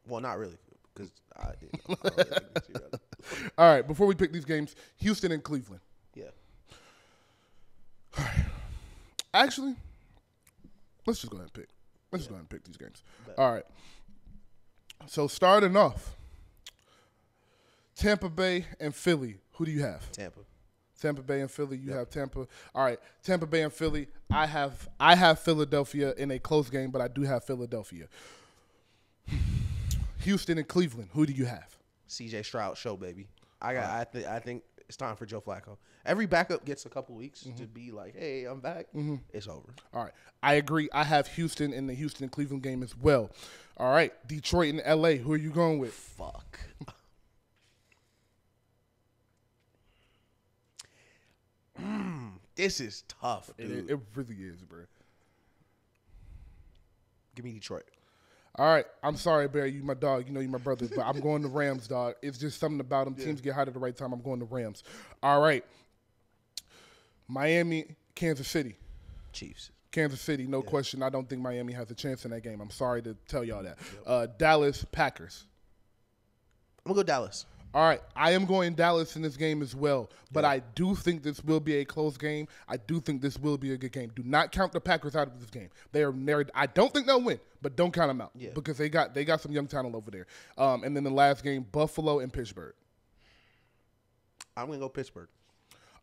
S1: Well, not really, because I didn't.
S2: All right. Before we pick these games, Houston and Cleveland.
S1: Yeah.
S2: All right. Actually, let's just go ahead and pick. Let's just go ahead and pick these games. All right. So starting off, Tampa Bay and Philly. Who do you have?
S1: Tampa.
S2: Tampa Bay and Philly. You have Tampa. All right, Tampa Bay and Philly. I have Philadelphia in a close game, but I do have Philadelphia. Houston and Cleveland. Who do you have?
S1: C.J. Stroud show, baby. I think it's time for Joe Flacco. Every backup gets a couple weeks to be like, hey, I'm back. It's over.
S2: All right. I agree. I have Houston in the Houston and Cleveland game as well. All right. Detroit and L.A. Who are you going with?
S1: Fuck. This is tough, dude.
S2: It really is, bro.
S1: Give me Detroit.
S2: All right. I'm sorry, Barry. You my dog. You know you my brother. But I'm going to Rams, dog. It's just something about them. Teams get hot at the right time. I'm going to Rams. All right. Miami, Kansas City.
S1: Chiefs.
S2: Kansas City, no question. I don't think Miami has a chance in that game. I'm sorry to tell y'all that. Dallas, Packers.
S1: I'm going to go Dallas.
S2: All right, I am going Dallas in this game as well, but I do think this will be a close game. I do think this will be a good game. Do not count the Packers out of this game. They are married. I don't think they'll win, but don't count them out because they got some young talent over there. And then the last game, Buffalo and Pittsburgh.
S1: I'm going to go Pittsburgh.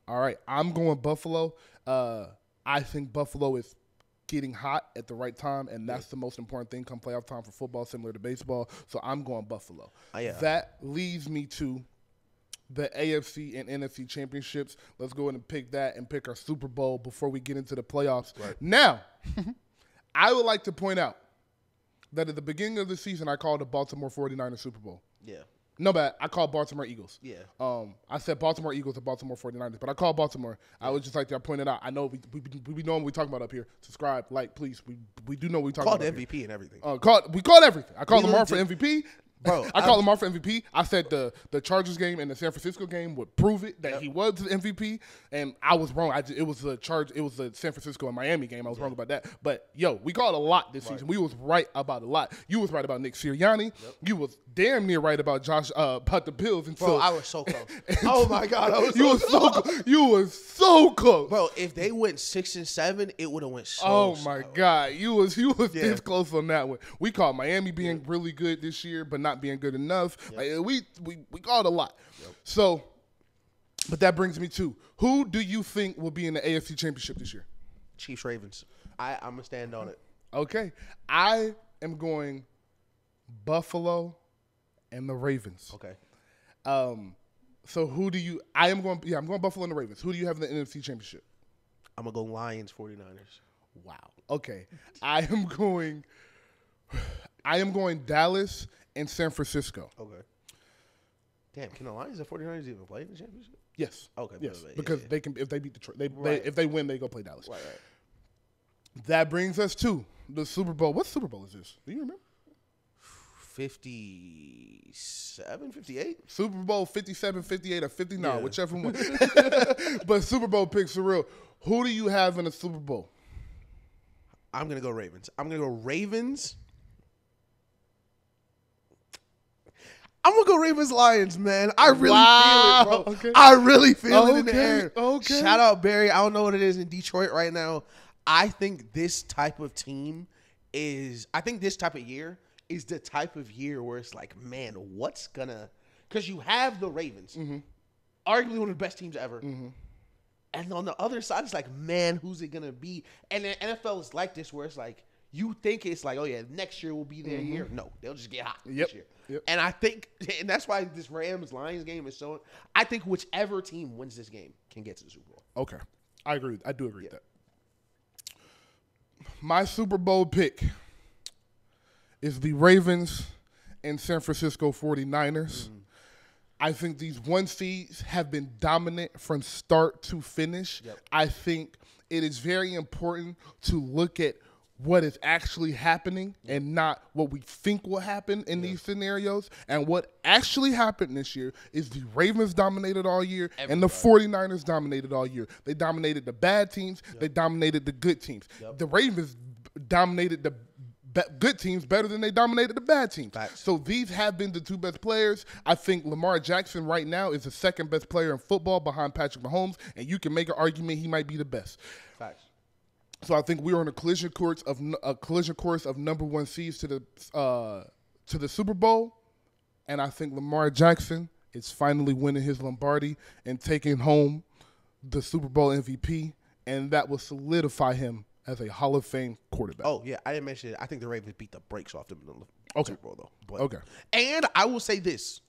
S2: All right, I'm going Buffalo. I think Buffalo is getting hot at the right time, and that's the most important thing come playoff time for football, similar to baseball. So I'm going Buffalo. That leads me to the AFC and NFC championships. Let's go ahead and pick that and pick our Super Bowl before we get into the playoffs. Right. Now, I would like to point out that at the beginning of the season, I called the Baltimore 49ers Super Bowl.
S1: Yeah.
S2: No, but I called Baltimore Eagles.
S1: Yeah.
S2: I said Baltimore Eagles or Baltimore 49ers, but I called Baltimore. I would just like to point it out. I know we know what we're talking about up here. Subscribe, like, please. We do know what we're talking about.
S1: Called MVP and everything.
S2: We called everything. I called Lamar for MVP.
S1: Bro,
S2: I called Lamar for MVP. I said the Chargers game and the San Francisco game would prove it that he was the MVP, and I was wrong. It was the San Francisco and Miami game. I was wrong about that. But yo, we called a lot this season. We was right about a lot. You was right about Nick Sirianni. You was damn near right about about the Bills. And
S1: bro, I was so close. Oh my God, I was
S2: you was so close.
S1: Bro, if they went 6-7, it would have went so.
S2: Oh my God, you was this close on that one. We called Miami being really good this year, but not being good enough. Like, we called a lot. So, but that brings me to, who do you think will be in the AFC Championship this year?
S1: Chiefs Ravens. I'm gonna stand on it.
S2: Okay, I am going Buffalo and the Ravens.
S1: Okay.
S2: So who do you? I'm going Buffalo and the Ravens. Who do you have in the NFC Championship?
S1: I'm gonna go Lions 49ers.
S2: Wow. Okay, I am going Dallas and San Francisco.
S1: Okay. Damn, can the Lions and 49ers even play in the championship?
S2: Yes.
S1: Okay.
S2: Yes, because they can if they beat Detroit. If they win, they go play Dallas.
S1: Right.
S2: That brings us to the Super Bowl. What Super Bowl is this? Do you remember?
S1: 57, 58?
S2: Super Bowl 57, 58, or 59, whichever one. But Super Bowl picks are real. Who do you have in the Super Bowl?
S1: I'm going to go Ravens. I'm going to go Ravens. I'm going to go Ravens-Lions, man. I really feel it, bro. Okay. I really feel it in the air.
S2: Okay.
S1: Shout out, Barry. I don't know what it is in Detroit right now. I think this type of team is – I think this type of year is the type of year where it's like, man, what's going to – because you have the Ravens, arguably one of the best teams ever. And on the other side, it's like, man, who's it going to be? And the NFL is like this where it's like, you think it's like, oh, yeah, next year will be their year. No, they'll just get hot this year. And I think – and that's why this Rams-Lions game is so – I think whichever team wins this game can get to the Super Bowl.
S2: Okay. I agree. I do agree with that. My Super Bowl pick is the Ravens and San Francisco 49ers. I think these 1 seeds have been dominant from start to finish. I think it is very important to look at what is actually happening and not what we think will happen in these scenarios. And what actually happened this year is the Ravens dominated all year and the 49ers dominated all year. They dominated the bad teams. They dominated the good teams. The Ravens dominated the good teams better than they dominated the bad teams.
S1: Facts.
S2: So these have been the 2 best players. I think Lamar Jackson right now is the 2nd best player in football behind Patrick Mahomes, and you can make an argument he might be the best.
S1: Facts.
S2: So I think we are on a collision course of number 1 seeds to the Super Bowl, and I think Lamar Jackson is finally winning his Lombardi and taking home the Super Bowl MVP, and that will solidify him as a Hall of Fame quarterback.
S1: Oh, yeah, I didn't mention it. I think the Ravens beat the brakes off them in the Super Bowl, though. But,
S2: Okay.
S1: And I will say this.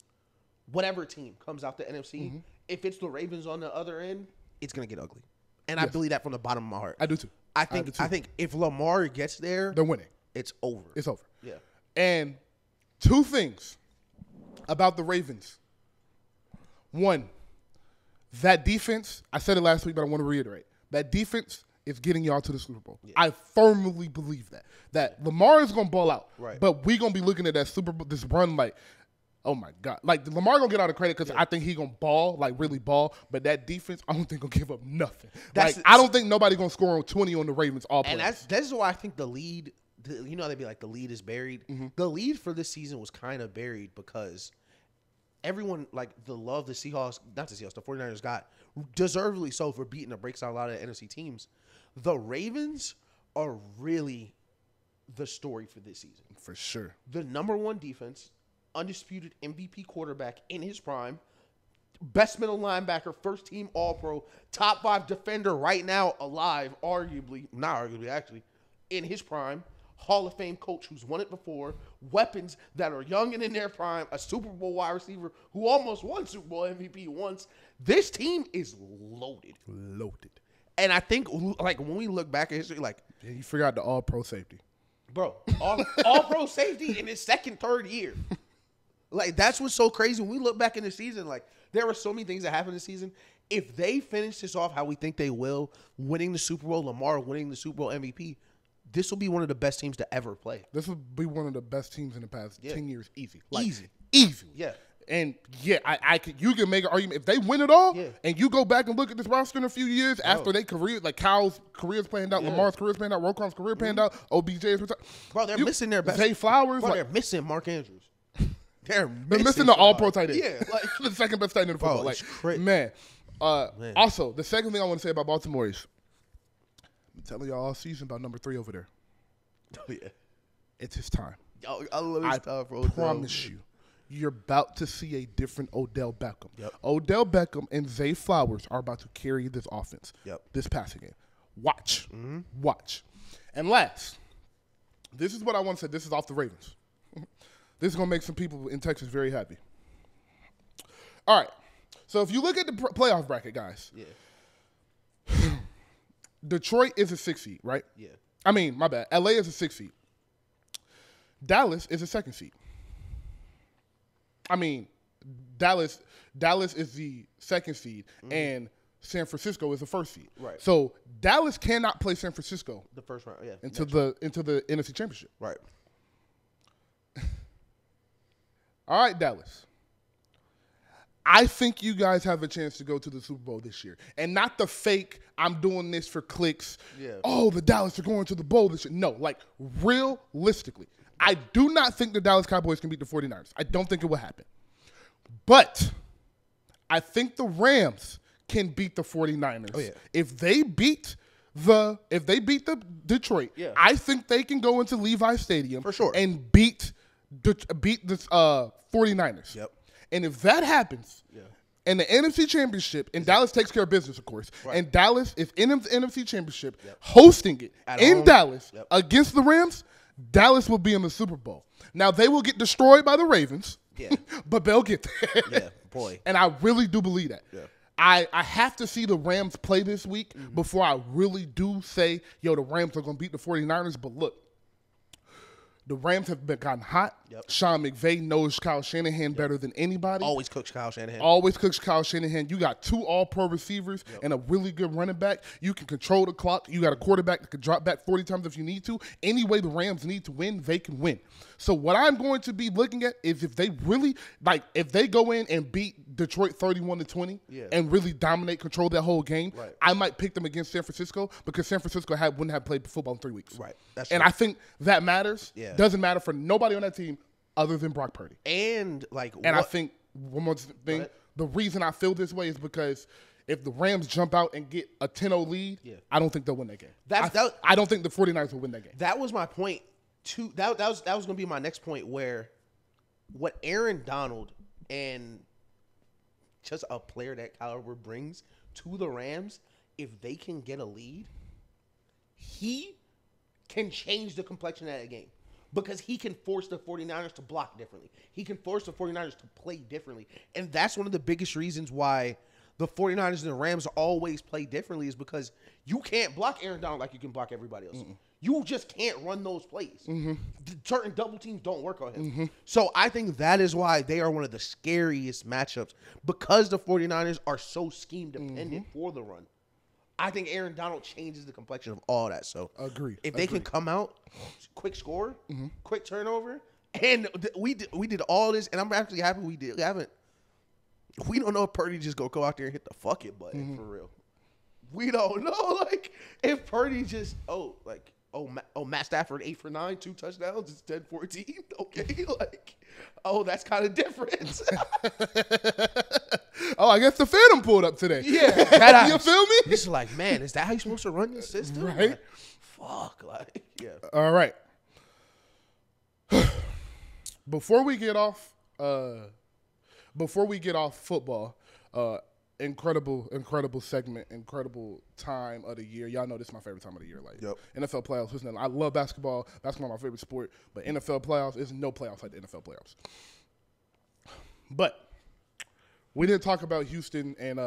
S1: Whatever team comes out the NFC, if it's the Ravens on the other end, it's going to get ugly. And I believe that from the bottom of my heart.
S2: I do too.
S1: I think if Lamar gets there,
S2: they're winning.
S1: It's over.
S2: It's over.
S1: Yeah.
S2: And two things about the Ravens. One, that defense, I said it last week, but I want to reiterate. That defense is getting y'all to the Super Bowl. Yeah. I firmly believe that. That Lamar is going to ball out.
S1: Right.
S2: But we're going to be looking at that Super Bowl, this run like, oh, my God. Like, Lamar going to get all the credit because I think he going to ball, like really ball. But that defense, I don't think going to give up nothing. I don't think nobody going to score on 20 on the Ravens all plays.
S1: And that's why I think the lead, you know, they'd be like, the lead is buried. Mm-hmm. The lead for this season was kind of buried because everyone, like, the 49ers got, deservedly so for beating the brakes out of a lot of the NFC teams. The Ravens are really the story for this season.
S2: For sure.
S1: The number one defense, undisputed MVP quarterback in his prime, best middle linebacker, first team All-Pro, top 5 defender right now alive, not arguably, actually, in his prime. Hall of Fame coach who's won it before, weapons that are young and in their prime, a Super Bowl wide receiver who almost won Super Bowl MVP once. This team is loaded.
S2: Loaded.
S1: And I think, like, when we look back at history, like...
S2: Yeah, you forgot the all-pro safety.
S1: Bro, all-pro safety in his second, third year. Like, that's what's so crazy. When we look back in the season, like, there were so many things that happened this season. If they finish this off how we think they will, winning the Super Bowl, Lamar winning the Super Bowl MVP... This will be one of the best teams to ever play.
S2: This will be one of the best teams in the past 10 years, easy. Like,
S1: easy.
S2: Yeah. And you can make an argument if they win it all, and you go back and look at this roster in a few years after their career, like Kyle's career's panned out, Lamar's career's panned out, Roquan's career panned out, OBJ's retired.
S1: Bro, they're missing their best.
S2: Zay Flowers,
S1: bro, they're missing Mark Andrews. They're
S2: missing the All-Pro tight end.
S1: Yeah, like
S2: the second best tight end in football. Man. Also, the second thing I want to say about Baltimore is, I'm telling y'all all season about number 3 over there.
S1: Oh, yeah.
S2: It's his time.
S1: I love his time for Odell.
S2: Promise you, you're about to see a different Odell Beckham.
S1: Yep.
S2: Odell Beckham and Zay Flowers are about to carry this offense. This passing game. Watch. Mm-hmm. Watch. And last, this is what I want to say. This is off the Ravens. This is going to make some people in Texas very happy. All right. So if you look at the playoff bracket, guys.
S1: Yeah.
S2: Detroit is a 6 seed, right?
S1: Yeah.
S2: I mean, my bad. LA is a 6 seed. Dallas is a 2nd seed. I mean, Dallas is the 2nd seed, and San Francisco is the 1st seed.
S1: Right.
S2: So Dallas cannot play San Francisco
S1: the first round,
S2: into the NFC Championship.
S1: Right.
S2: All right, Dallas. I think you guys have a chance to go to the Super Bowl this year. And not the fake, I'm doing this for clicks.
S1: Yeah.
S2: Oh, the Dallas are going to the bowl this year. No, like, realistically, I do not think the Dallas Cowboys can beat the 49ers. I don't think it will happen. But I think the Rams can beat the 49ers.
S1: Oh, yeah.
S2: If they beat the Detroit, I think they can go into Levi Stadium
S1: for sure
S2: and beat the 49ers.
S1: Yep.
S2: And if that happens, and the NFC Championship, and Dallas takes care of business, of course, and Dallas is in the NFC Championship, hosting it in Dallas against the Rams, Dallas will be in the Super Bowl. Now, they will get destroyed by the Ravens, but they'll get there.
S1: Yeah, boy.
S2: And I really do believe that.
S1: Yeah.
S2: I have to see the Rams play this week before I really do say, the Rams are going to beat the 49ers. But look, the Rams have gotten hot.
S1: Yep.
S2: Sean McVay knows Kyle Shanahan better than anybody.
S1: Always cooks Kyle Shanahan.
S2: You got 2 all-pro receivers and a really good running back. You can control the clock. You got a quarterback that can drop back 40 times if you need to. Any way the Rams need to win, they can win. So what I'm going to be looking at is if they really, if they go in and beat Detroit 31-20 and really dominate, control that whole game, I might pick them against San Francisco because San Francisco wouldn't have played football in 3 weeks.
S1: Right.
S2: I think that matters. Yeah. Doesn't matter for nobody on that team other than Brock Purdy.
S1: And
S2: I think one more thing, the reason I feel this way is because if the Rams jump out and get a 10-0 lead, I don't think they'll win that game. I don't think the 49ers will win that game.
S1: That was my point. That was going to be my next point, where what Aaron Donald and just a player that caliber brings to the Rams, if they can get a lead, he can change the complexion of that game. Because he can force the 49ers to block differently. He can force the 49ers to play differently. And that's one of the biggest reasons why the 49ers and the Rams always play differently, is because you can't block Aaron Donald like you can block everybody else. You just can't run those plays. Certain double teams don't work on him. So I think that is why they are one of the scariest matchups, because the 49ers are so scheme dependent for the run. I think Aaron Donald changes the complexion of all that. So
S2: agree.
S1: If they can come out, quick score, quick turnover, and we did all this, and I'm actually happy we did. We don't know if Purdy just go out there and hit the fuck it button for real. We don't know. Like, if Purdy just Matt Stafford 8 for 9, 2 touchdowns, it's 10-14. Okay, like, that's kind of different.
S2: I guess the Phantom pulled up today.
S1: Yeah,
S2: you feel me?
S1: It's like, man, is that how you're supposed to run your system?
S2: Right?
S1: Like, fuck, like, yeah.
S2: All right. Before we get off football, incredible segment, incredible time of the year. Y'all know this is my favorite time of the year. Like, NFL playoffs. Listen, I love basketball. Basketball is my favorite sport. But NFL playoffs, there's no playoffs like the NFL playoffs. But we didn't talk about Houston and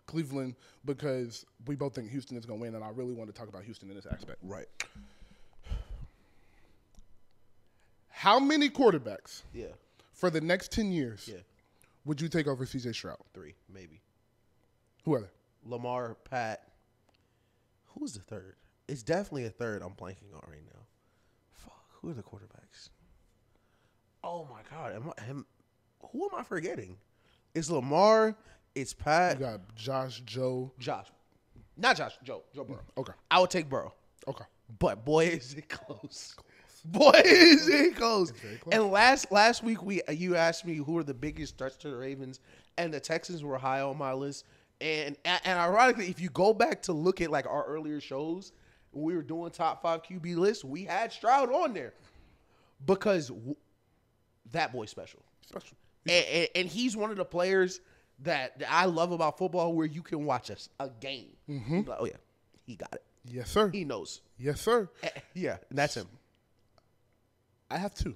S2: Cleveland because we both think Houston is going to win, and I really want to talk about Houston in this aspect.
S1: Right.
S2: How many quarterbacks for the next 10 years would you take over C.J. Stroud?
S1: 3, maybe.
S2: Who are they?
S1: Lamar, Pat. Who's the third? It's definitely a third I'm blanking on right now. Fuck, who are the quarterbacks? Oh, my God. Who am I forgetting? It's Lamar. It's Pat.
S2: You got Joe.
S1: Not Josh, Joe Burrow.
S2: Okay.
S1: I would take Burrow.
S2: Okay.
S1: But boy, is it close. Boy, is it close.
S2: It's very close.
S1: And last week you asked me who are the biggest threats to the Ravens, and the Texans were high on my list. And ironically, if you go back to look at like our earlier shows, when we were doing top 5 QB lists, we had Stroud on there because that boy's special. And he's one of the players that I love about football, where you can watch a game. Like, oh yeah, he got it.
S2: Yes, sir.
S1: He knows.
S2: Yes, sir.
S1: Yeah, and that's him.
S2: I have 2.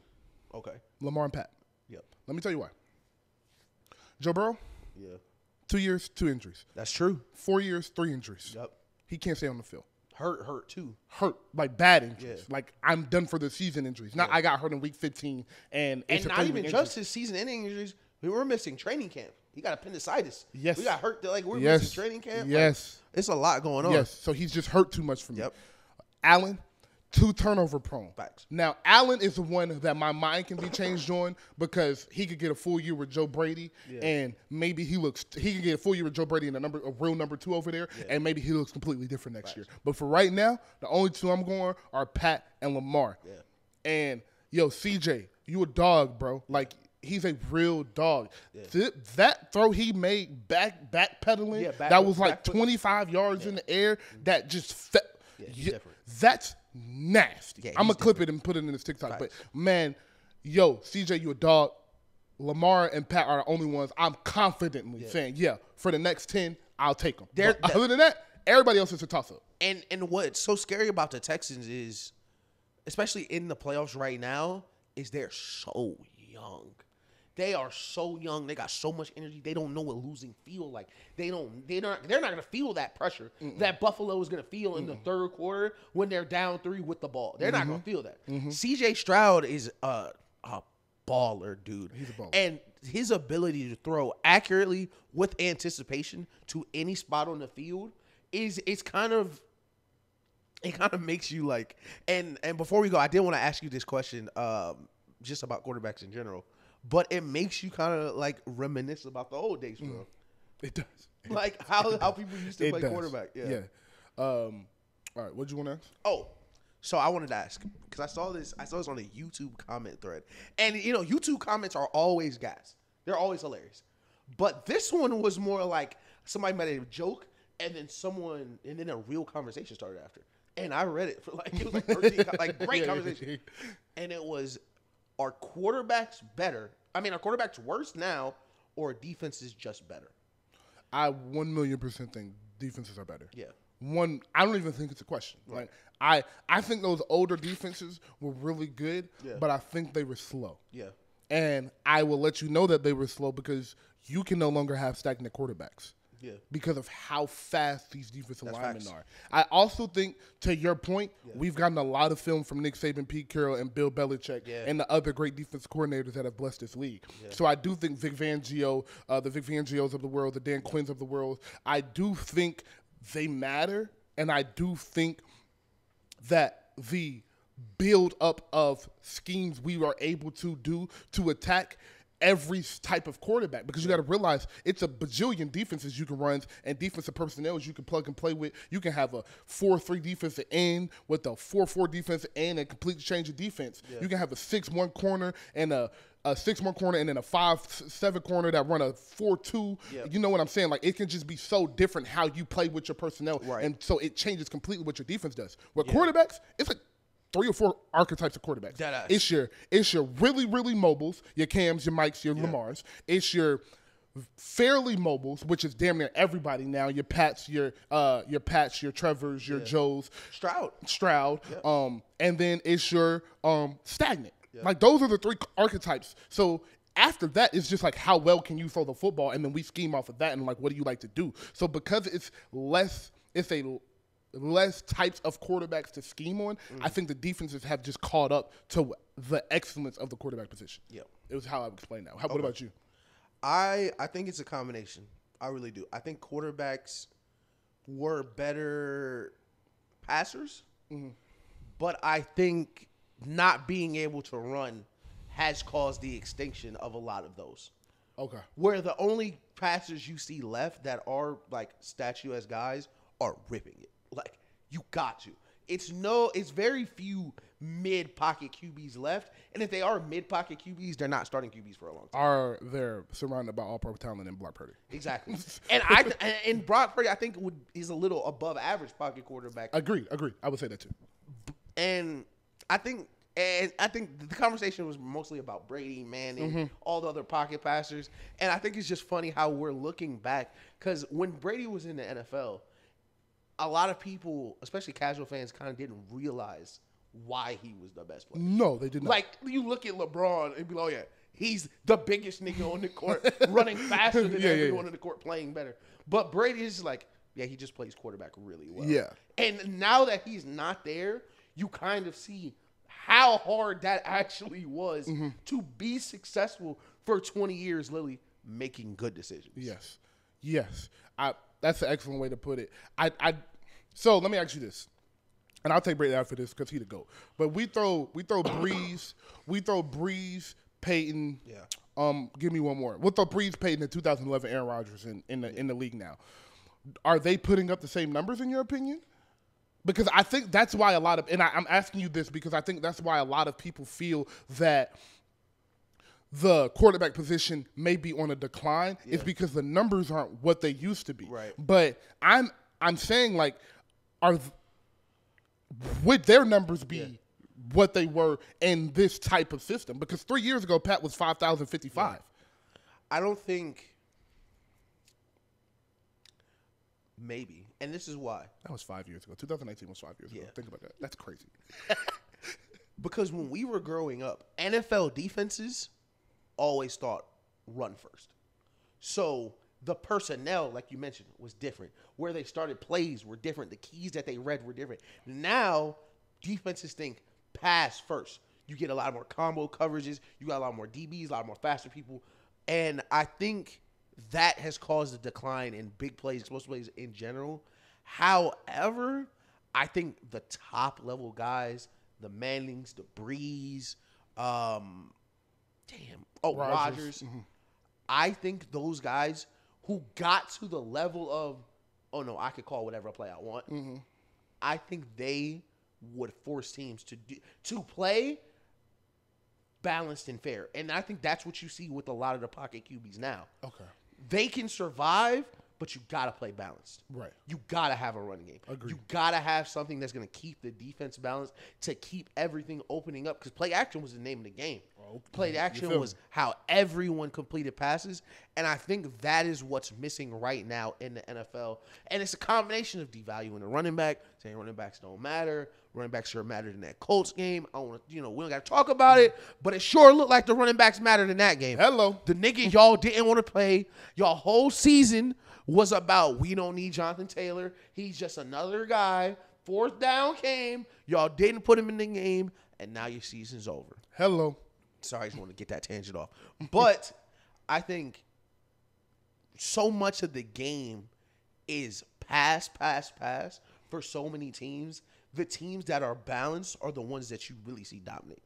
S1: Okay.
S2: Lamar and Pat.
S1: Yep.
S2: Let me tell you why. Joe Burrow.
S1: Yeah.
S2: 2 years, 2 injuries.
S1: That's true.
S2: 4 years, 3 injuries.
S1: Yep.
S2: He can't stay on the field.
S1: Hurt too.
S2: Hurt, like bad injuries.
S1: Yeah.
S2: Like, I'm done for the season injuries. Now, I got hurt in week 15. And
S1: not even just his season-ending injuries. We were missing training camp. He got appendicitis.
S2: Yes.
S1: We got hurt. Like, we're missing training camp.
S2: Yes.
S1: Like, it's a lot going on.
S2: Yes. So he's just hurt too much for me.
S1: Yep.
S2: Allen, 2 turnover prone.
S1: Facts.
S2: Now, Allen is the one that my mind can be changed on, because he could get a full year with Joe Brady, and maybe he can get a full year with Joe Brady and a real number 2 over there, and maybe he looks completely different next year. But for right now, the only 2 I'm going are Pat and Lamar. Yeah. And yo, CJ, you a dog, bro. Like, he's a real dog. Yeah. That throw he made backpedaling, that was like 25 yards in the air, that just he's different. That's nasty. Yeah, I'm going to clip it and put it in this TikTok. But, man, yo, CJ, you a dog. Lamar and Pat are the only ones I'm confidently saying, for the next 10, I'll take them. Other than that, everybody else is a toss-up.
S1: And what's so scary about the Texans is, especially in the playoffs right now, is they're so young. They are so young. They got so much energy. They don't know what losing feel like. They're not going to feel that pressure that Buffalo is going to feel in the third quarter when they're down 3 with the ball. They're not going to feel that. C.J. Stroud is a baller, dude. He's a baller. And his ability to throw accurately with anticipation to any spot on the field it kind of makes you like. And before we go, I did want to ask you this question, just about quarterbacks in general. But it makes you kind of like reminisce about the old days, bro.
S2: It does.
S1: Like how people used to play quarterback. Yeah.
S2: All right. What do you want to ask?
S1: Oh, so I wanted to ask because I saw this on a YouTube comment thread, and YouTube comments are always gas. They're always hilarious. But this one was more like somebody made a joke, and then a real conversation started after. And I read it for it was like 13, like great conversation, and it was. Are quarterbacks better? I mean, are quarterbacks worse now, or defense is just better?
S2: I 1,000,000% think defenses are better.
S1: Yeah.
S2: I don't even think it's a question.
S1: Right.
S2: Like I think those older defenses were really good, but I think they were slow.
S1: Yeah.
S2: And I will let you know that they were slow because you can no longer have stagnant quarterbacks.
S1: Yeah.
S2: Because of how fast these defensive linemen
S1: facts.
S2: are. I also think, to your point, we've gotten a lot of film from Nick Saban, Pete Carroll, and Bill Belichick, and the other great defensive coordinators that have blessed this league. Yeah. So I do think Vic Fangio, the Vic Fangios of the world, the Dan Quinns of the world, I do think they matter, and I do think that the build-up of schemes we are able to do to attack every type of quarterback, because you got to realize it's a bajillion defenses you can run and defensive personnel you can plug and play with. You can have a 4-3 defensive end with a 4-4 defensive end and completely change the defense. Yeah. You can have a 6-1 corner and a 6-1 corner and then a 5-7 corner that run a 4-2. Yep. You know what I'm saying? Like, it can just be so different how you play with your personnel, and so it changes completely what your defense does. With quarterbacks, it's like 3 or 4 archetypes of quarterbacks. It's your really, really mobiles, your Cams, your Mikes, your Lamars. It's your fairly mobiles, which is damn near everybody now. Your Pats, your Trevors, your Joes. Stroud. Yep. And then it's your stagnant. Yep. Like, those are the 3 archetypes. So after that, it's just like, how well can you throw the football? And then we scheme off of that and, like, what do you like to do? So because it's less types of quarterbacks to scheme on, I think the defenses have just caught up to the excellence of the quarterback position. Yeah, it was how I would explain that. What about you?
S1: I think it's a combination. I really do. I think quarterbacks were better passers, but I think not being able to run has caused the extinction of a lot of those.
S2: Okay.
S1: Where the only passers you see left that are like statuesque guys are ripping it. Like, you got to. It's very few mid-pocket QBs left, and if they are mid-pocket QBs, they're not starting QBs for a long time.
S2: They're surrounded by all-pro talent in Brock Purdy.
S1: Exactly. And Brock Purdy, I think, is a little above average pocket quarterback.
S2: Agreed. I would say that too.
S1: And I think the conversation was mostly about Brady, Manning, all the other pocket passers, and I think it's just funny how we're looking back, because when Brady was in the NFL, a lot of people, especially casual fans, kind of didn't realize why he was the best player.
S2: No, they did not.
S1: Like, you look at LeBron and be like, oh, yeah, he's the biggest nigga on the court, running faster than everyone on the court, playing better. But Brady is like, yeah, he just plays quarterback really well. Yeah. And now that he's not there, you kind of see how hard that actually was to be successful for 20 years, literally making good decisions.
S2: Yes. That's an excellent way to put it. So let me ask you this, and I'll take Brady out for this because he's the GOAT. But we throw Breeze, Peyton. Yeah. Give me one more. We'll throw Breeze, Peyton, and 2011 Aaron Rodgers in the league now. Are they putting up the same numbers in your opinion? Because I think that's why I'm asking you this because I think that's why a lot of people feel that the quarterback position may be on a decline. It's because the numbers aren't what they used to be.
S1: Right.
S2: But I'm saying, like, would their numbers be what they were in this type of system? Because 3 years ago, Pat was 5,055.
S1: I don't think maybe. And this is why.
S2: That was 5 years ago. 2019 was 5 years ago. Think about that. That's crazy.
S1: Because when we were growing up, NFL defenses always thought run first. So the personnel, like you mentioned, was different. Where they started plays were different. The keys that they read were different. Now, defenses think pass first. You get a lot more combo coverages. You got a lot more DBs, a lot more faster people. And I think that has caused a decline in big plays, explosive plays in general. However, I think the top-level guys, the Mannings, the Breeze, Rodgers. I think those guys who got to the level of, oh, no, I could call whatever play I want, I think they would force teams to play balanced and fair. And I think that's what you see with a lot of the pocket QBs now.
S2: Okay.
S1: They can survive, but you got to play balanced.
S2: Right.
S1: You got to have a running game.
S2: Agreed.
S1: You got to have something that's going to keep the defense balanced, to keep everything opening up, because play action was the name of the game. Play action was how everyone completed passes. And I think that is what's missing right now in the NFL. And it's a combination of devaluing the running back, saying running backs don't matter. Running backs sure mattered in that Colts game. I don't want to, we don't got to talk about it, but it sure looked like the running backs mattered in that game.
S2: Hello.
S1: The nigga y'all didn't want to play. Y'all whole season was about we don't need Jonathan Taylor. He's just another guy. Fourth down came. Y'all didn't put him in the game, and now your season's over.
S2: Hello.
S1: Sorry, I just want to get that tangent off. But I think so much of the game is pass for so many teams. The teams that are balanced are the ones that you really see dominate.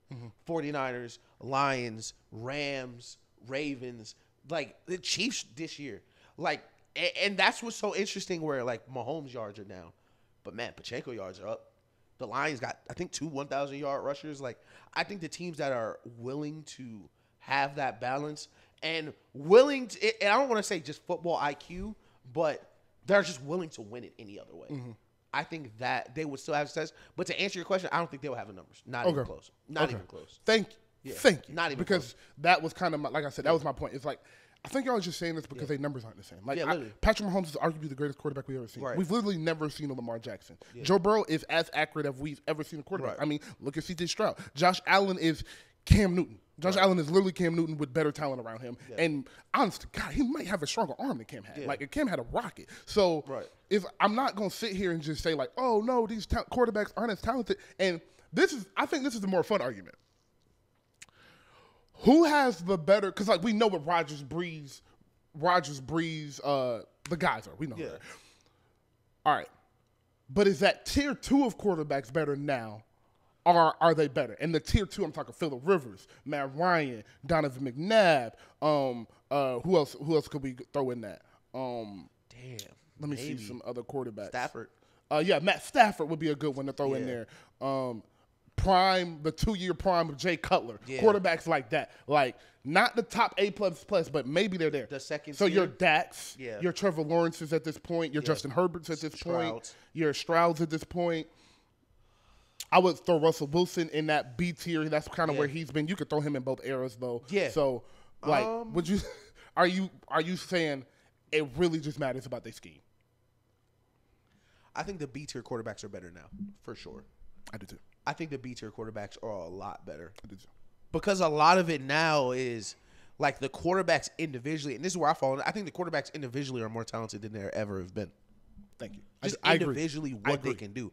S1: 49ers, Lions, Rams, Ravens, like the Chiefs this year. Like, and that's what's so interesting where, like, Mahomes' yards are down. But, man, Pacheco yards are up. The Lions got, I think, 2 1,000-yard rushers. Like, I think the teams that are willing to have that balance and willing to, and I don't want to say just football IQ, but they're just willing to win it any other way. I think that they would still have success. But to answer your question, I don't think they will have the numbers. Not even close. Not even close.
S2: Thank you. Thank you.
S1: Not even
S2: because
S1: close.
S2: That was kind of like I said, that was my point. It's like I think y'all are just saying this because their numbers aren't the same. Like Patrick Mahomes is arguably the greatest quarterback we've ever seen. Right. We've literally never seen a Lamar Jackson. Joe Burrow is as accurate as we've ever seen a quarterback. I mean, look at C.J. Stroud. Josh Allen is Cam Newton. Josh Allen is literally Cam Newton with better talent around him. And honestly, God, he might have a stronger arm than Cam had. Like, if Cam had a rocket. So if I'm not going to sit here and just say, like, oh, no, these quarterbacks aren't as talented. And I think this is the more fun argument. Who has the better – because, like, we know what Rodgers, Breeze, the guys are. We know that. All right. But is that tier 2 of quarterbacks better now? Are they better? And the tier 2, I'm talking Phillip Rivers, Matt Ryan, Donovan McNabb. Who else could we throw in that? Let me see some other quarterbacks.
S1: Stafford.
S2: Matt Stafford would be a good one to throw in there. The 2-year prime of Jay Cutler. Quarterbacks like that. Like, not the top A++, but maybe they're there.
S1: The second
S2: So
S1: tier?
S2: Your Dax, your Trevor Lawrences at this point, your Justin Herberts at this point, your Strouds at this point. I would throw Russell Wilson in that B tier. That's kind of where he's been. You could throw him in both eras, though. Yeah. So, like, would you? Are you saying it really just matters about their scheme?
S1: I think the B tier quarterbacks are better now, for sure.
S2: I do too.
S1: I think the B tier quarterbacks are a lot better.
S2: I do too.
S1: Because a lot of it now is like the quarterbacks individually, and this is where I fall in. I think the quarterbacks individually are more talented than they ever have been.
S2: Thank you.
S1: Just individually what they can do.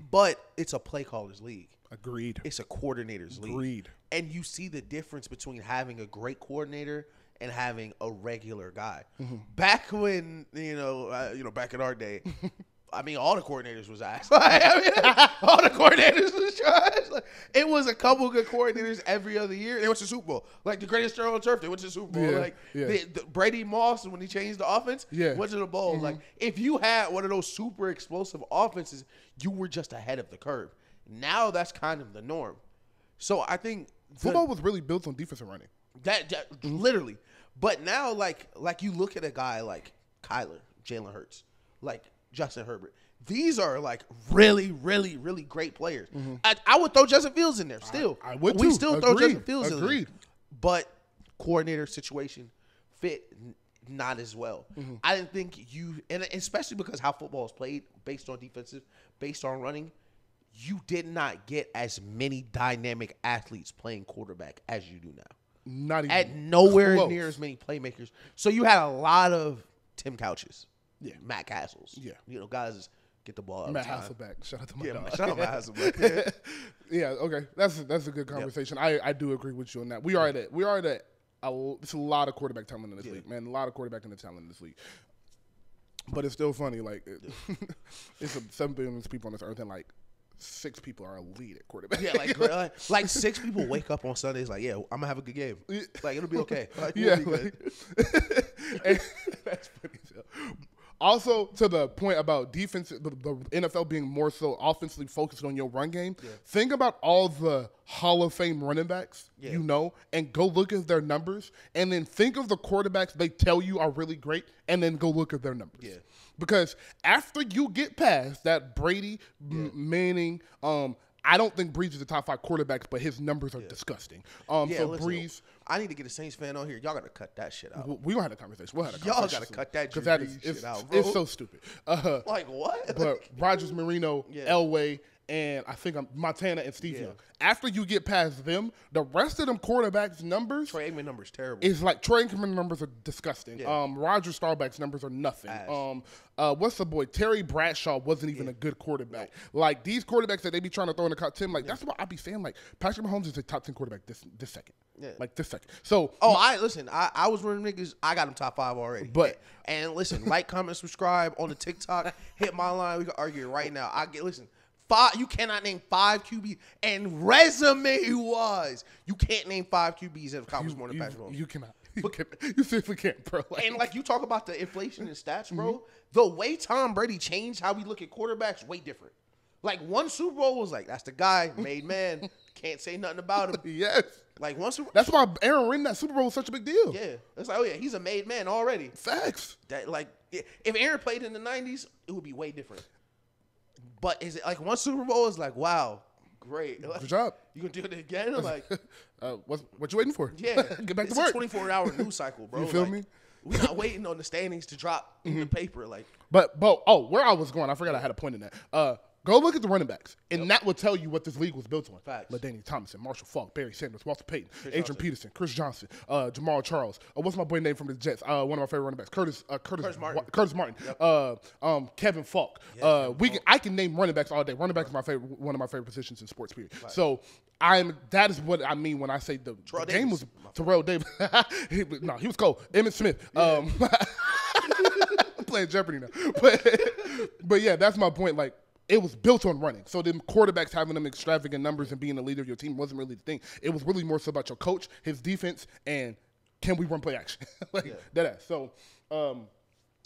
S1: But it's a play caller's league.
S2: Agreed.
S1: It's a coordinator's league.
S2: Agreed.
S1: And you see the difference between having a great coordinator and having a regular guy. Back when, back in our day, I mean, all the coordinators was ass. All the coordinators was trash. Like, it was a couple good coordinators every other year. They went to the Super Bowl. Like the greatest star on turf, they went to the Super Bowl. The Brady Moss, when he changed the offense, went to the bowl. Like, if you had one of those super explosive offenses, you were just ahead of the curve. Now that's kind of the norm. So I think
S2: football was really built on defensive running.
S1: That literally. But now, like you look at a guy like Kyler, Jalen Hurts, like Justin Herbert. These are like really, really, really great players. I would throw Justin Fields in there still.
S2: I would too.
S1: We still throw Justin Fields in there. But coordinator situation fit not as well. I didn't think and especially because how football is played based on defensive, based on running, you did not get as many dynamic athletes playing quarterback as you do now.
S2: Not even
S1: at nowhere near as many playmakers. So you had a lot of Tim Couches. Matt Castles. Guys get the ball out of time.
S2: Matt Hasselbeck. Shout out to my dog.
S1: Shout out Matt Hasselbeck.
S2: Okay. That's a good conversation. I do agree with you on that. We are at it's a lot of quarterback talent in this league, man. A lot of quarterback in the talent in this league. But it's still funny, like it's 7 billion people on this earth and like 6 people are elite at quarterback.
S1: Like 6 people wake up on Sundays like, I'm gonna have a good game. Like it'll be okay. Like,
S2: that's funny. Also, to the point about defense, the NFL being more so offensively focused on your run game, think about all the Hall of Fame running backs, and go look at their numbers, and then think of the quarterbacks they tell you are really great, and then go look at their numbers. Because after you get past that Brady, Manning, I don't think Breeze is the top 5 quarterbacks, but his numbers are disgusting. So
S1: listen,
S2: Breeze,
S1: I need to get a Saints fan on here. Y'all gotta cut that shit out.
S2: we gonna have a conversation. We'll have a
S1: Y'all
S2: conversation
S1: gotta cut that shit out, bro.
S2: It's so stupid.
S1: Like what?
S2: But Rogers, Marino, Elway, and I think Montana and Steve Young. After you get past them, the rest of them quarterbacks' numbers,
S1: Troy Aikman numbers terrible.
S2: Is like Troy Aikman numbers are disgusting. Roger Staubach's numbers are nothing. What's the boy? Terry Bradshaw wasn't even a good quarterback. Like these quarterbacks that they be trying to throw in the top 10, like that's what I be saying. Like Patrick Mahomes is a top 10 quarterback this second. Yeah. Like this second. So
S1: I was one of them niggas. I got him top 5 already.
S2: But
S1: and listen, like, comment, subscribe on the TikTok. Hit my line. We can argue right now. You cannot name 5 QBs, and resume-wise, you can't name 5 QBs that have accomplished more than Patrick Mahomes.
S2: You cannot. You seriously can't, bro.
S1: And like you talk about the inflation in stats, bro, the way Tom Brady changed how we look at quarterbacks, way different. Like one Super Bowl was like, that's the guy, made man, can't say nothing about him.
S2: Yes.
S1: Like one Super.
S2: That's why Aaron winning that Super Bowl was such a big deal.
S1: Yeah, it's like, oh yeah, he's a made man already.
S2: Facts.
S1: That like, if Aaron played in the '90s, it would be way different. But is it like one Super Bowl is like, wow, great. Like,
S2: good job.
S1: You gonna do it again? I'm like,
S2: what you waiting for?
S1: Yeah,
S2: get back to
S1: It's
S2: work.
S1: a 24-hour news cycle, bro.
S2: You feel me?
S1: We're not waiting on the standings to drop in the paper, like.
S2: But where I was going, I forgot I had a point in that. Go look at the running backs, and that will tell you what this league was built on.
S1: Facts.
S2: LaDainian Thompson, Marshall Faulk, Barry Sanders, Walter Payton,
S1: Chris
S2: Adrian
S1: Johnson.
S2: Peterson, Chris Johnson, Jamal Charles. What's my boy name from the Jets? One of my favorite running backs, Curtis Martin.
S1: Yep.
S2: Kevin Falk. I can name running backs all day. Running back is one of my favorite positions in sports. Period. Right. So that is what I mean when I say the game was Terrell Davis. He was cold. Emmitt Smith. Yeah. Playing Jeopardy now, but yeah, that's my point. Like. It was built on running. So the quarterbacks having them extravagant numbers and being the leader of your team wasn't really the thing. It was really more so about your coach, his defense, and can we run play action? That. So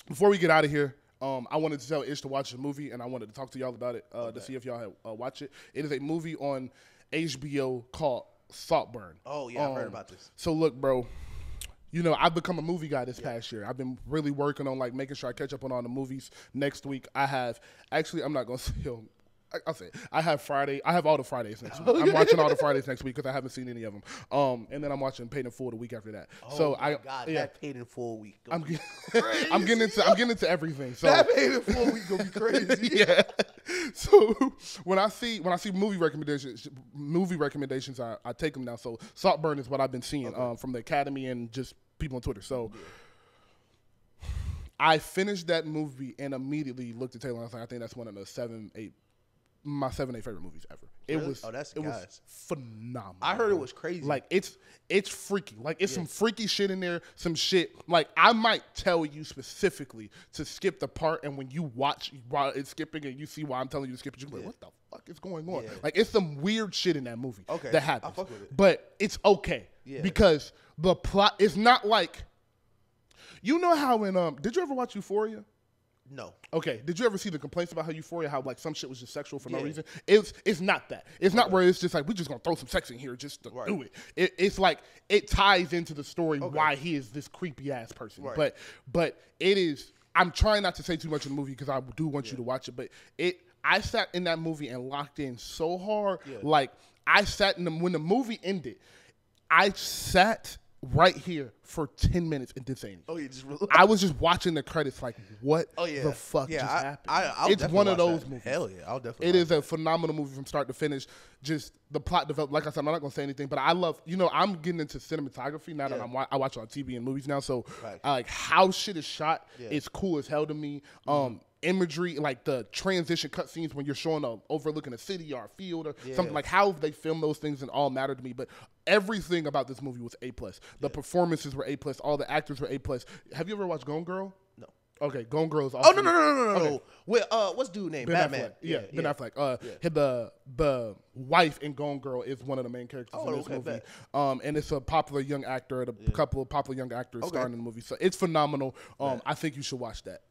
S2: before we get out of here, I wanted to tell Ish to watch the movie, and I wanted to talk to y'all about it to see if y'all had watched it. It is a movie on HBO called Saltburn.
S1: Oh, yeah, I've heard about this.
S2: So look, bro. You know, I've become a movie guy this past year. I've been really working on, like, making sure I catch up on all the movies. Next week, I'm not going to say, I'll say it. I have all the Fridays next week. I'm watching all the Fridays next week because I haven't seen any of them. And then I'm watching Paid in Full the week after that.
S1: Oh, my God, that Paid in Full week.
S2: I'm getting into everything. So
S1: that Paid in Full week gonna be crazy.
S2: Yeah. So when I see movie recommendations, I take them down. So Saltburn is what I've been seeing from the Academy and just people on Twitter. So I finished that movie and immediately looked at Taylor and I was like, I think that's one of the my 7-8 favorite movies ever. It
S1: really?
S2: was was phenomenal.
S1: I heard it was crazy.
S2: Like it's freaky. Like it's some freaky shit in there, some shit. Like I might tell you specifically to skip the part, and when you watch while it's skipping and you see why I'm telling you to skip it, you're like, what the fuck is going on?
S1: Yeah.
S2: Like it's some weird shit in that movie that happens.
S1: I'll fuck with it.
S2: But it's okay because the plot is not like, you know how in did you ever watch Euphoria?
S1: No.
S2: Okay. Did you ever see the complaints about how Euphoria, how like some shit was just sexual for no reason? It's not that. It's not where it's just like, we're just going to throw some sex in here just to do it. It's like, it ties into the story why he is this creepy ass person. Right. But it is, I'm trying not to say too much in the movie because I do want you to watch it, but I sat in that movie and locked in so hard. Yeah. Like I sat when the movie ended, I sat right here for 10 minutes and didn't say anything. Oh, you just I was just watching the credits like, what the fuck just happened? It's one of those movies.
S1: Hell yeah, I'll definitely
S2: It is a phenomenal movie from start to finish. Just the plot developed. Like I said, I'm not going to say anything, but I love, I'm getting into cinematography now that I watch on TV and movies now. So I like how shit is shot. It's cool as hell to me. Imagery, like the transition cut scenes when you're showing overlooking a city or a field or something, like how they film those things and all matter to me. But everything about this movie was A+. The performances were A+. All the actors were A+. Have you ever watched Gone Girl? No. Okay, Gone Girl is awesome.
S1: Oh, no. Okay. What's dude name? Batman.
S2: Ben Affleck. The wife in Gone Girl is one of the main characters in this movie. And it's a popular young actor, a couple of popular young actors starring in the movie. So it's phenomenal. I think you should watch that.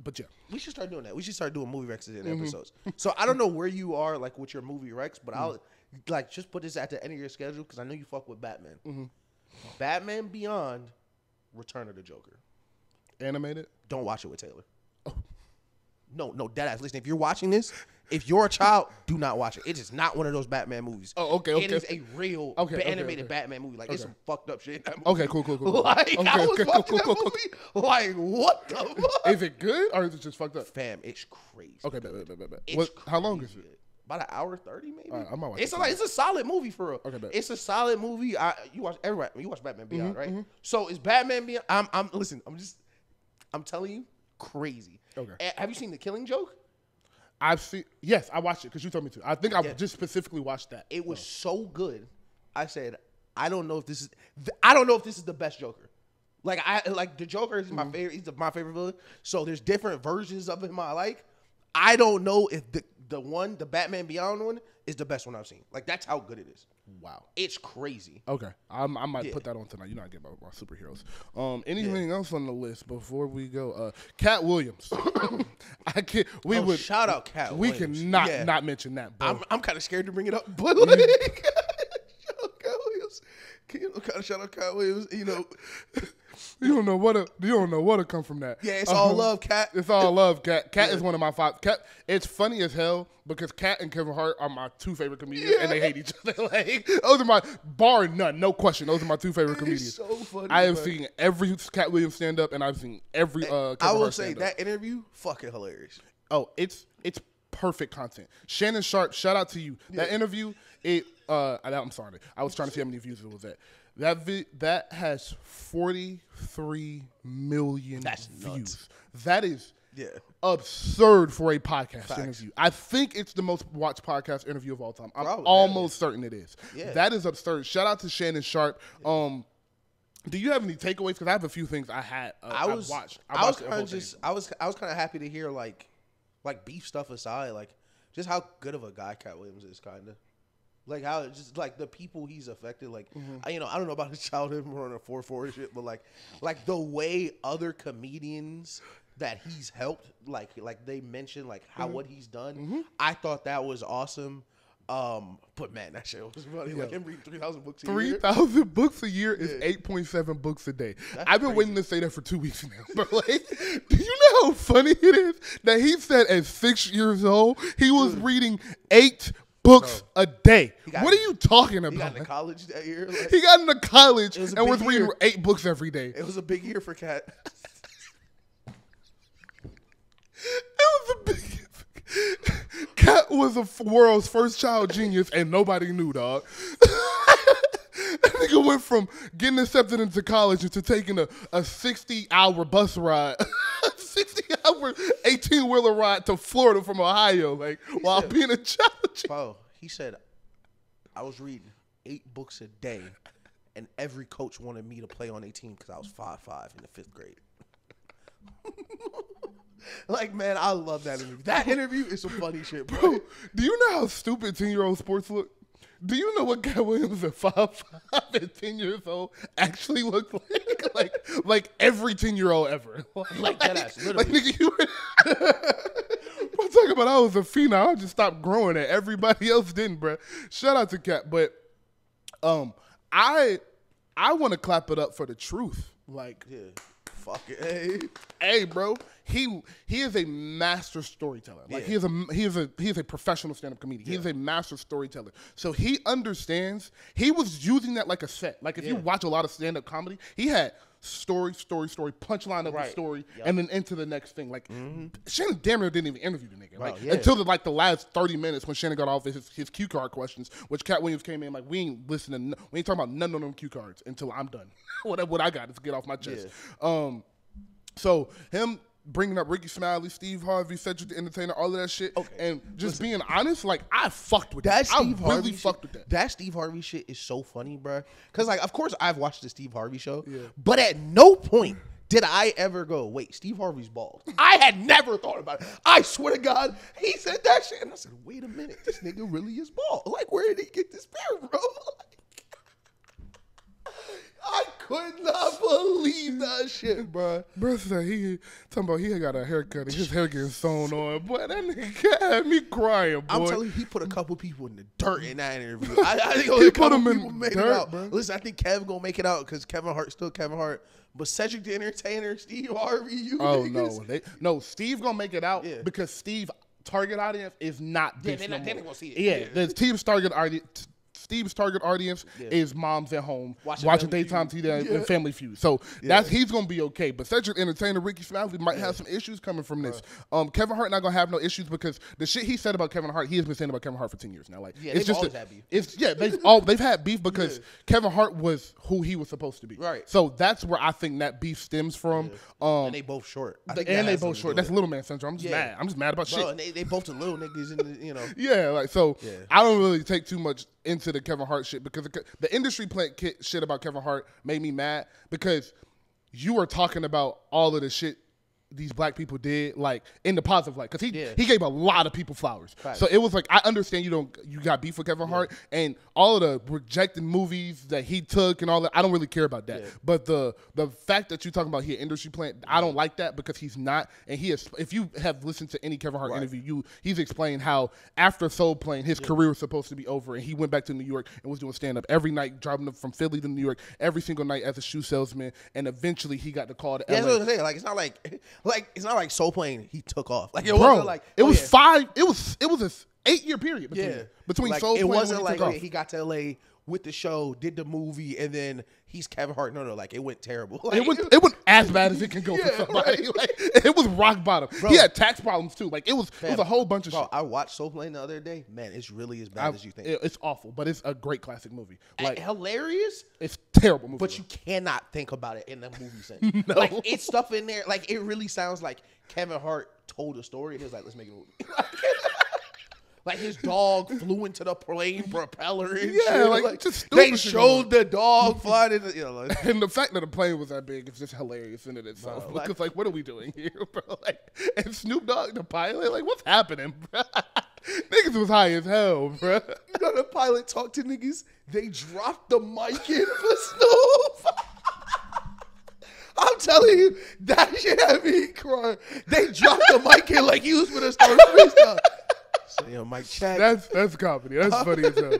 S2: But yeah,
S1: we should start doing that. We should start doing movie recs in episodes. So I don't know where you are, like with your movie recs, but I'll like just put this at the end of your schedule because I know you fuck with Batman. Batman Beyond, Return of the Joker,
S2: animated.
S1: Don't watch it with Taylor. Oh. No, deadass. Listen, if you're watching this, If you're a child, do not watch it. It is not one of those Batman movies.
S2: Oh, okay.
S1: It is a real animated Batman movie. Like, it's some fucked up shit in that movie.
S2: Okay, cool.
S1: Like, I was watching that movie. Like, what the fuck?
S2: Is it good or is it just fucked up?
S1: Fam, it's crazy.
S2: Okay, bet. How long is it?
S1: About an hour 30, maybe.
S2: I might watch
S1: it's a solid movie for real.
S2: Okay, bet.
S1: It's a solid movie. You watch Batman Beyond, right? So is Batman Beyond? I'm telling you, crazy.
S2: Okay.
S1: Have you seen The Killing Joke?
S2: Yes, I watched it because you told me to. I think I just specifically watched that.
S1: It was so good. I said, I don't know if this is the best Joker. Like the Joker is my favorite. He's my favorite villain. So there's different versions of him I like. I don't know if the Batman Beyond one is the best one I've seen. Like, that's how good it is.
S2: Wow.
S1: It's crazy.
S2: Okay. I might put that on tonight. You know I get my superheroes. Anything else on the list before we go? Katt Williams.
S1: Shout out Katt Williams.
S2: We cannot not mention that, bro.
S1: I'm kind of scared to bring it up, but like, Katt Williams. Shout out Katt Williams. You know,
S2: you don't know what'll come from that.
S1: Yeah, it's all love, Katt.
S2: It's all love, Katt. Katt is one of my five. Katt. It's funny as hell because Katt and Kevin Hart are my two favorite comedians, and they hate each other. Like, those are my bar none, no question. Those are my two favorite comedians.
S1: It's so funny.
S2: I have seen every Katt Williams stand up, and I've seen every. Kevin
S1: I will
S2: Hart
S1: say
S2: stand-up.
S1: that interview, fucking hilarious.
S2: Oh, it's perfect content. Shannon Sharp, shout out to you. That interview, I'm sorry. I was trying to see how many views it was at. That has 43 million views.
S1: Nuts.
S2: That is absurd for a podcast interview. I think it's the most watched podcast interview of all time. I'm almost certain it is. Yeah. That is absurd. Shout out to Shannon Sharp. Do you have any takeaways? Because I have a few things I had. I was kind of happy to hear like beef stuff aside, like just how good of a guy Katt Williams is, kind of. Like how just like the people he's affected, like I don't know about his childhood more on a 4-4 shit, but like the way other comedians that he's helped, like they mentioned like how what he's done. I thought that was awesome. But man, that shit was funny. Like him reading 3,000 books a year. 3,000 books a year is 8.7 books a day. I've been waiting to say that for 2 weeks now. But like, do you know how funny it is that he said at 6 years old he was reading 8 books a day? What are you talking about?
S1: He got into college that year. Like,
S2: he got into college and was reading 8 books every day.
S1: It was a big year for Katt.
S2: It was a big year. Katt was the world's first child genius, and nobody knew, dog. That nigga went from getting accepted into college into taking a 60-hour bus ride, a 60-hour 18-wheeler ride to Florida from Ohio, like while being a child genius.
S1: Bro, he said, I was reading 8 books a day, and every coach wanted me to play on a team because I was 5'5" in the 5th grade. Like, man, I love that interview. That interview is some funny shit, bro.
S2: Do you know how stupid 10-year-old sports look? Do you know what Katt Williams at 5'5" and 10 years old actually looked like? Like every 10-year-old ever.
S1: Like that ass, literally.
S2: Like, nigga, you were... I'm talking about I was a phenom. I just stopped growing it. Everybody else didn't, bro. Shout out to Katt. But I want to clap it up for the truth. Like,
S1: fuck it.
S2: Hey, bro. He is a master storyteller. Like he is a professional stand-up comedian. He is a master storyteller. So he understands. He was using that like a set. Like if you watch a lot of stand-up comedy, he had story, punchline of the story, and then into the next thing. Like Shannon damn near didn't even interview the nigga. Like until the last 30 minutes when Shannon got off his cue card questions, which Katt Williams came in like, we ain't listening. We ain't talking about none of them cue cards until I'm done. what I got is get off my chest. So him bringing up Ricky Smiley, Steve Harvey, Cedric the Entertainer, all of that shit, and just being honest, like I fucked with that. I really fucked with that.
S1: That Steve Harvey shit is so funny, bro. Because like, of course, I've watched the Steve Harvey show, but at no point did I ever go, wait, Steve Harvey's bald. I had never thought about it. I swear to God, he said that shit, and I said, wait a minute, this nigga really is bald. Like, where did he get this beard, bro? I could not believe that shit, bro.
S2: Bro said he talking about he got a haircut and his hair getting sewn on. Boy, that nigga had me crying, boy.
S1: I'm telling you, he put a couple people in the dirt in that interview. I think he put them in the dirt, bro. Listen, I think Kev gonna make it out because Kevin Hart's still Kevin Hart. But Cedric the Entertainer, Steve Harvey,
S2: no, Steve gonna make it out because Steve target audience is not
S1: Yeah,
S2: this
S1: they're
S2: no
S1: not
S2: more.
S1: gonna see it.
S2: Yeah, the team's target audience. Steve's target audience is moms at home watching daytime TV and Family Feud. So he's gonna be okay. But Cedric Entertainer, Ricky Smiley might have some issues coming from this. Kevin Hart not gonna have no issues because the shit he said about Kevin Hart, he has been saying about Kevin Hart for 10 years now. Like it's just
S1: always had beef.
S2: They've had beef because Kevin Hart was who he was supposed to be.
S1: Right.
S2: So that's where I think that beef stems from.
S1: And they both short.
S2: They both short. That's little man syndrome. I'm just mad. I'm just mad about shit.
S1: And they both the little niggas in the, you know.
S2: Yeah, like so. Yeah. I don't really take too much into the Kevin Hart shit because the industry shit about Kevin Hart made me mad because you were talking about all of the shit these black people did, like in the positive light, because he gave a lot of people flowers. Right. So it was like, I understand you got beef with Kevin Hart and all of the rejected movies that he took and all that. I don't really care about that. Yeah. But the fact that you're talking about he industry plant, I don't like that because he's not. And he is. If you have listened to any Kevin Hart interview, he's explained how after Soul Plane, his career was supposed to be over, and he went back to New York and was doing stand up every night, driving up from Philly to New York every single night as a shoe salesman. And eventually he got the call to LA.
S1: That's what I'm saying. Like it's not like Soul Plane he took off. Like it
S2: wasn't
S1: like
S2: it was 5. It was a 8-year period between
S1: like,
S2: Soul Plane.
S1: It wasn't
S2: and
S1: like he got to LA with the show, did the movie, and then he's Kevin Hart. No, like it went terrible. Like,
S2: it went as bad as it can go for somebody. Right. Like it was rock bottom. Bro, he had tax problems too. Like it was a whole bunch of shit.
S1: I watched Soul Plane the other day. Man, it's really as bad as you think.
S2: It's awful, but it's a great classic movie. Like
S1: hilarious.
S2: It's a terrible movie.
S1: But you cannot think about it in the movie sense. No. Like it's stuff in there. Like it really sounds like Kevin Hart told a story. He was like, let's make a movie. Like his dog flew into the plane propeller and shit.
S2: Like just
S1: they showed the dog flying in the,
S2: and the fact that the plane was that big is just hilarious in it itself. Bro, because like what are we doing here, bro? Like, and Snoop Dogg, the pilot, like what's happening, bro? Niggas was high as hell, bro.
S1: You know the pilot talked to niggas, they dropped the mic in for Snoop. I'm telling you, that shit had me crying. They dropped the mic in like he was going to start freestyle. So, you know, Mike check.
S2: That's comedy. That's funny as hell.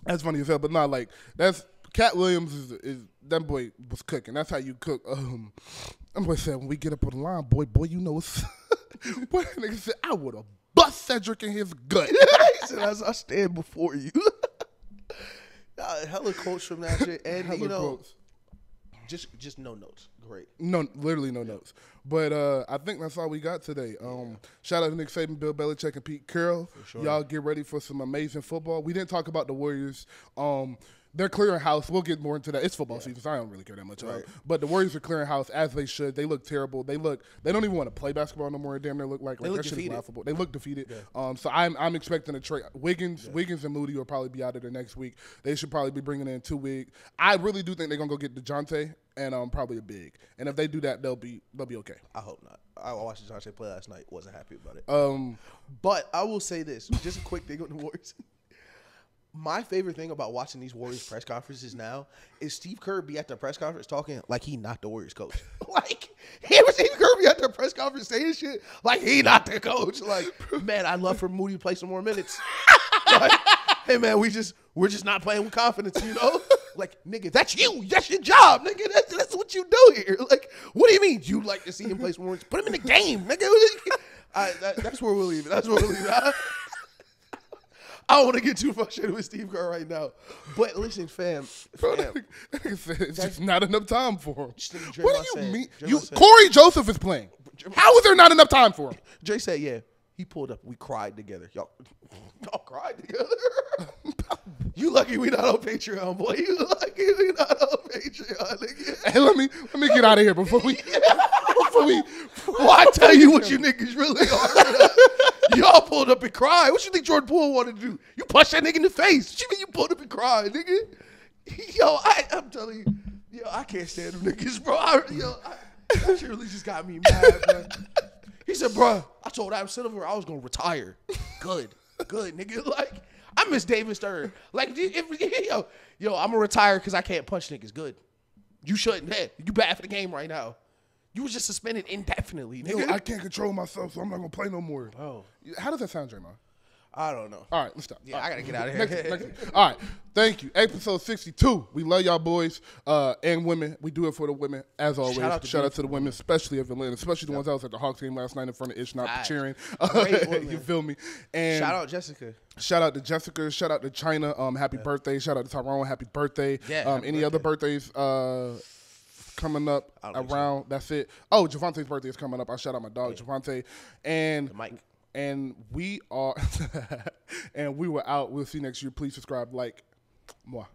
S2: That's funny as hell. But not like that's Katt Williams is that boy was cooking. That's how you cook. That boy said when we get up on the line, boy, you know it's. Boy, that nigga said I would have bust Cedric in his gut.
S1: He said I stand before you. Hella quotes from that shit, and you know, quotes. Just no notes. Great.
S2: No, literally no notes. But I think that's all we got today. Shout out to Nick Saban, Bill Belichick, and Pete Carroll. Sure. Y'all get ready for some amazing football. We didn't talk about the Warriors. They're clearing house. We'll get more into that. It's football season, so I don't really care that much. Right. But the Warriors are clearing house as they should. They look terrible. They don't even want to play basketball no more. Damn, they look like that shit is laughable. They look defeated. Yeah. So I'm expecting a trade. Wiggins and Moody will probably be out of there next week. They should probably be bringing in 2 weeks. I really do think they're gonna go get DeJounte and probably a big. And if they do that, they'll be okay.
S1: I hope not. I watched DeJounte play last night. Wasn't happy about it. But I will say this. Just a quick thing on the Warriors. My favorite thing about watching these Warriors press conferences now is Steve Kerr be at the press conference talking like he not the Warriors coach. Like, Steve Kerr be at the press conference saying shit like he not the coach. Like, man, I'd love for Moody to play some more minutes. Like, hey, man, we're just not playing with confidence, you know? Like, nigga, that's you. That's your job, nigga. That's what you do here. Like, what do you mean you like to see him play some more? Put him in the game, nigga. That's where we'll leave it. That's where we'll leave it. I don't want to get too frustrated with Steve Kerr right now. But listen, fam.
S2: It's just not enough time for him. What do you mean?
S1: Said,
S2: Corey Joseph is playing. How is there not enough time for him?
S1: Dre said, yeah. He pulled up. We cried together. Y'all cried together? You lucky we not on Patreon, boy. You lucky we not on Patreon, nigga.
S2: Hey, let me get out of here before we.
S1: Well, I tell you what you niggas really are. Y'all pulled up and cried. What you think Jordan Poole wanted to do? You punched that nigga in the face. What you mean you pulled up and cried, nigga? Yo, I'm telling you, I can't stand them niggas, bro. That shit really just got me mad, man. He said, bro, I told Adam Silver I was going to retire. Good, nigga. Like, I miss David Stern. Like, yo, I'm going to retire because I can't punch niggas. Good. You shouldn't. Hey, you bad for the game right now. You was just suspended indefinitely, nigga.
S2: Yo, I can't control myself, so I'm not going to play no more.
S1: Oh.
S2: How does that sound, Draymond?
S1: I don't know.
S2: All right, let's stop.
S1: Yeah, I gotta get out of here.
S2: Next. All right, thank you. Episode 62. We love y'all boys and women. We do it for the women as always. Shout out to the women, especially of Atlanta, especially the ones that was at the Hawks game last night in front of Ish, not cheering. You feel me? And
S1: shout out Jessica.
S2: Shout out to Jessica. Shout out to China. Happy birthday. Shout out to Tyrone. Happy birthday.
S1: Yeah,
S2: any other birthdays coming up around? That's it. Oh, Javante's birthday is coming up. I shout out my dog Javante and
S1: Mike.
S2: And we are, and we were out. We'll see you next year. Please subscribe, like, more.